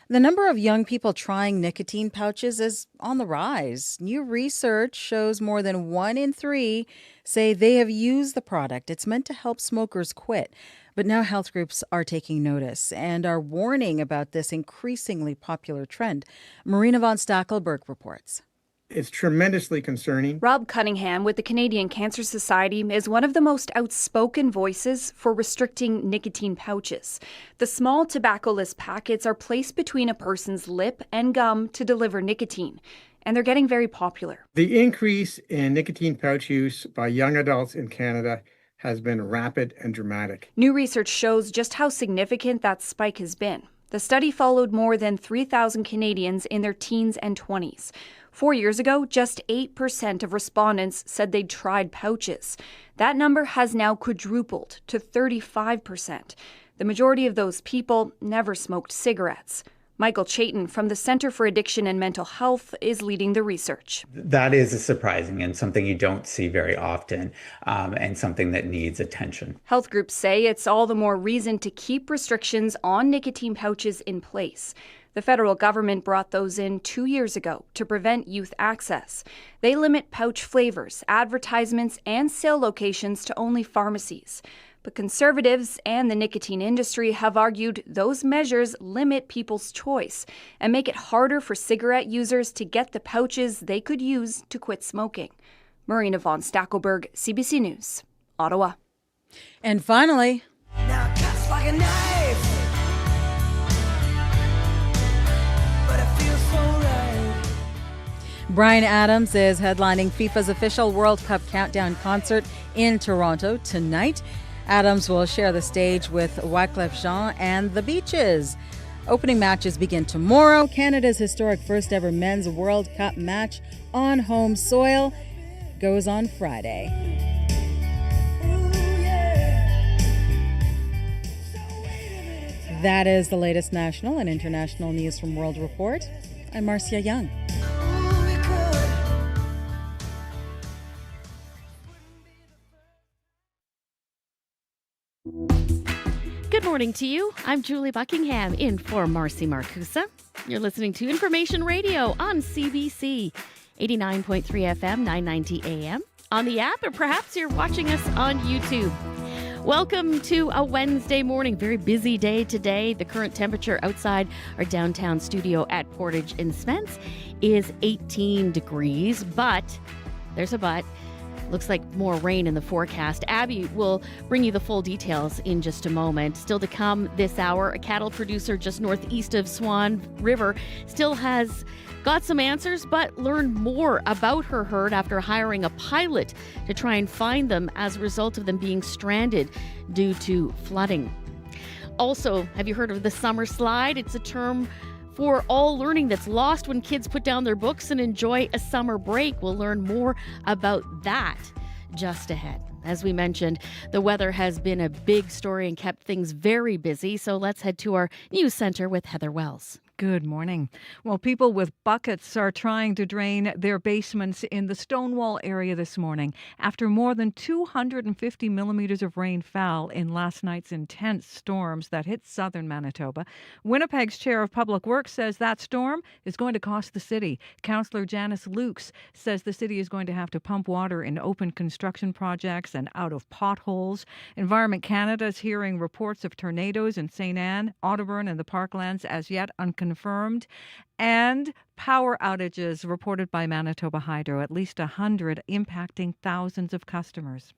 The number of young people trying nicotine pouches is on the rise. New research shows more than 1 in 3 say they have used the product. It's meant to help smokers quit. But now health groups are taking notice and are warning about this increasingly popular trend. Marina von Stackelberg reports. It's tremendously concerning. Rob Cunningham with the Canadian Cancer Society is one of the most outspoken voices for restricting nicotine pouches. The small tobacco-less packets are placed between a person's lip and gum to deliver nicotine, and they're getting very popular. The increase in nicotine pouch use by young adults in Canada has been rapid and dramatic. New research shows just how significant that spike has been. The study followed more than 3,000 Canadians in their teens and 20s. 4 years ago, just 8% of respondents said they'd tried pouches. That number has now quadrupled to 35%. The majority of those people never smoked cigarettes. Michael Chaitin from the Centre for Addiction and Mental Health is leading the research. That is surprising and something you don't see very often, and something that needs attention. Health groups say it's all the more reason to keep restrictions on nicotine pouches in place. The federal government brought those in 2 years ago to prevent youth access. They limit pouch flavors, advertisements, and sale locations to only pharmacies. But conservatives and the nicotine industry have argued those measures limit people's choice and make it harder for cigarette users to get the pouches they could use to quit smoking. Marina von Stackelberg, CBC News, Ottawa. And finally, Now it cuts like a knife, but it feels so right. Bryan Adams is headlining FIFA's official World Cup countdown concert in Toronto tonight. Adams will share the stage with Wyclef Jean and the Beaches. Opening matches begin tomorrow. Canada's historic first ever men's World Cup match on home soil goes on Friday. That is the latest national and international news from World Report. I'm Marcia Young. Good morning to you. I'm Julie Buckingham in for Marcy Marcusa. You're listening to Information Radio on CBC, 89.3 FM, 990 AM, on the app, or perhaps you're watching us on YouTube. Welcome to a Wednesday morning. Very busy day today. The current temperature outside our downtown studio at Portage in Spence is 18 degrees, but there's a but. Looks like more rain in the forecast. Abby will bring you the full details in just a moment. Still to come this hour, a cattle producer just northeast of Swan River still has got some answers, but learned more about her herd after hiring a pilot to try and find them as a result of them being stranded due to flooding. Also, have you heard of the summer slide? It's a term for all learning that's lost when kids put down their books and enjoy a summer break. We'll learn more about that just ahead. As we mentioned, the weather has been a big story and kept things very busy, so let's head to our news center with Heather Wells. Good morning. Well, people with buckets are trying to drain their basements in the Stonewall area this morning after more than 250 millimeters of rain fell in last night's intense storms that hit southern Manitoba. Winnipeg's chair of public works says that storm is going to cost the city. Councillor Janice Lukes says the city is going to have to pump water in open construction projects and out of potholes. Environment Canada is hearing reports of tornadoes in St. Anne, Otterburn, and the Parklands as yet unconfirmed. And power outages reported by Manitoba Hydro, at least 100, impacting thousands of customers.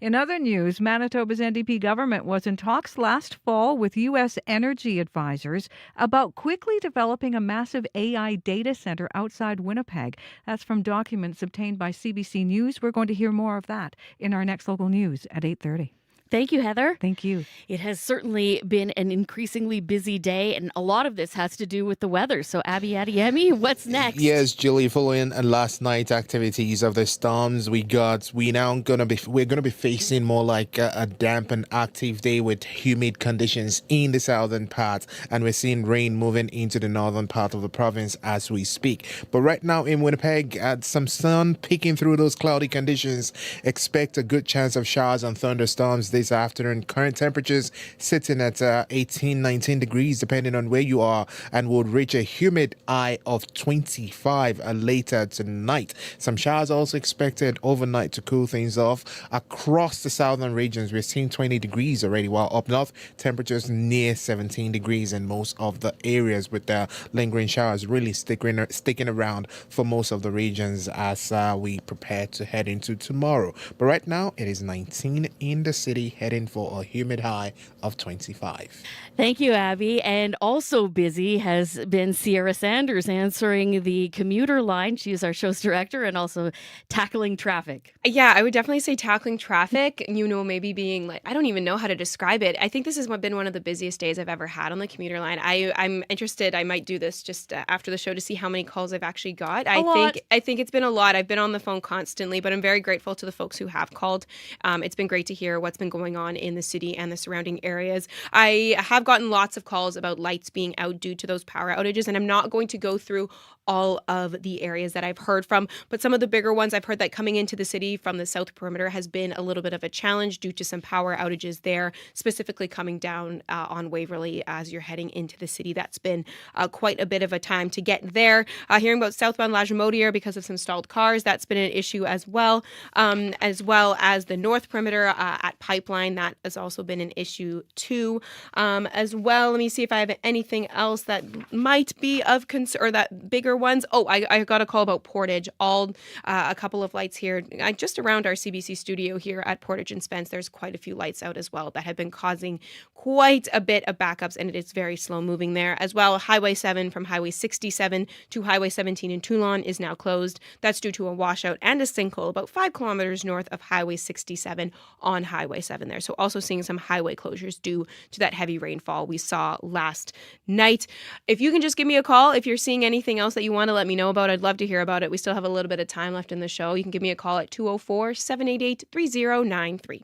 In other news, Manitoba's NDP government was in talks last fall with U.S. energy advisors about quickly developing a massive AI data center outside Winnipeg. That's from documents obtained by CBC News. We're going to hear more of that in our next local news at 8:30. Thank you, Heather. Thank you. It has certainly been an increasingly busy day, and a lot of this has to do with the weather. So, Abby Adiemi, what's next? Yes, Julie, following last night's activities of the storms we're gonna be facing more like a damp and active day with humid conditions in the southern part, and we're seeing rain moving into the northern part of the province as we speak. But right now in Winnipeg, some sun peeking through those cloudy conditions. Expect a good chance of showers and thunderstorms this afternoon. Current temperatures sitting at 18, 19 degrees depending on where you are, and will reach a humid high of 25 later tonight. Some showers also expected overnight to cool things off. Across the southern regions, we're seeing 20 degrees already, while up north, temperatures near 17 degrees in most of the areas, with the lingering showers really sticking around for most of the regions as we prepare to head into tomorrow. But right now, it is 19 in the city, heading for a humid high of 25. Thank you, Abby. And also busy has been Sierra Sanders answering the commuter line. She's our show's director, and also tackling traffic. Yeah, I would definitely say tackling traffic, maybe being like, I don't even know how to describe it. I think this has been one of the busiest days I've ever had on the commuter line. I'm interested. I might do this just after the show to see how many calls I've actually got. I think it's been a lot. I've been on the phone constantly, but I'm very grateful to the folks who have called. It's been great to hear what's been going on in the city and the surrounding areas. I have gotten lots of calls about lights being out due to those power outages, and I'm not going to go through all of the areas that I've heard from, but some of the bigger ones, I've heard that coming into the city from the south perimeter has been a little bit of a challenge due to some power outages there, specifically coming down on Waverly as you're heading into the city. That's been quite a bit of a time to get there. Hearing about southbound Lagimodiere because of some stalled cars, that's been an issue as well as the north perimeter at pipeline. That has also been an issue too. As well, let me see if I have anything else that might be of concern, or that bigger ones. Oh, I got a call about Portage. A couple of lights here just around our CBC studio here at Portage and Spence. There's quite a few lights out as well that have been causing quite a bit of backups, and it is very slow moving there as well. Highway 7 from Highway 67 to Highway 17 in Toulon is now closed. That's due to a washout and a sinkhole about 5 kilometers north of Highway 67 on Highway 7 there. So also seeing some highway closures due to that heavy rainfall we saw last night. If you can just give me a call if you're seeing anything else that you want to let me know about, I'd love to hear about it. We still have a little bit of time left in the show. You can give me a call at 204-788-3093.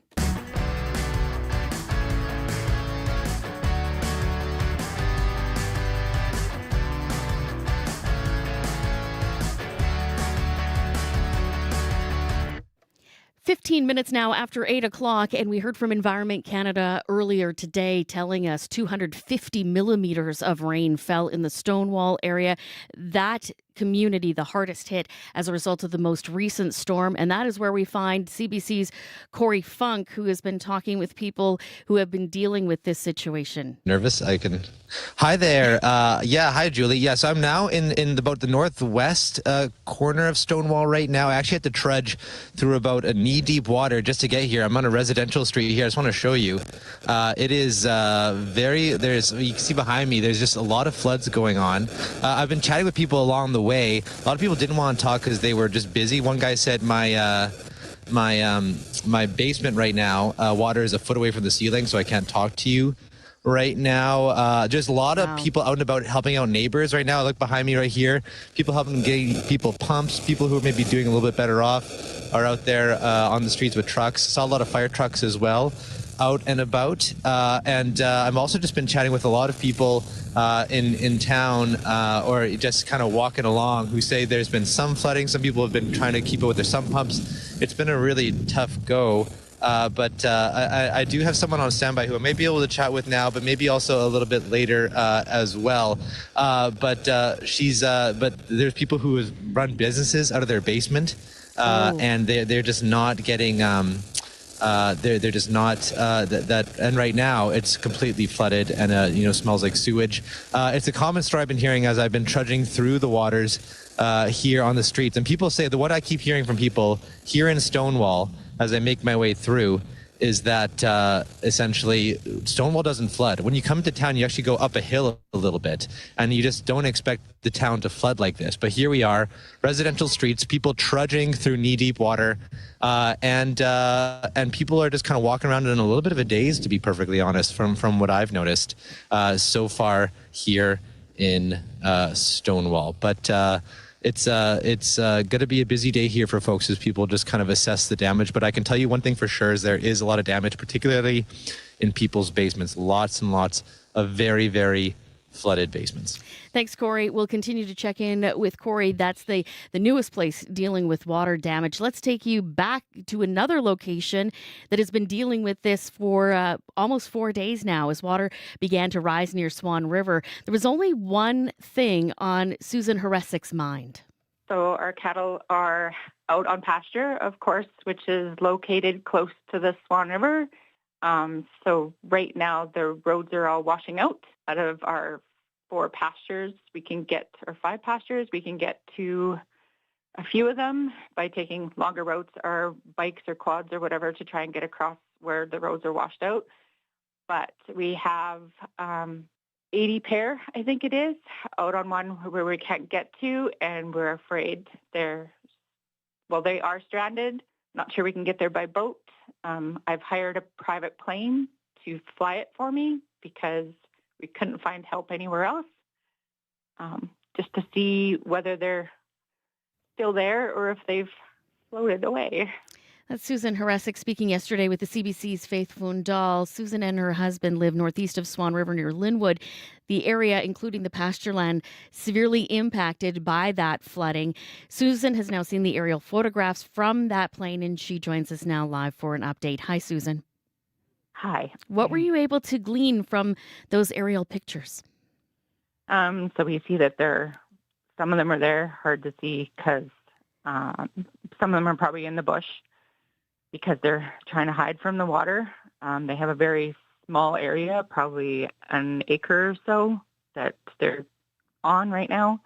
15 minutes now after 8 o'clock, and we heard from Environment Canada earlier today telling us 250 millimeters of rain fell in the Stonewall area. That community the hardest hit as a result of the most recent storm, and that is where we find CBC's Corey Funk, who has been talking with people who have been dealing with this situation. Nervous? Hi there. Hi, Julie. Yes, I'm now in about the northwest corner of Stonewall right now. I actually had to trudge through about a knee-deep water just to get here. I'm on a residential street here. I just want to show you. It is you can see behind me, there's just a lot of floods going on. I've been chatting with people along the way. A lot of people didn't want to talk because they were just busy. One guy said my basement right now, water is a foot away from the ceiling, so I can't talk to you right now. Just a lot of people out and about helping out neighbors right now. Look behind me right here. People helping getting people pumps. People who are maybe doing a little bit better off are out there on the streets with trucks. Saw a lot of fire trucks as well out and about. And I've also just been chatting with a lot of people in town or just kind of walking along who say there's been some flooding. Some people have been trying to keep it with their sump pumps. It's been a really tough go. But I do have someone on standby who I may be able to chat with now, but maybe also a little bit later as well. But there's people who run businesses out of their basement, and they're just not getting. They're just not that. And right now it's completely flooded and smells like sewage. It's a common story I've been hearing as I've been trudging through the waters here on the streets, and people say that what I keep hearing from people here in Stonewall as I make my way through is that essentially Stonewall doesn't flood. When you come to town, you actually go up a hill a little bit, and you just don't expect the town to flood like this. But here we are, residential streets, people trudging through knee-deep water, and people are just kind of walking around in a little bit of a daze, to be perfectly honest, from what I've noticed so far here in Stonewall. But it's going to be a busy day here for folks as people just kind of assess the damage. But I can tell you one thing for sure is there is a lot of damage, particularly in people's basements. Lots and lots of very, very flooded basements. Thanks, Corey. We'll continue to check in with Corey. That's the newest place dealing with water damage. Let's take you back to another location that has been dealing with this for almost 4 days now as water began to rise near Swan River. There was only one thing on Susan Horesik's mind. So our cattle are out on pasture, of course, which is located close to the Swan River. So right now the roads are all washing out of our 4 pastures. We can get, or 5 pastures, we can get to a few of them by taking longer routes or bikes or quads or whatever to try and get across where the roads are washed out. But we have 80 pair, I think it is, out on one where we can't get to, and we're afraid they are stranded. Not sure we can get there by boat. I've hired a private plane to fly it for me because we couldn't find help anywhere else, just to see whether they're still there or if they've floated away. That's Susan Horesik speaking yesterday with the CBC's Faith Fundal. Susan and her husband live northeast of Swan River near Linwood. The area, including the pasture land, severely impacted by that flooding. Susan has now seen the aerial photographs from that plane, and she joins us now live for an update. Hi, Susan. Hi. What were you able to glean from those aerial pictures? So we see that some of them are there, hard to see because some of them are probably in the bush. because they're trying to hide from the water. They have a very small area, probably an acre or so, that they're on right now.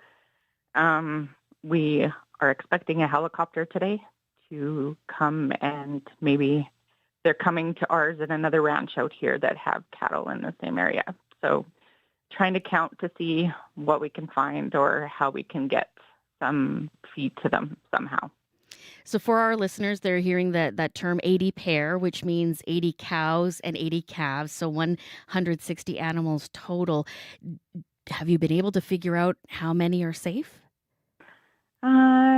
We are expecting a helicopter today to come, and maybe they're coming to ours at another ranch out here that have cattle in the same area. So trying to count to see what we can find or how we can get some feed to them somehow. So for our listeners, they're hearing that term 80 pair, which means 80 cows and 80 calves, so 160 animals total. Have you been able to figure out how many are safe?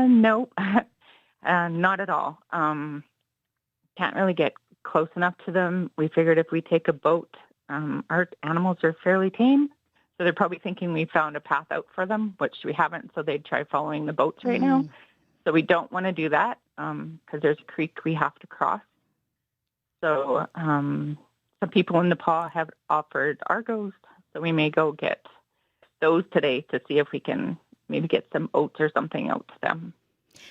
No, not at all. Can't really get close enough to them. We figured if we take a boat, our animals are fairly tame, so they're probably thinking we found a path out for them, which we haven't, so they'd try following the boats right now. So we don't want to do that because there's a creek we have to cross. So some people in Nepal have offered Argos, so we may go get those today to see if we can maybe get some oats or something out to them.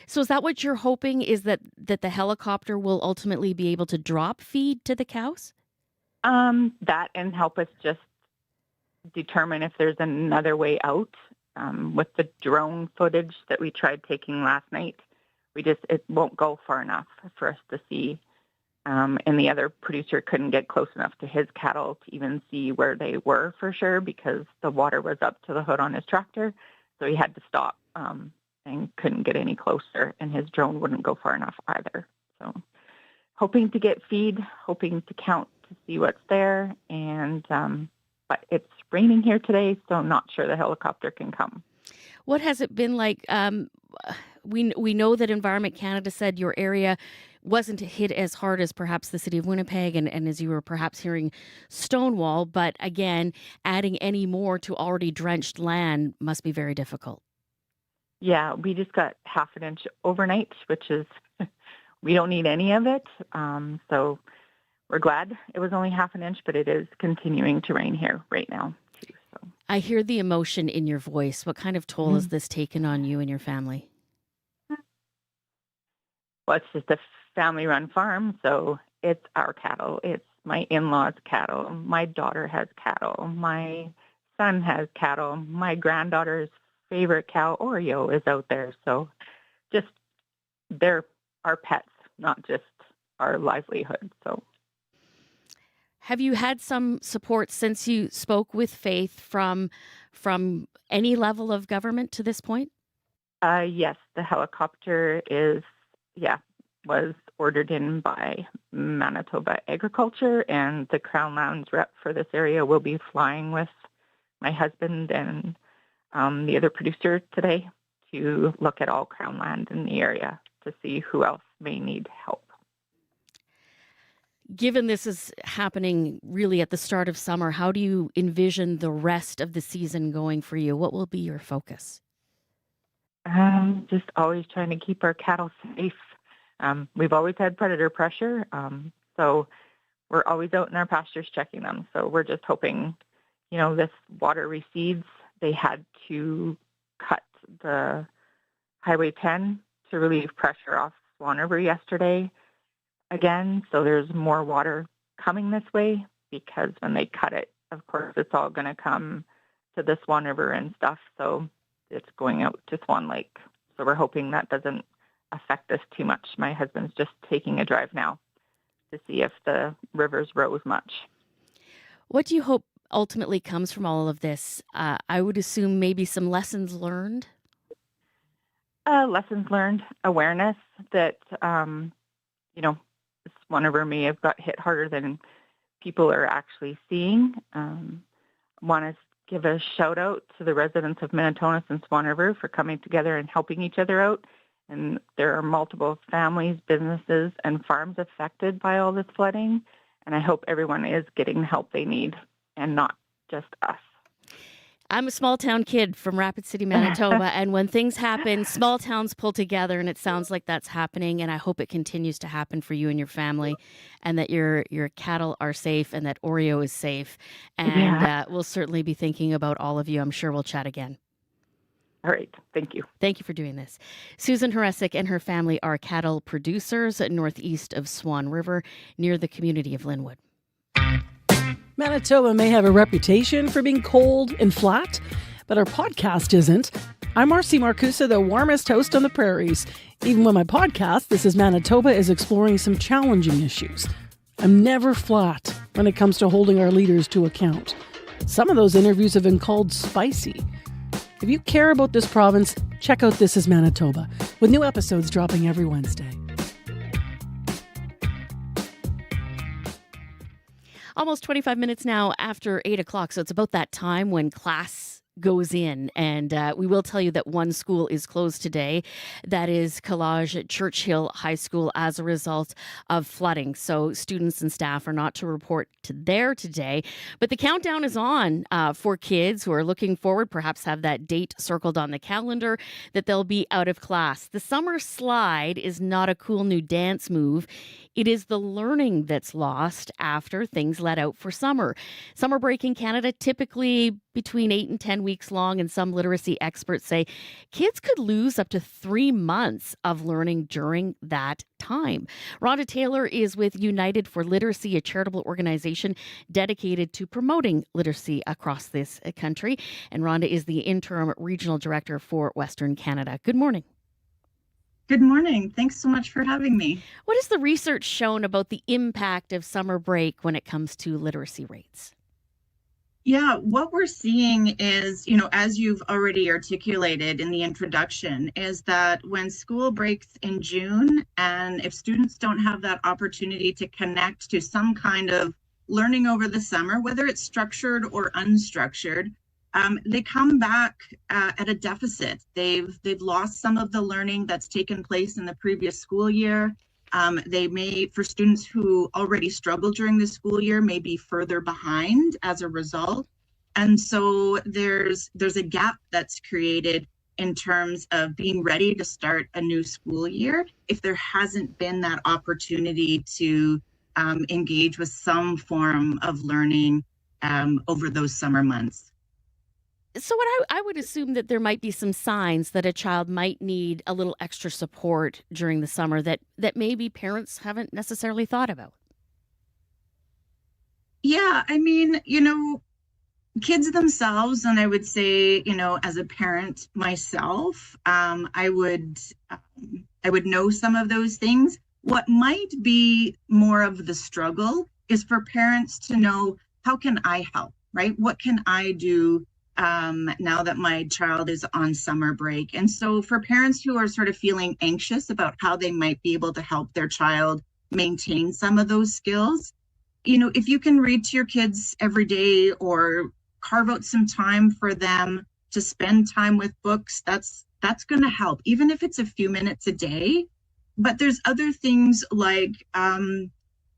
So is that what you're hoping, is that the helicopter will ultimately be able to drop feed to the cows? That and help us just determine if there's another way out. With the drone footage that we tried taking last night, it won't go far enough for us to see. And the other producer couldn't get close enough to his cattle to even see where they were for sure because the water was up to the hood on his tractor. So he had to stop and couldn't get any closer, and his drone wouldn't go far enough either. So hoping to get feed, hoping to count to see what's there, and but it's raining here today, so I'm not sure the helicopter can come. What has it been like? We know that Environment Canada said your area wasn't hit as hard as perhaps the city of Winnipeg and as you were perhaps hearing Stonewall, but again, adding any more to already drenched land must be very difficult. Yeah, we just got half an inch overnight, which is, we don't need any of it. So we're glad it was only half an inch, but it is continuing to rain here right now, too. So I hear the emotion in your voice. What kind of toll has this taken on you and your family? Well, it's just a family-run farm, so it's our cattle. It's my in-laws' cattle. My daughter has cattle. My son has cattle. My granddaughter's favorite cow, Oreo, is out there. So just they're our pets, not just our livelihood. So have you had some support since you spoke with Faith from any level of government to this point? Yes, the helicopter was ordered in by Manitoba Agriculture, and the Crown Lands rep for this area will be flying with my husband and the other producer today to look at all Crown land in the area to see who else may need help. Given this is happening really at the start of summer, how do you envision the rest of the season going for you? What will be your focus? Just always trying to keep our cattle safe. We've always had predator pressure, so we're always out in our pastures checking them. So we're just hoping, this water recedes. They had to cut the Highway 10 to relieve pressure off Swan River yesterday again. So there's more water coming this way because when they cut it, of course, it's all going to come to the Swan River and stuff. So it's going out to Swan Lake. So we're hoping that doesn't affect us too much. My husband's just taking a drive now to see if the rivers rose much. What do you hope ultimately comes from all of this? I would assume maybe some lessons learned. Lessons learned, awareness that, Swan River may have got hit harder than people are actually seeing. Want to give a shout out to the residents of Minnetonka and Swan River for coming together and helping each other out. And there are multiple families, businesses, and farms affected by all this flooding. And I hope everyone is getting the help they need and not just us. I'm a small town kid from Rapid City, Manitoba, and when things happen, small towns pull together, and it sounds like that's happening, and I hope it continues to happen for you and your family, and that your cattle are safe, and that Oreo is safe, and we'll certainly be thinking about all of you. I'm sure we'll chat again. All right. Thank you. Thank you for doing this. Susan Horesic and her family are cattle producers northeast of Swan River near the community of Linwood. Manitoba may have a reputation for being cold and flat, but our podcast isn't. I'm Marcy Marcusa, the warmest host on the prairies. Even when my podcast, This is Manitoba, is exploring some challenging issues. I'm never flat when it comes to holding our leaders to account. Some of those interviews have been called spicy. If you care about this province, check out This is Manitoba, with new episodes dropping every Wednesday. Almost 25 minutes now after 8 o'clock, so it's about that time when class goes in. And we will tell you that one school is closed today. That is Collage Churchill High School as a result of flooding. So students and staff are not to report to there today. But the countdown is on for kids who are looking forward, perhaps have that date circled on the calendar, that they'll be out of class. The summer slide is not a cool new dance move. It is the learning that's lost after things let out for summer. Summer break in Canada typically between 8 and 10 weeks long, and some literacy experts say kids could lose up to 3 months of learning during that time. Rhonda Taylor is with United for Literacy, a charitable organization dedicated to promoting literacy across this country. And Rhonda is the interim regional director for Western Canada. Good morning. Good morning. Thanks so much for having me. What has the research shown about the impact of summer break when it comes to literacy rates? Yeah, what we're seeing is, as you've already articulated in the introduction, is that when school breaks in June, and if students don't have that opportunity to connect to some kind of learning over the summer, whether it's structured or unstructured, they come back at a deficit. They've lost some of the learning that's taken place in the previous school year. They may, for students who already struggled during the school year, may be further behind as a result. And so there's a gap that's created in terms of being ready to start a new school year if there hasn't been that opportunity to engage with some form of learning over those summer months. So I would assume that there might be some signs that a child might need a little extra support during the summer that maybe parents haven't necessarily thought about. Yeah, I mean, kids themselves, and I would say, as a parent myself, I would know some of those things. What might be more of the struggle is for parents to know, how can I help, right? What can I do now that my child is on summer break? And so for parents who are sort of feeling anxious about how they might be able to help their child maintain some of those skills, if you can read to your kids every day or carve out some time for them to spend time with books, that's going to help, even if it's a few minutes a day. But there's other things like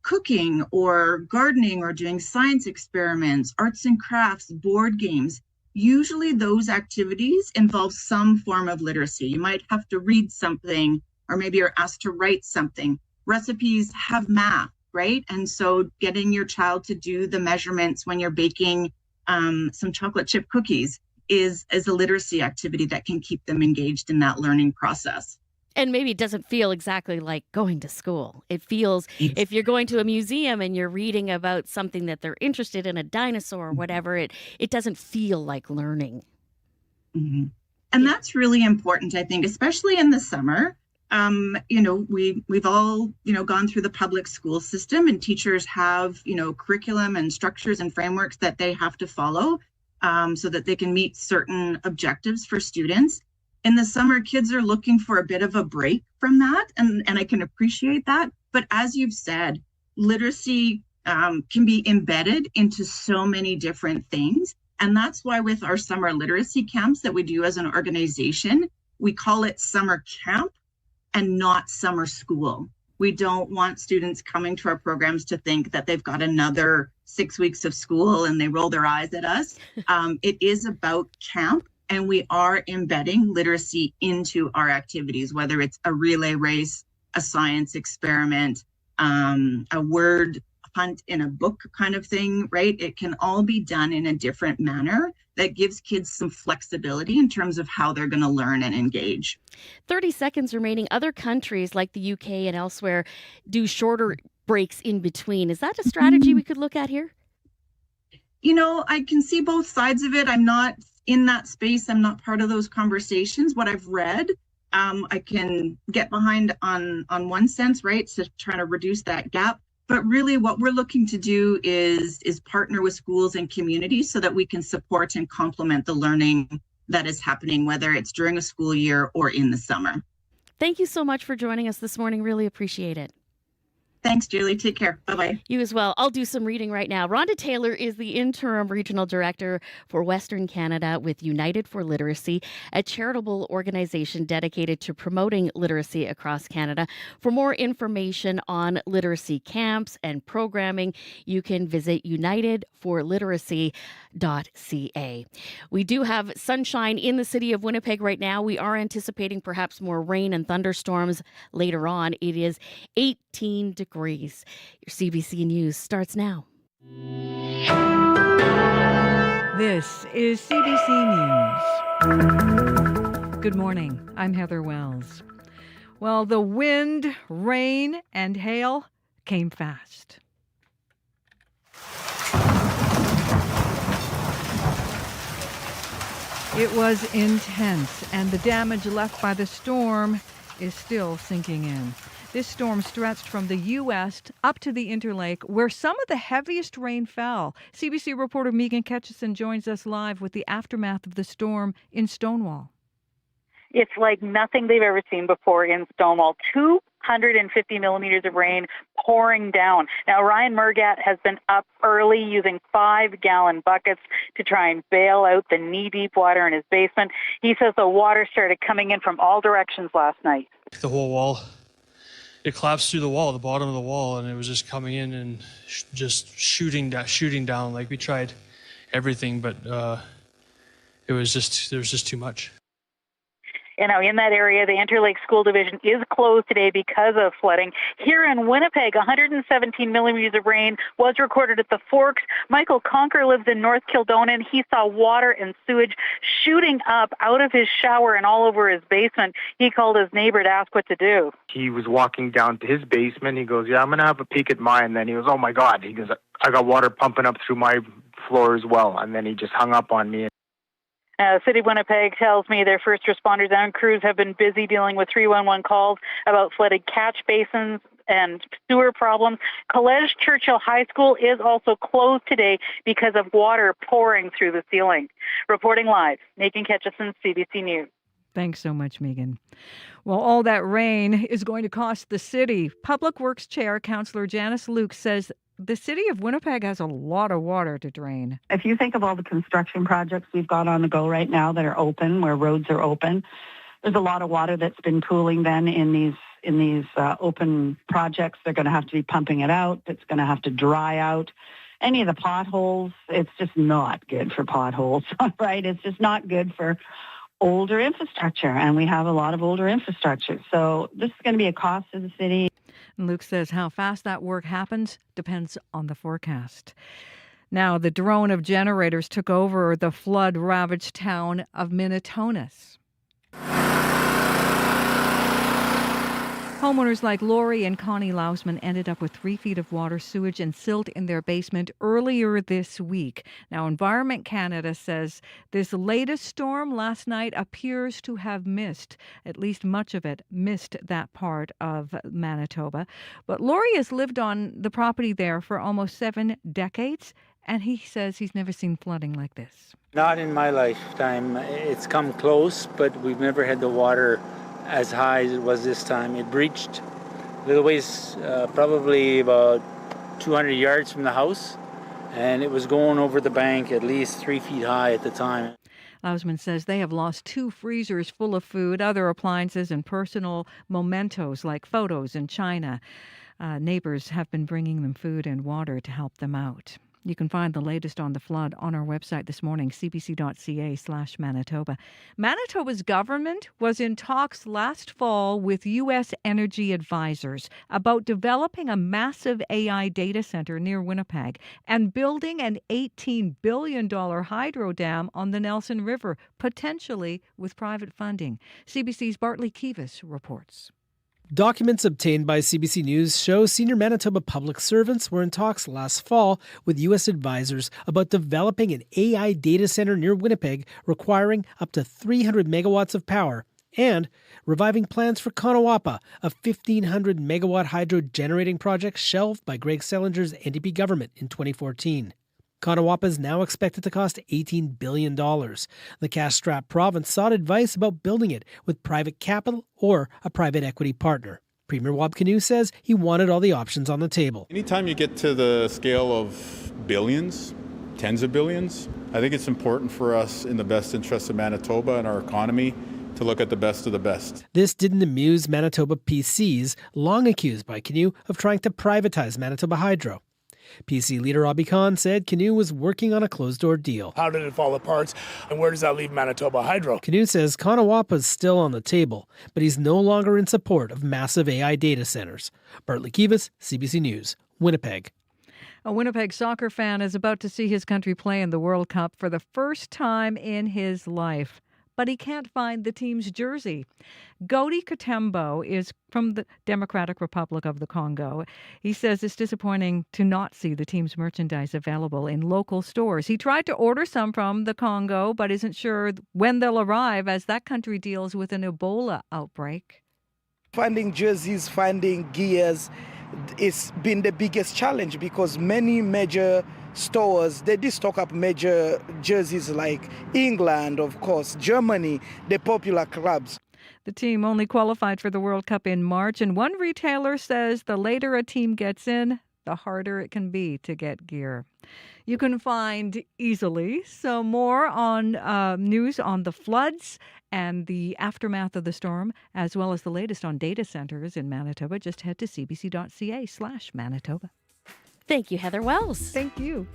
cooking or gardening or doing science experiments, arts and crafts, board games. Usually those activities involve some form of literacy. You might have to read something, or maybe you're asked to write something. Recipes have math, right? And so getting your child to do the measurements when you're baking some chocolate chip cookies is a literacy activity that can keep them engaged in that learning process. And maybe it doesn't feel exactly like going to school. It feels, if you're going to a museum and you're reading about something that they're interested in, a dinosaur or whatever, it doesn't feel like learning. Mm-hmm. And that's really important, I think, especially in the summer. We've all, gone through the public school system, and teachers have, curriculum and structures and frameworks that they have to follow so that they can meet certain objectives for students. In the summer, kids are looking for a bit of a break from that, and I can appreciate that. But as you've said, literacy can be embedded into so many different things. And that's why with our summer literacy camps that we do as an organization, we call it summer camp and not summer school. We don't want students coming to our programs to think that they've got another 6 weeks of school and they roll their eyes at us. It is about camp. And we are embedding literacy into our activities, whether it's a relay race, a science experiment, a word hunt in a book kind of thing, right? It can all be done in a different manner that gives kids some flexibility in terms of how they're going to learn and engage. 30 seconds remaining. Other countries like the UK and elsewhere do shorter breaks in between. Is that a strategy we could look at here? You know, I can see both sides of it. I'm not in that space. I'm not part of those conversations. What I've read, I can get behind on one sense, right? So trying to reduce that gap. But really what we're looking to do is partner with schools and communities so that we can support and complement the learning that is happening, whether it's during a school year or in the summer. Thank you so much for joining us this morning. Really appreciate it. Thanks, Julie. Take care. Bye-bye. You as well. I'll do some reading right now. Rhonda Taylor is the Interim Regional Director for Western Canada with United for Literacy, a charitable organization dedicated to promoting literacy across Canada. For more information on literacy camps and programming, you can visit unitedforliteracy.ca. We do have sunshine in the city of Winnipeg right now. We are anticipating perhaps more rain and thunderstorms later on. It is 18 degrees. Your CBC News starts now. This is CBC News. Good morning. I'm Heather Wells. Well, the wind, rain, and hail came fast. It was intense, and the damage left by the storm is still sinking in. This storm stretched from the U.S. up to the Interlake, where some of the heaviest rain fell. CBC reporter Megan Ketchison joins us live with the aftermath of the storm in Stonewall. It's like nothing they've ever seen before in Stonewall. 250 millimeters of rain pouring down. Now, Ryan Murgat has been up early using 5-gallon buckets to try and bail out the knee-deep water in his basement. He says the water started coming in from all directions last night. The whole wall. It collapsed through the wall, the bottom of the wall, and it was just coming in and just shooting down. Like, we tried everything, but there was just too much. You know, in that area, the Interlake School Division is closed today because of flooding. Here in Winnipeg, 117 millimeters of rain was recorded at the Forks. Michael Conker lives in North Kildonan. He saw water and sewage shooting up out of his shower and all over his basement. He called his neighbor to ask what to do. He was walking down to his basement. He goes, "Yeah, I'm going to have a peek at mine." Then he goes, "Oh my God." He goes, "I got water pumping up through my floor as well." And then he just hung up on me. City of Winnipeg tells me their first responders and crews have been busy dealing with 311 calls about flooded catch basins and sewer problems. College Churchill High School is also closed today because of water pouring through the ceiling. Reporting live, Megan Ketchison, CBC News. Thanks so much, Megan. Well, all that rain is going to cost the city. Public Works Chair, Councillor Janice Luke, says the city of Winnipeg has a lot of water to drain. If you think of all the construction projects we've got on the go right now that are open, where roads are open, there's a lot of water that's been pooling then in these open projects. They're going to have to be pumping it out. It's going to have to dry out. Any of the potholes, it's just not good for potholes, right? It's just not good for older infrastructure, and we have a lot of older infrastructure. So this is going to be a cost to the city. And Luke says how fast that work happens depends on the forecast. Now, the drone of generators took over the flood-ravaged town of Minitonas. Homeowners like Lori and Connie Lausman ended up with 3 feet of water, sewage, and silt in their basement earlier this week. Now, Environment Canada says this latest storm last night appears to have missed, at least much of it, missed that part of Manitoba. But Lori has lived on the property there for almost 7 decades, and he says he's never seen flooding like this. Not in my lifetime. It's come close, but we've never had the water as high as it was this time. It breached a little ways, probably about 200 yards from the house, and it was going over the bank at least 3 feet high at the time. Lausman says they have lost 2 freezers full of food, other appliances, and personal mementos like photos and china. Neighbors have been bringing them food and water to help them out. You can find the latest on the flood on our website this morning, cbc.ca/Manitoba. Manitoba's government was in talks last fall with U.S. energy advisors about developing a massive AI data center near Winnipeg and building an $18 billion hydro dam on the Nelson River, potentially with private funding. CBC's Bartley Kivas reports. Documents obtained by CBC News show senior Manitoba public servants were in talks last fall with U.S. advisors about developing an AI data center near Winnipeg requiring up to 300 megawatts of power and reviving plans for Kanawapa, a 1,500 megawatt hydro generating project shelved by Greg Selinger's NDP government in 2014. Kanawapa is now expected to cost $18 billion. The cash-strapped province sought advice about building it with private capital or a private equity partner. Premier Wab Kinew says he wanted all the options on the table. Anytime you get to the scale of billions, tens of billions, I think it's important for us in the best interest of Manitoba and our economy to look at the best of the best. This didn't amuse Manitoba PCs, long accused by Kinew of trying to privatize Manitoba Hydro. PC leader Abi Khan said Kinew was working on a closed-door deal. How did it fall apart, and where does that leave Manitoba Hydro? Kinew says Kanawapa is still on the table, but he's no longer in support of massive AI data centers. Bartley Kivas, CBC News, Winnipeg. A Winnipeg soccer fan is about to see his country play in the World Cup for the first time in his life, but he can't find the team's jersey. Godi Katembo is from the Democratic Republic of the Congo. He says it's disappointing to not see the team's merchandise available in local stores. He tried to order some from the Congo, but isn't sure when they'll arrive as that country deals with an Ebola outbreak. Finding jerseys, finding gears, it's been the biggest challenge because many major stores, they did stock up major jerseys like England, of course, Germany, the popular clubs. The team only qualified for the World Cup in March, and one retailer says the later a team gets in, the harder it can be to get gear. You can find easily some more on news on the floods and the aftermath of the storm, as well as the latest on data centers in Manitoba. Just head to cbc.ca/Manitoba. Thank you, Heather Wells. Thank you.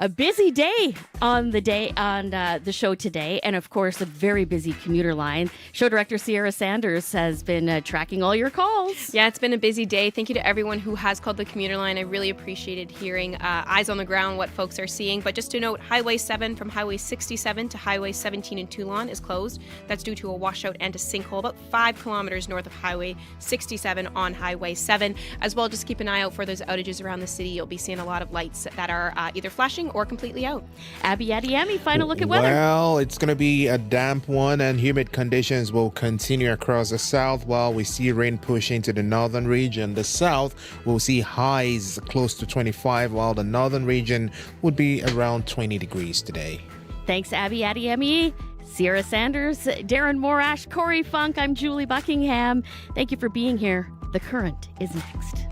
A busy day on the show today, and of course, a very busy commuter line. Show director Sierra Sanders has been tracking all your calls. Yeah, it's been a busy day. Thank you to everyone who has called the commuter line. I really appreciated hearing eyes on the ground, what folks are seeing. But just to note, Highway 7 from Highway 67 to Highway 17 in Toulon is closed. That's due to a washout and a sinkhole about 5 kilometers north of Highway 67 on Highway 7. As well, just keep an eye out for those outages around the city. You'll be seeing a lot of lights that are either flashing or completely out. Abby Adiemi, final look at weather. Well, it's going to be a damp one, and humid conditions will continue across the south while we see rain push into the northern region. The south will see highs close to 25, while the northern region would be around 20 degrees today. Thanks, Abby Adiemi. Sierra Sanders, Darren Morash, Corey Funk. I'm Julie Buckingham. Thank you for being here. The Current is next.